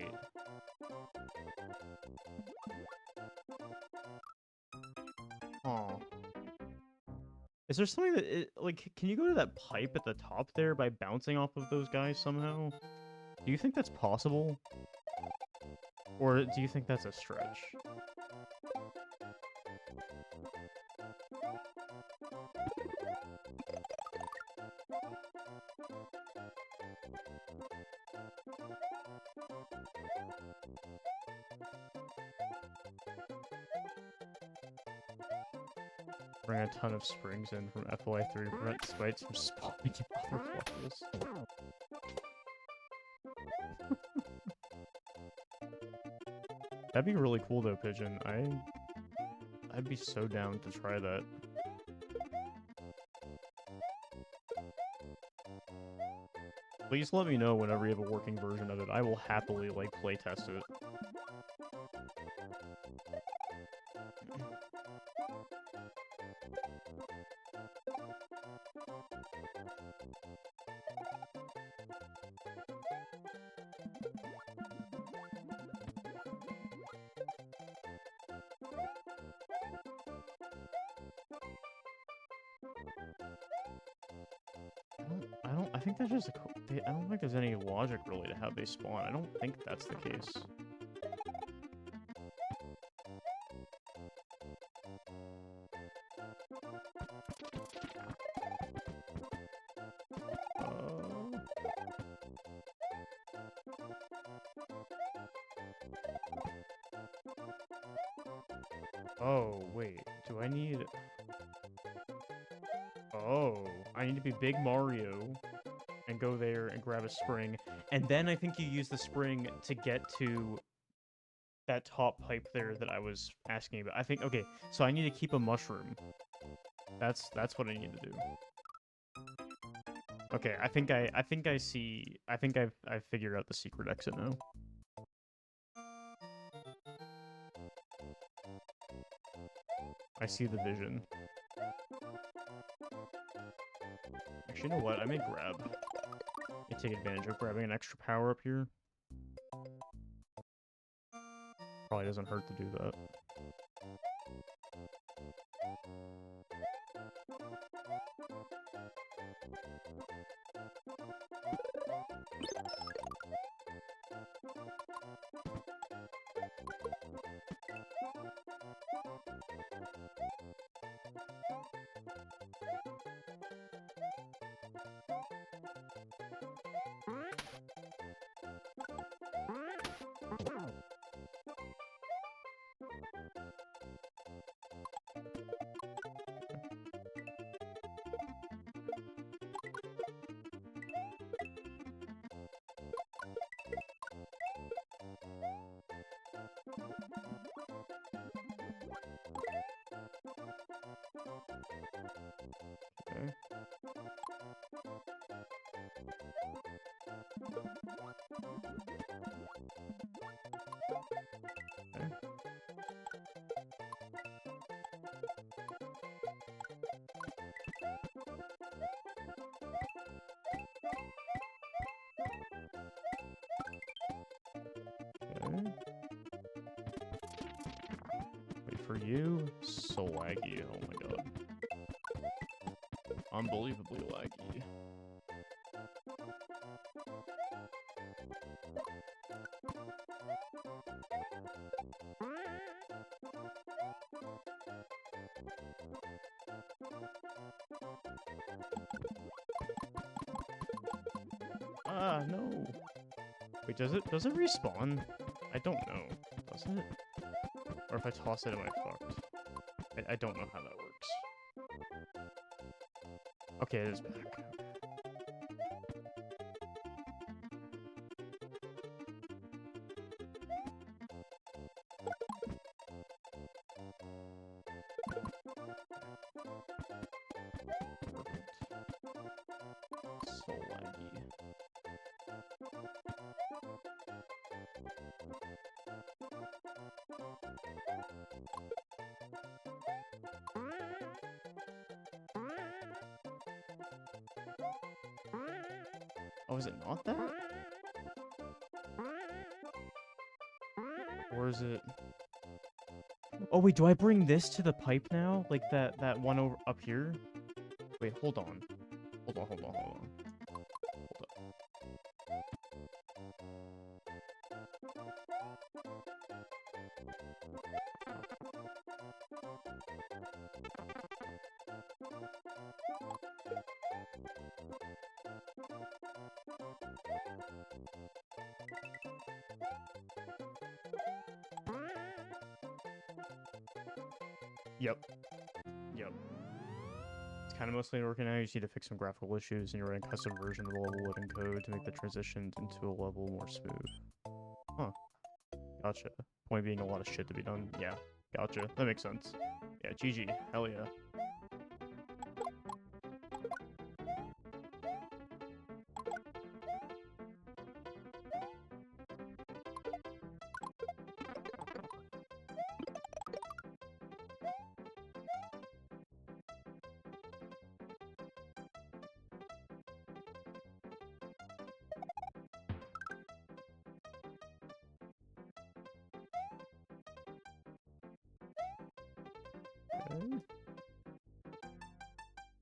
Oh. Is there something that... like, can you go to that pipe at the top there by bouncing off of those guys somehow? Do you think that's possible? Or do you think that's a stretch? Bring a ton of springs in from FY3 to prevent spites from spawning in other levels. That'd be really cool though, Pigeon. I'd be so down to try that. Please let me know whenever you have a working version of it. I will happily, like, playtest it. I think that's just I don't think there's any logic really to how they spawn. I don't think that's the case. Oh, wait. Do I need... Oh, I need to be Big Mario and go there and grab a spring. And then I think you use the spring to get to that top pipe there that I was asking about. I think, okay, so I need to keep a mushroom. That's what I need to do. Okay, I think I've figured out the secret exit now. I see the vision. Actually, you know what? I may take advantage of grabbing an extra power up here. Probably doesn't hurt to do that. Okay. Wait for you. So laggy. Oh my god. Unbelievably laggy. Ah, no. Wait, does it respawn? I don't know. Does it? Or if I toss it, am I fucked? I don't know how that works. Okay, it is back. So laggy. Oh, is it not that? Or is it... Oh, wait, do I bring this to the pipe now? Like that one over up here? Wait, hold on. Hold on. Hold up. Yep. Yep. It's kind of mostly working now. You just need to fix some graphical issues, and you're writing custom version of the level loading code to make the transition into a level more smooth. Huh. Gotcha. Point being a lot of shit to be done. Yeah. Gotcha. That makes sense. Yeah, GG. Hell yeah.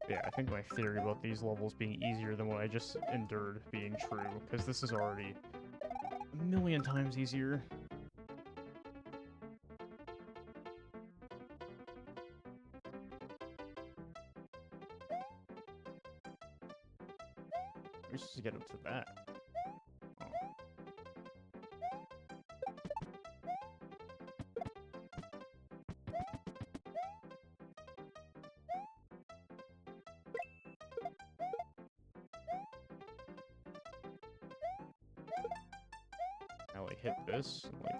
Yeah, I think my theory about these levels being easier than what I just endured being true, because this is already a million times easier. We're supposed to get up to that. I like hit this, and, like,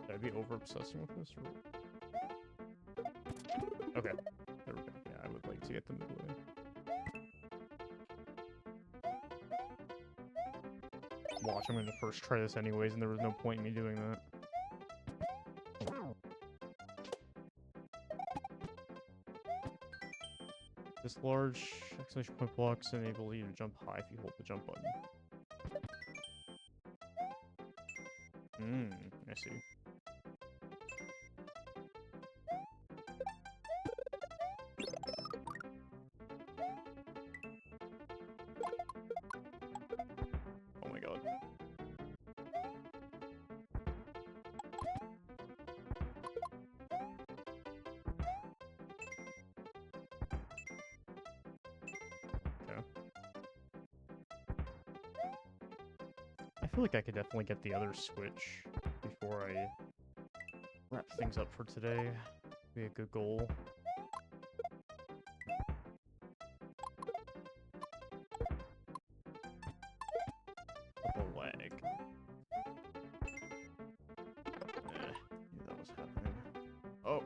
should I be over obsessing with this? Or... Okay, there we go. Yeah, I would like to get the midway. Watch, I'm gonna first try this anyways, and there was no point in me doing that. This large exclamation point blocks enable you to jump high if you hold the jump button. I see. Oh my god. Okay. I feel like I could definitely get the other switch before I wrap things up for today. Be a good goal. Double lag. Knew that was happening. Oh.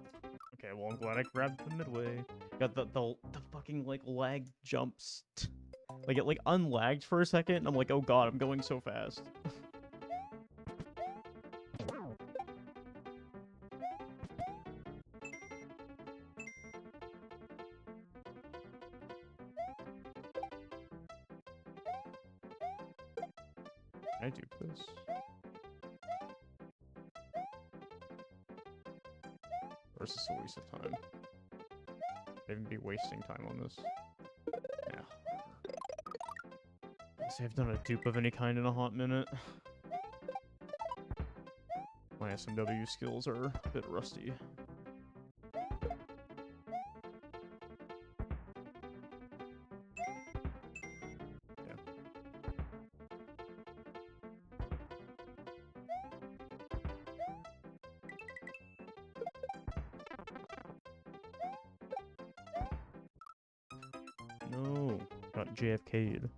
Okay, well, I'm glad I grabbed the midway. Got the fucking, like, lag jumps. Like, it, like, unlagged for a second, and I'm like, oh god, I'm going so fast. Can I do this? Or is this a waste of time? I'd even be wasting time on this. Yeah. I say I've done a dupe of any kind in a hot minute. My SMW skills are a bit rusty. No, got JFK'd.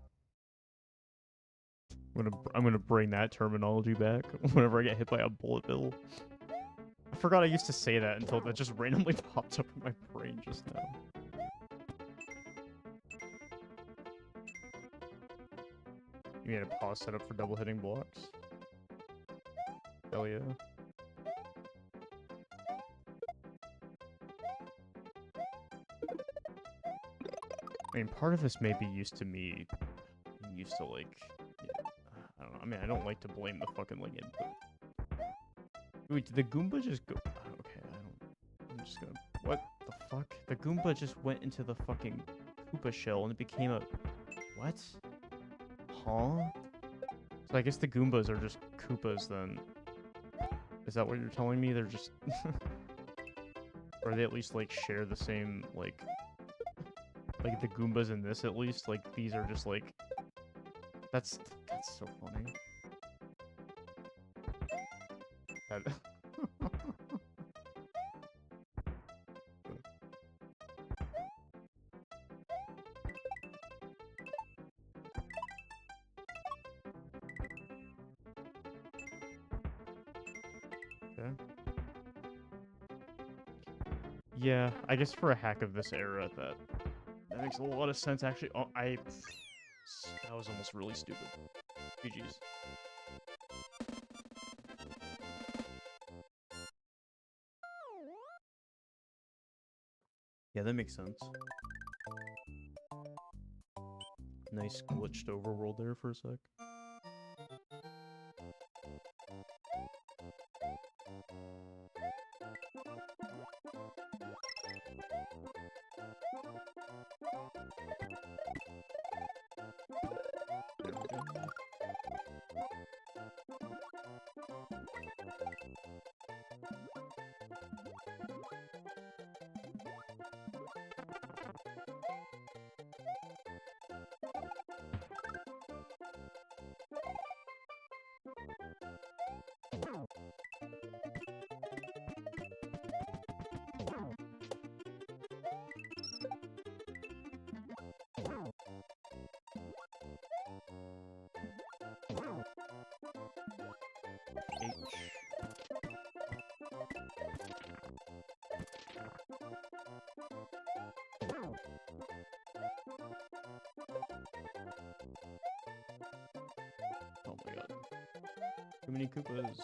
I'm gonna bring that terminology back whenever I get hit by a bullet bill. I forgot I used to say that until that just randomly popped up in my brain just now. You need a pause setup for double hitting blocks? Hell yeah. I mean, part of this may be used to me used to, like, I don't know. I mean, I don't like to blame the fucking, like, input. Wait, did the Goomba just go? Okay, I'm just gonna... What the fuck? The Goomba just went into the fucking Koopa shell and it became a... What? Huh? So I guess the Goombas are just Koopas then. Is that what you're telling me? They're just... Or they at least, like, share the same, like... Like, the Goombas in this, at least, like, these are just, like... That's so funny. That... Okay. Yeah, I guess for a hack of this era, that makes a lot of sense. Actually, oh, that was almost really stupid. GG's. Yeah, that makes sense. Nice glitched overworld there for a sec. There we go. H. Oh my god. Too many Koopas.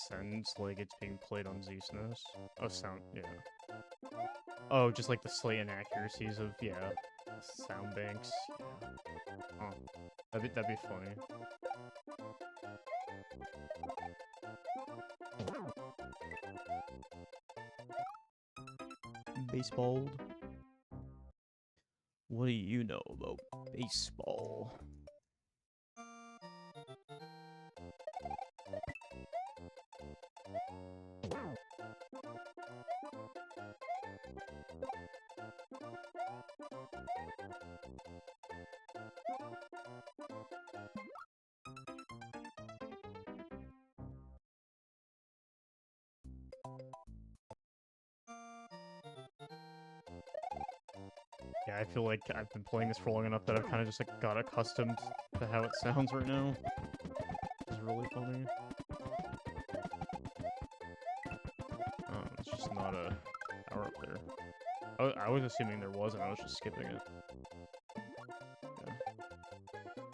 Sounds like it's being played on ZSNES. Oh, sound, yeah. Oh, just like the slight inaccuracies of, yeah, sound banks. Yeah. Huh. That'd be funny. Baseball. What do you know about baseball? Yeah, I feel like I've been playing this for long enough that I've kind of just like got accustomed to how it sounds right now. It's really funny. Oh, it's just not a power up there. I was assuming there was, and I was just skipping it. Yeah.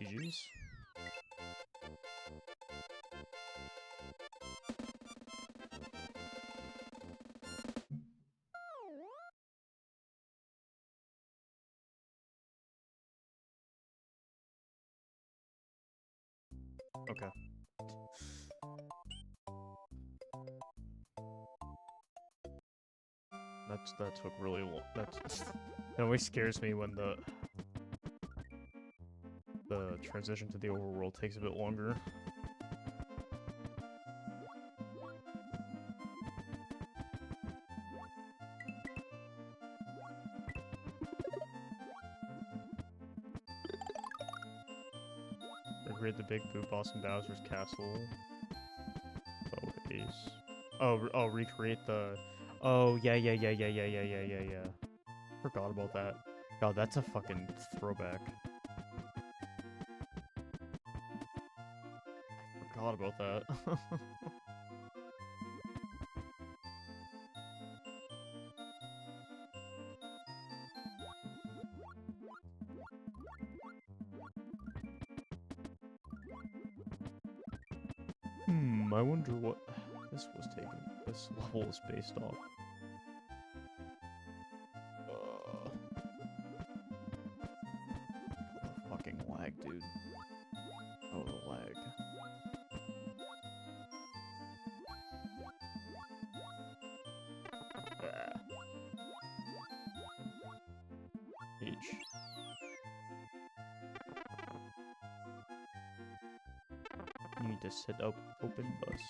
GG's. Okay. That took really long. That always scares me when the transition to the overworld takes a bit longer. Recreate the big boot boss in Bowser's castle. Oh, Ace. Oh, recreate the. Oh, yeah. Forgot about that. God, that's a fucking throwback. Forgot about that. I wonder what this level is based off. dude. Oh, the lag. Ah. H. You need to set up open bus.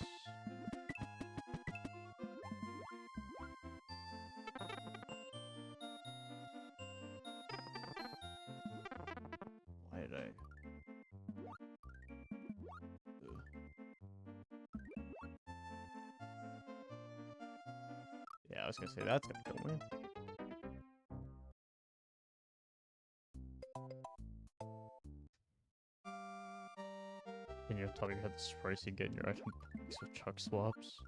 Why did I? Yeah, I was gonna say that's gonna kill me. And you tell me how this price you get in your item box with chuck swaps.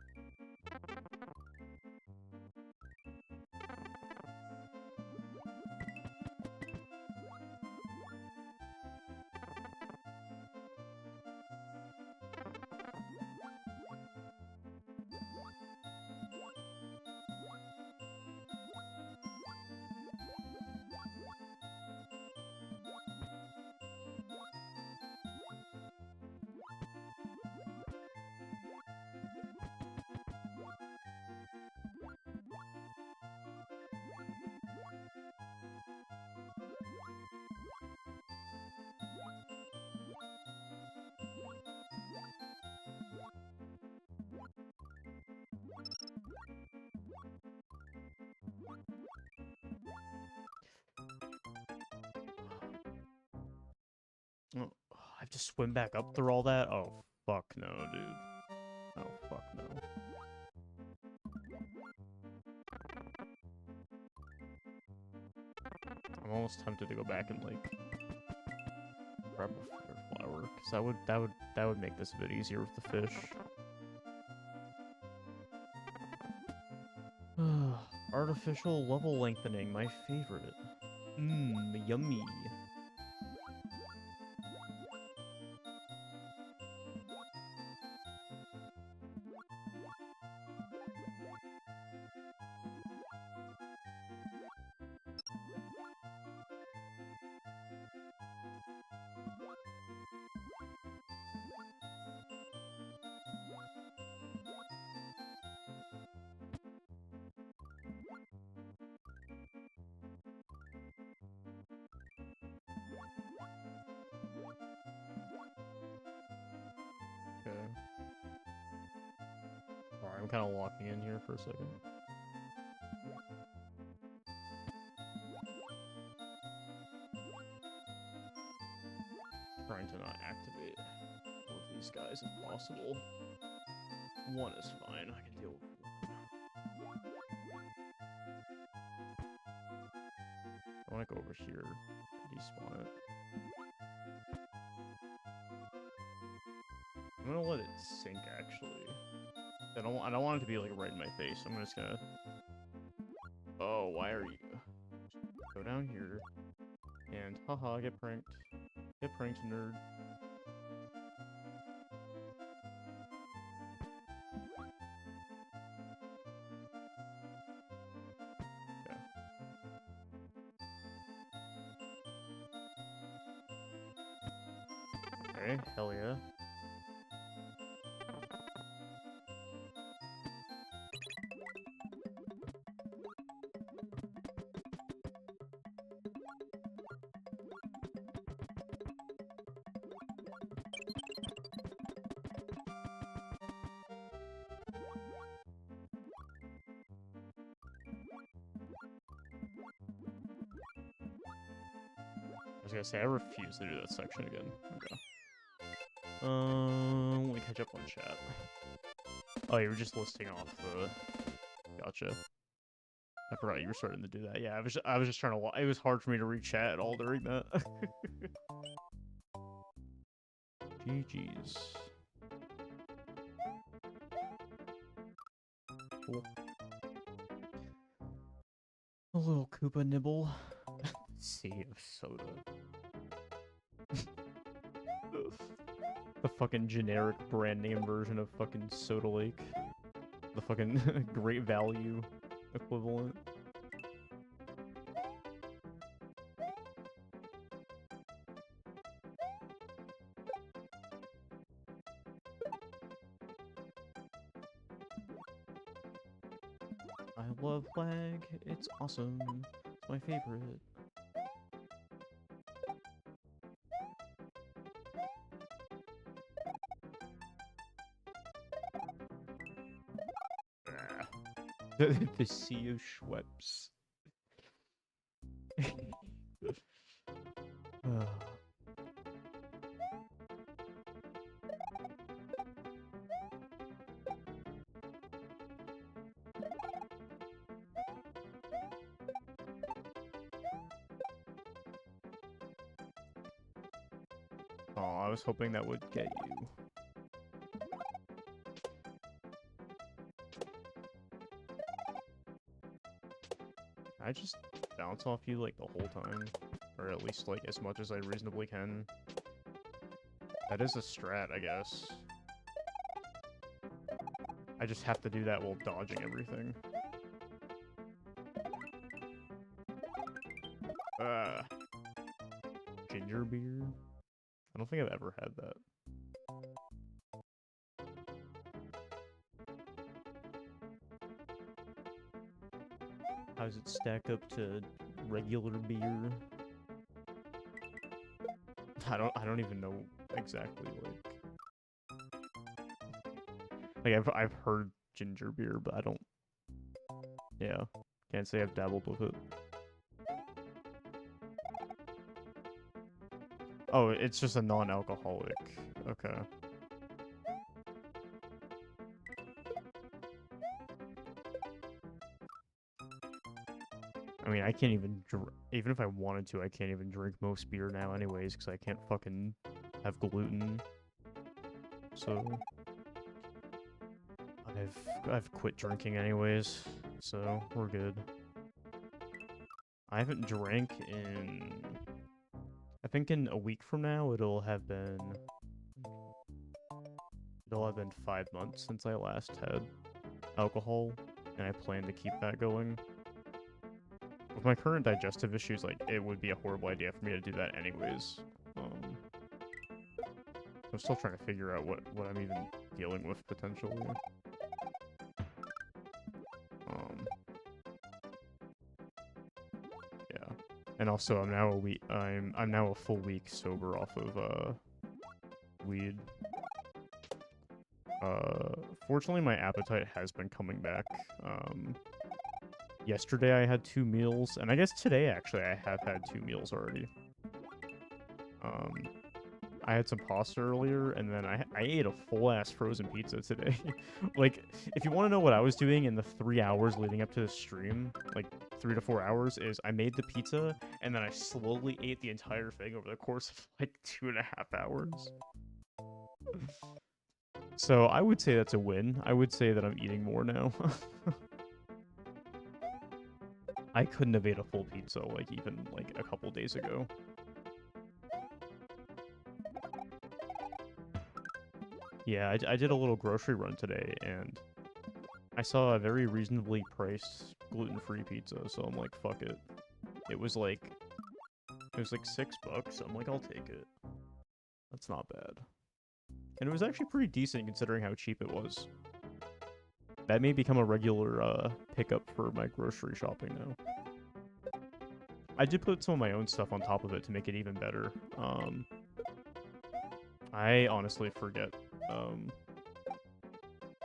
Oh, I have to swim back up through all that? Oh, fuck no, dude. Oh, fuck no. I'm almost tempted to go back and, like, grab a flower, because that would make this a bit easier with the fish. Artificial level lengthening, my favorite. Mmm, yummy. Okay. Alright, I'm kind of locking in here for a second. Trying to not activate all of these guys if possible. One is fine, I can deal with one. I want to go over here and despawn it. I'm gonna let it sink, actually. I don't want it to be, like, right in my face. I'm just gonna... Oh, why are you? Go down here. And, haha, get pranked. Get pranked, nerd. Okay. Okay, hell yeah. I was gonna say, I refuse to do that section again. Okay. Let me catch up on chat. Oh, you were just listing off the... Gotcha. I forgot you were starting to do that. Yeah, I was just trying to... It was hard for me to read chat at all during that. GG's. Cool. A little Koopa nibble. Sea of soda. The fucking generic brand name version of fucking Soda Lake. The fucking Great Value equivalent. love flag. It's awesome. It's my favorite. The sea of Schweppes. Oh, I was hoping that would get you. I just bounce off you like the whole time, or at least like as much as I reasonably can. That is a strat, I guess. I just have to do that while dodging everything. Ginger beer? I don't think I've ever had that. How does it stack up to regular beer? I don't even know exactly like I've heard ginger beer, but I don't. Yeah, can't say I've dabbled with it. Oh, it's just a non-alcoholic. Okay. I mean, I can't even even if I wanted to, I can't even drink most beer now anyways, because I can't fucking have gluten. So I've quit drinking anyways, so we're good. I haven't drank in, I think in a week from now it'll have been 5 months since I last had alcohol, and I plan to keep that going. With my current digestive issues, like, it would be a horrible idea for me to do that anyways. I'm still trying to figure out what I'm even dealing with, potentially. Yeah. And also, I'm now a full week sober off of, weed. Fortunately, my appetite has been coming back. Yesterday I had 2 meals, and I guess today, actually, I have had 2 meals already. I had some pasta earlier, and then I ate a full-ass frozen pizza today. Like, if you want to know what I was doing in the 3 hours leading up to the stream, like, 3 to 4 hours, is I made the pizza, and then I slowly ate the entire thing over the course of, like, 2.5 hours. So, I would say that's a win. I would say that I'm eating more now. I couldn't have ate a full pizza, like, even, like, a couple days ago. Yeah, I did a little grocery run today, and I saw a very reasonably priced gluten-free pizza, so I'm like, fuck it. It was like $6. I'm like, I'll take it. That's not bad. And it was actually pretty decent considering how cheap it was. That may become a regular pickup for my grocery shopping now. I did put some of my own stuff on top of it to make it even better. I honestly forget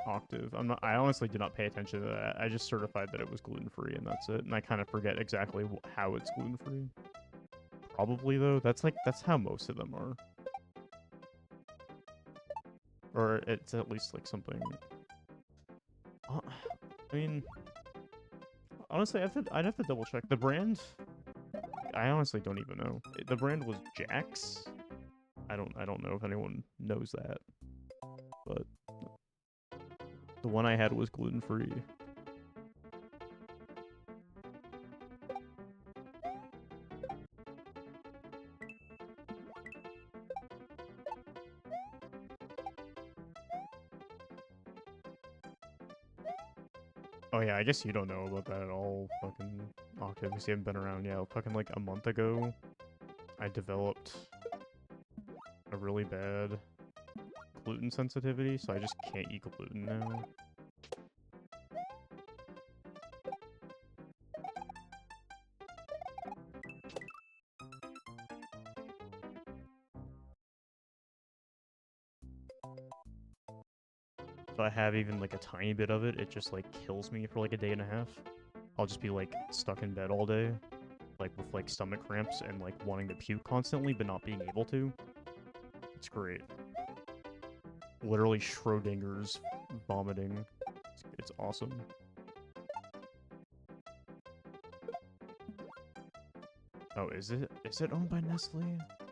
Octave. I honestly did not pay attention to that. I just certified that it was gluten-free, and that's it. And I kind of forget exactly how it's gluten-free. Probably, though. That's how most of them are. Or it's at least like something. I mean, honestly, I'd have to double check. The brand, I honestly don't even know. The brand was Jack's. I don't know if anyone knows that, but the one I had was gluten-free. Oh yeah, I guess you don't know about that at all. Fucking Octave, because you haven't been around. Yeah, fucking like a month ago, I developed a really bad gluten sensitivity, so I just can't eat gluten now. if I have even like a tiny bit of it, it just like kills me for like a day and a half. I'll just be like stuck in bed all day, like with like stomach cramps and like wanting to puke constantly, but not being able to. It's great. Literally Schrodinger's vomiting. It's awesome. Oh, is it? Is it owned by Nestle?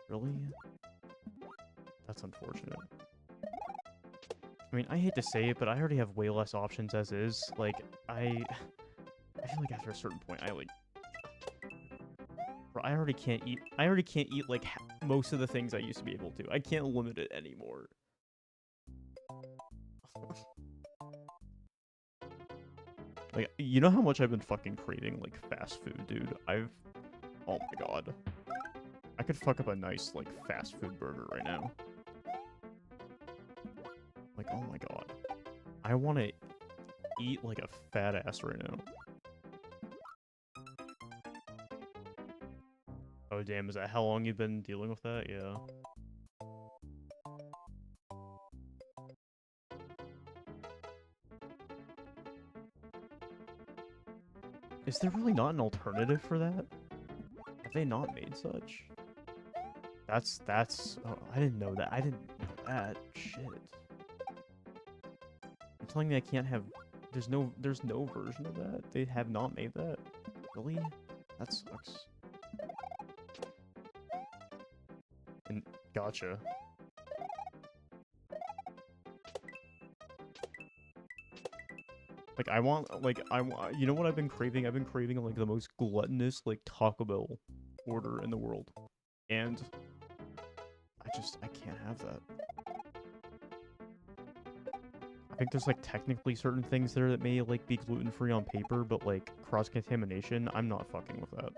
Really? That's unfortunate. I mean, I hate to say it, but I already have way less options as is. Like, I feel like after a certain point, bro, I already can't eat. I already can't eat like most of the things I used to be able to. I can't limit it anymore. Like, you know how much I've been fucking craving like fast food, dude? Oh my god. I could fuck up a nice like fast food burger right now. Like, oh my god. I want to eat like a fat ass right now. Oh damn, is that how long you've been dealing with that? Yeah. Is there really not an alternative for that? Have they not made such? That's oh, I didn't know that. I didn't know that. Shit. You're telling me I can't have there's no version of that? They have not made that? Really? That sucks. And gotcha. Like I want you know what I've been craving? I've been craving like the most gluttonous like Taco Bell order in the world. And I can't have that. I think there's like technically certain things there that may like be gluten-free on paper, but like cross-contamination, I'm not fucking with that.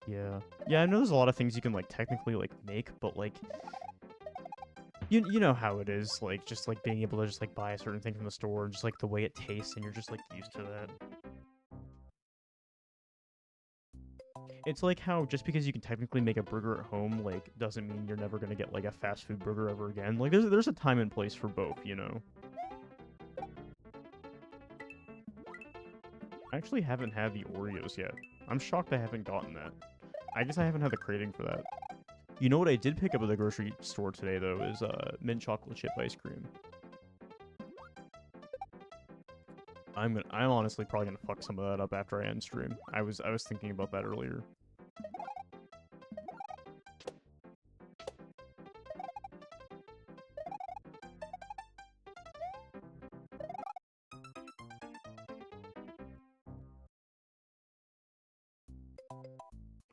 Yeah. Yeah, I know there's a lot of things you can like technically like make, but like you know how it is, like just like being able to just like buy a certain thing from the store and just like the way it tastes and you're just like used to that. It's like how just because you can technically make a burger at home, like, doesn't mean you're never gonna get like a fast food burger ever again. Like, there's a time and place for both, you know. I actually haven't had the Oreos yet. I'm shocked I haven't gotten that. I guess I haven't had the craving for that. You know what I did pick up at the grocery store today though is mint chocolate chip ice cream. I'm honestly probably gonna fuck some of that up after I end stream. I was thinking about that earlier.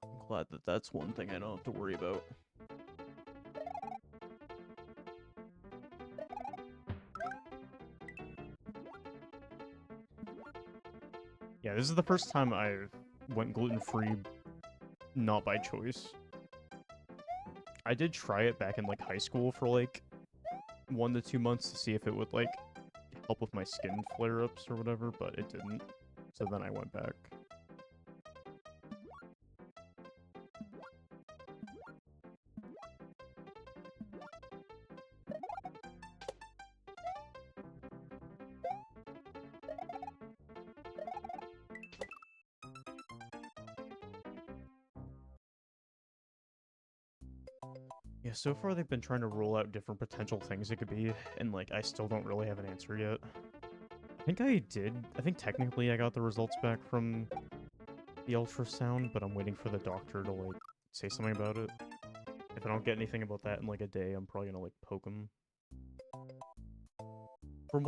I'm glad that that's one thing I don't have to worry about. Yeah, this is the first time I went gluten-free not by choice. I did try it back in like high school for like 1 to 2 months to see if it would like help with my skin flare-ups or whatever, but it didn't. So then I went back. Yeah, so far they've been trying to roll out different potential things it could be, and like I still don't really have an answer yet. I think technically I got the results back from the ultrasound, but I'm waiting for the doctor to like say something about it. If I don't get anything about that in like a day, I'm probably gonna like poke him. From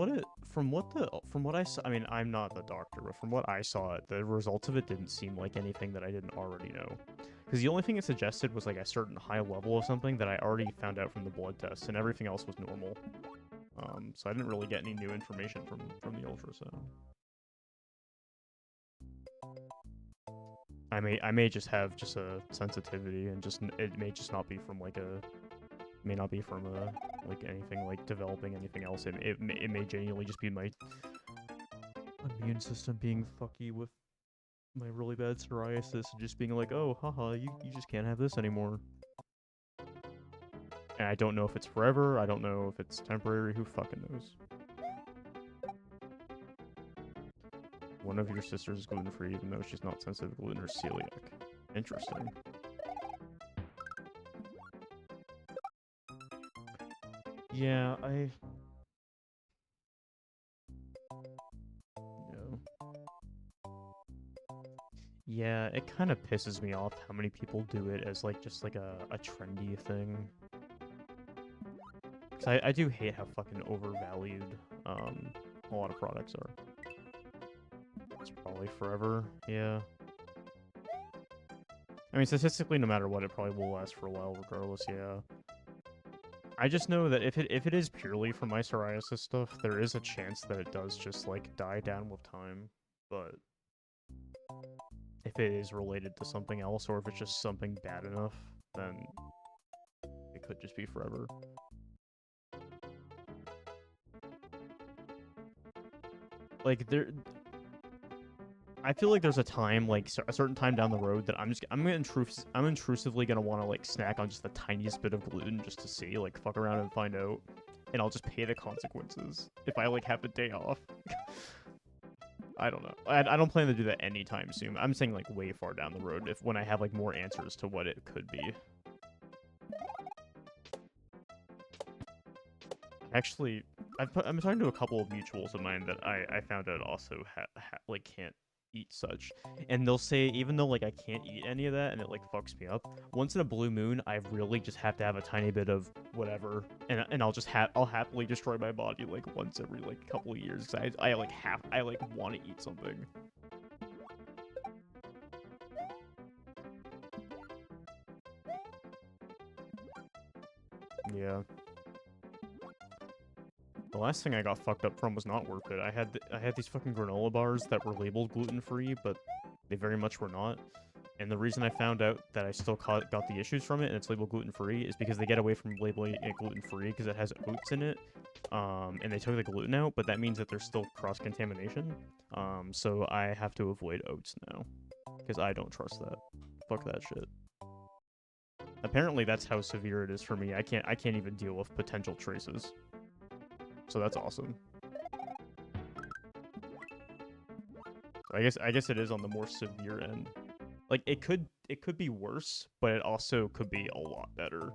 what I saw, I mean, I'm not the doctor, but from what I saw, the results of it didn't seem like anything that I didn't already know. Because the only thing it suggested was like a certain high level of something that I already found out from the blood tests, and everything else was normal. So I didn't really get any new information from the ultrasound. I may just have just a sensitivity, and just it may just not be from like may not be from like anything like developing anything else. It may genuinely just be my immune system being fucky with my really bad psoriasis and just being like, oh, haha, you just can't have this anymore. And I don't know if it's forever, I don't know if it's temporary, who fucking knows. One of your sisters is gluten-free, even though she's not sensitive to gluten or celiac. Interesting. Yeah, Yeah, it kind of pisses me off how many people do it as, like, just, like, a trendy thing. Because I do hate how fucking overvalued, a lot of products are. It's probably forever, yeah. I mean, statistically, no matter what, it probably will last for a while regardless, yeah. I just know that if it is purely for my psoriasis stuff, there is a chance that it does just, like, die down with time, but if it is related to something else, or if it's just something bad enough, then it could just be forever. Like, I feel like there's a time, like, a certain time down the road that I'm intrusively gonna want to, like, snack on just the tiniest bit of gluten just to see, like, fuck around and find out, and I'll just pay the consequences if I, like, have a day off. I don't know. I don't plan to do that anytime soon. I'm saying, like, way far down the road, when I have, like, more answers to what it could be. Actually, I'm talking to a couple of mutuals of mine that I found out also like, can't eat such, and they'll say, even though, like, I can't eat any of that and it, like, fucks me up, once in a blue moon I really just have to have a tiny bit of whatever, and I'll happily destroy my body, like, once every, like, couple of years, because I want to eat something. Yeah. The last thing I got fucked up from was not worth it. I had these fucking granola bars that were labeled gluten-free, but they very much were not. And the reason I found out that I still got the issues from it and it's labeled gluten-free is because they get away from labeling it gluten-free because it has oats in it. And they took the gluten out, but that means that there's still cross-contamination. So I have to avoid oats now because I don't trust that. Fuck that shit. Apparently that's how severe it is for me. I can't even deal with potential traces. So that's awesome. I guess it is on the more severe end. Like, it could be worse, but it also could be a lot better.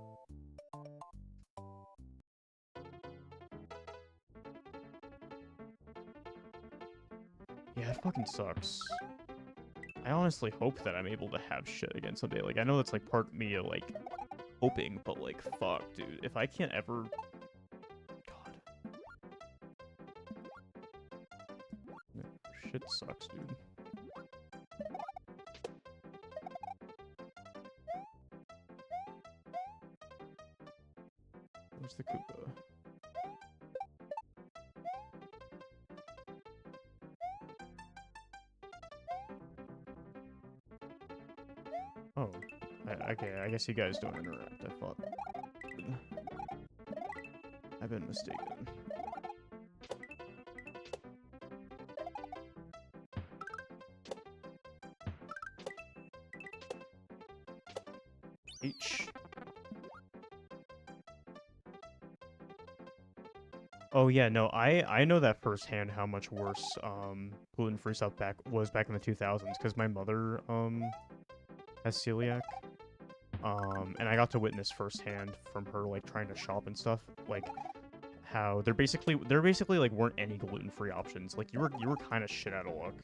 Yeah, it fucking sucks. I honestly hope that I'm able to have shit again someday. Like, I know that's, like, part of me, like, hoping, but, like, fuck, dude. If I can't ever... Shit sucks, dude. Where's the Koopa? Oh. Okay, I guess you guys don't interact. I thought... I've been mistaken. H. Oh yeah, no, I know that firsthand how much worse gluten-free stuff was back in the 2000s because my mother has celiac. And I got to witness firsthand from her, like, trying to shop and stuff, like, how there basically like weren't any gluten-free options. Like, you were kind of shit out of luck.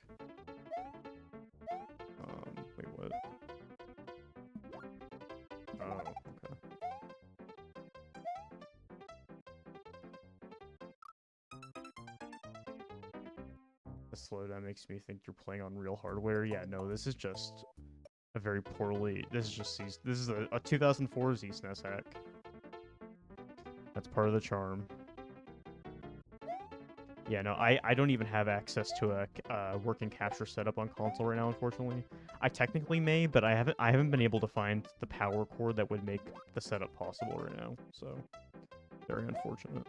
Wait, what? Oh, okay. The slowdown makes me think you're playing on real hardware. Yeah, no, this is just a very poorly... This is a 2004 Z-SNES hack. That's part of the charm. Yeah, no, I don't even have access to a working capture setup on console right now, unfortunately. I technically may, but I haven't been able to find the power cord that would make the setup possible right now, so very unfortunate.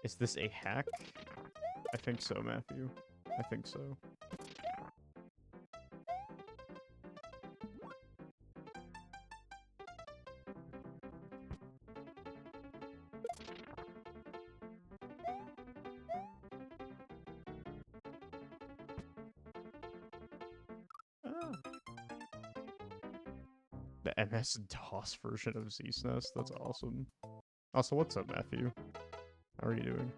Is this a hack? I think so, Matthew. I think so. the MS-DOS version of ZSNES. That's awesome. Also, what's up, Matthew? How are you doing?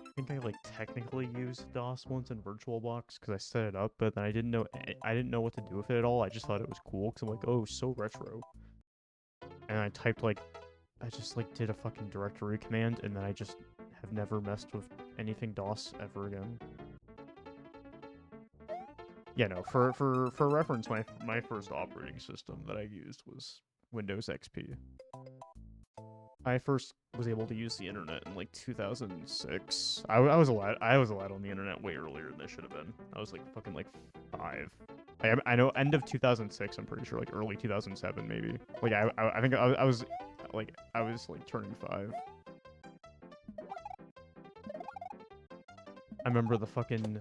I think I like technically used DOS once in VirtualBox because I set it up, but then I didn't know what to do with it at all. I just thought it was cool because I'm like, oh, so retro. And I typed like, I just like did a fucking directory command, and then I just have never messed with anything DOS ever again. Yeah, no, for reference, my first operating system that I used was Windows XP. I first was able to use the internet in like 2006. I was allowed on the internet way earlier than I should have been. I was like fucking like 5. I know end of 2006. I'm pretty sure like early 2007 maybe. Like I think I was like turning 5. I remember the fucking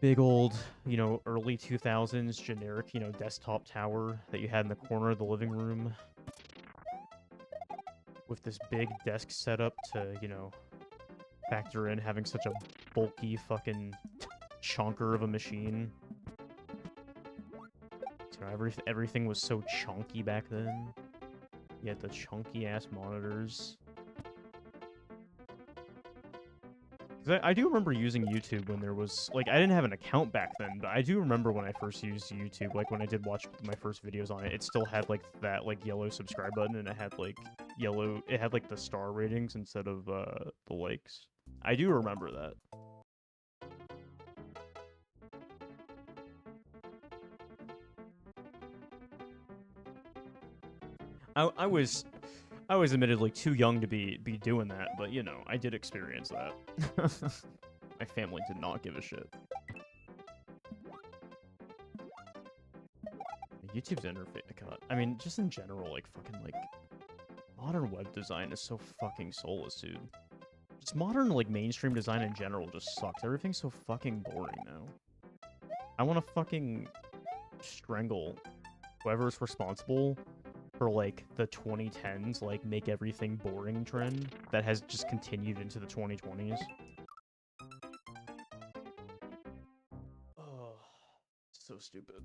big old, early 2000s generic, desktop tower that you had in the corner of the living room with this big desk setup to, factor in having such a bulky fucking chonker of a machine. Everything was so chunky back then. You had the chunky ass monitors. I do remember using YouTube when there was, like, I didn't have an account back then, but I do remember when I first used YouTube, like, when I did watch my first videos on it, it still had, like, that, like, yellow subscribe button, and it had, like, the star ratings instead of, the likes. I do remember that. I was admittedly too young to be doing that, but I did experience that. My family did not give a shit. YouTube's interface, God, I mean, just in general, like fucking like modern web design is so fucking soulless, dude. Just modern like mainstream design in general just sucks. Everything's so fucking boring now. I want to fucking strangle whoever's responsible for, like, the 2010s, like, make everything boring trend that has just continued into the 2020s. Oh, so stupid.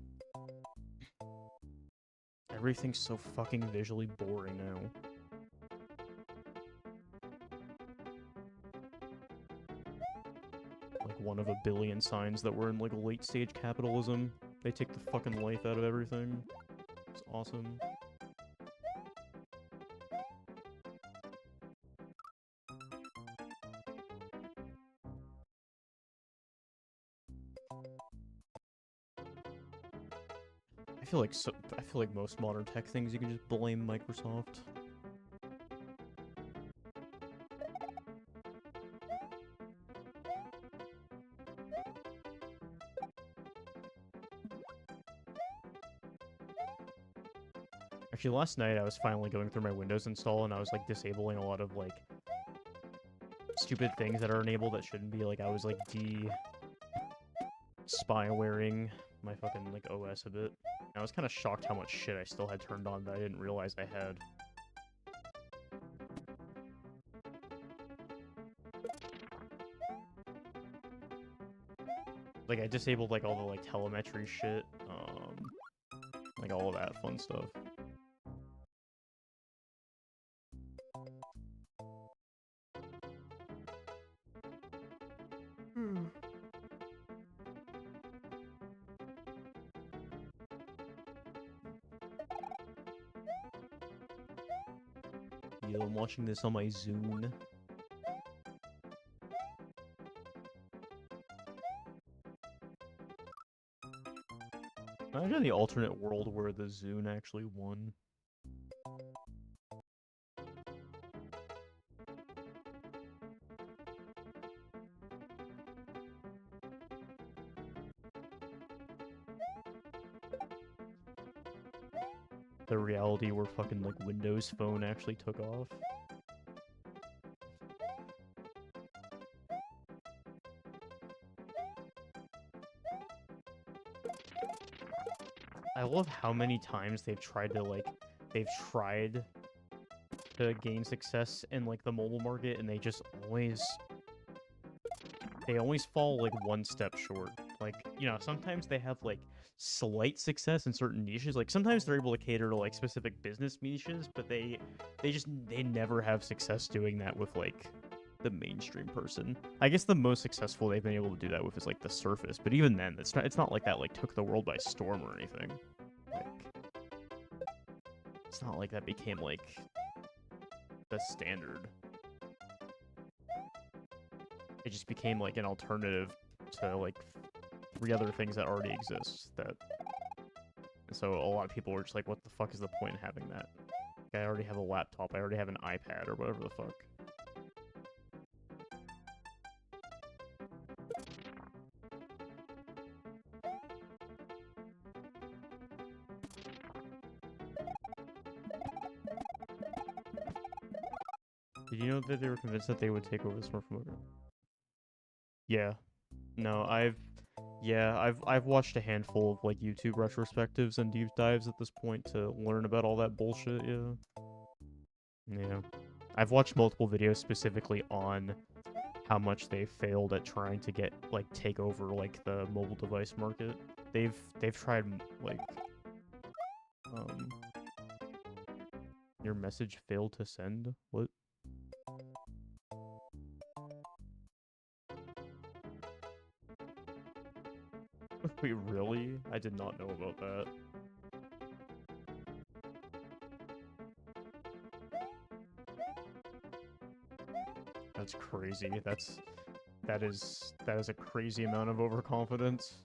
Everything's so fucking visually boring now. Like, one of a billion signs that we're in, like, late-stage capitalism. They take the fucking life out of everything. It's awesome. I feel like most modern tech things you can just blame Microsoft. Actually, last night I was finally going through my Windows install and I was like disabling a lot of like stupid things that are enabled that shouldn't be. Like I was like spywaring my fucking like OS a bit. I was kind of shocked how much shit I still had turned on that I didn't realize I had. Like, I disabled, like, all the, like, telemetry shit, like, all of that fun stuff. Yo, I'm watching this on my Zune. Imagine the alternate world where the Zune actually won. The reality where fucking, like, Windows Phone actually took off. I love how many times they've tried to, like, to gain success in like the mobile market, and they just always fall like one step short. Like, you know, sometimes they have like slight success in certain niches. Like sometimes they're able to cater to like specific business niches, but they never have success doing that with like the mainstream person. I guess the most successful they've been able to do that with is like the Surface, but even then it's not like that like took the world by storm or anything. Like it's not like that became like the standard. It just became like an alternative to like 3 other things that already exist. And so a lot of people were just like, what the fuck is the point in having that? Like, I already have a laptop, I already have an iPad or whatever the fuck. Did you know that they were convinced that they would take over the Smurf market? Yeah. No, I've watched a handful of like YouTube retrospectives and deep dives at this point to learn about all that bullshit, yeah. Yeah. I've watched multiple videos specifically on how much they failed at trying to get like take over like the mobile device market. They've tried like your message failed to send? What? Wait, really? I did not know about that. That's crazy. That is a crazy amount of overconfidence.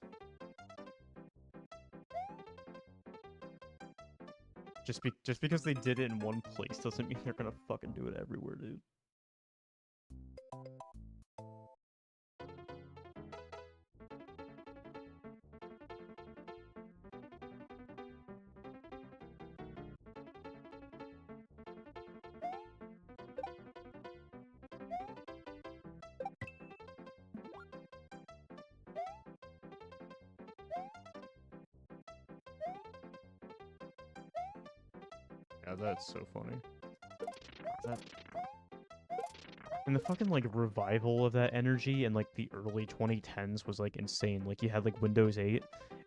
Just because they did it in one place doesn't mean they're gonna fucking do it everywhere, dude. Yeah, that's so funny. And the fucking like revival of that energy in like the early 2010s was like insane. Like you had like Windows 8,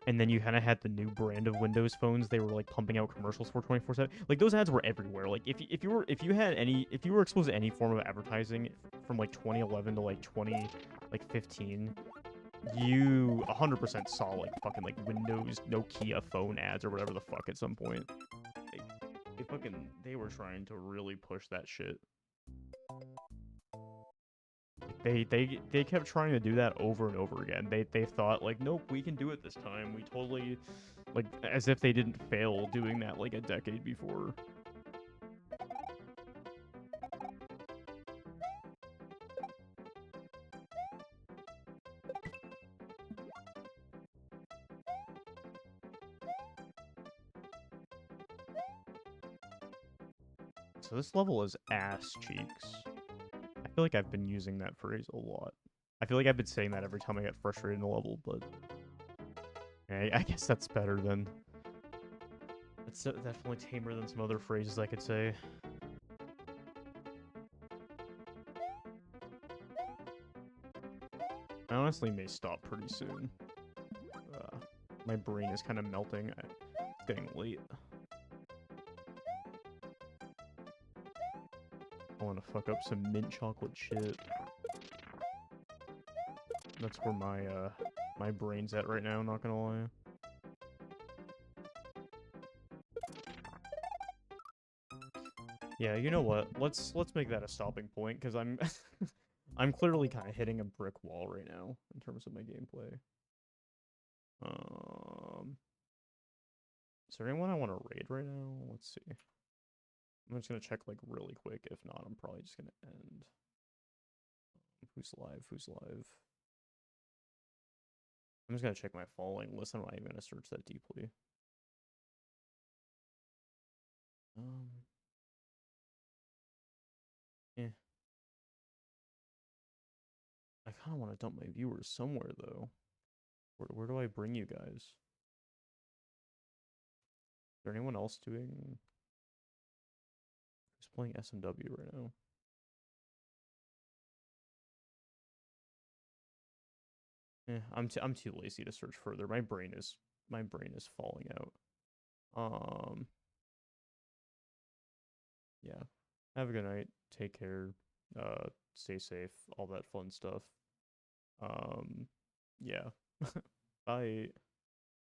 and then you kind of had the new brand of Windows phones. They were like pumping out commercials for 24/7. Like those ads were everywhere. Like if you were exposed to any form of advertising from like 2011 to like 2015, you 100% saw like fucking like Windows Nokia phone ads or whatever the fuck at some point. They were trying to really push that shit. They kept trying to do that over and over again. They thought like, nope, we can do it this time. We totally, like, as if they didn't fail doing that like a decade before. So this level is ass cheeks. I feel like I've been using that phrase a lot. I feel like I've been saying that every time I get frustrated in a level, but I guess that's better than... It's definitely tamer than some other phrases I could say. I honestly may stop pretty soon. My brain is kind of melting. It's getting late. I want to fuck up some mint chocolate shit. That's where my brain's at right now, not gonna lie. Yeah, you know what? Let's make that a stopping point, because I'm I'm clearly kind of hitting a brick wall right now in terms of my gameplay. Is there anyone I want to raid right now? Let's see. I'm just gonna check like really quick. If not, I'm probably just gonna end. Who's live? Who's live? I'm just gonna check my following list. I'm not even gonna search that deeply. Yeah. I kind of want to dump my viewers somewhere though. Where do I bring you guys? Is there anyone else doing? Who's playing SMW right now. I'm too lazy to search further. My brain is falling out. Yeah. Have a good night. Take care. Stay safe. All that fun stuff. Yeah. Bye.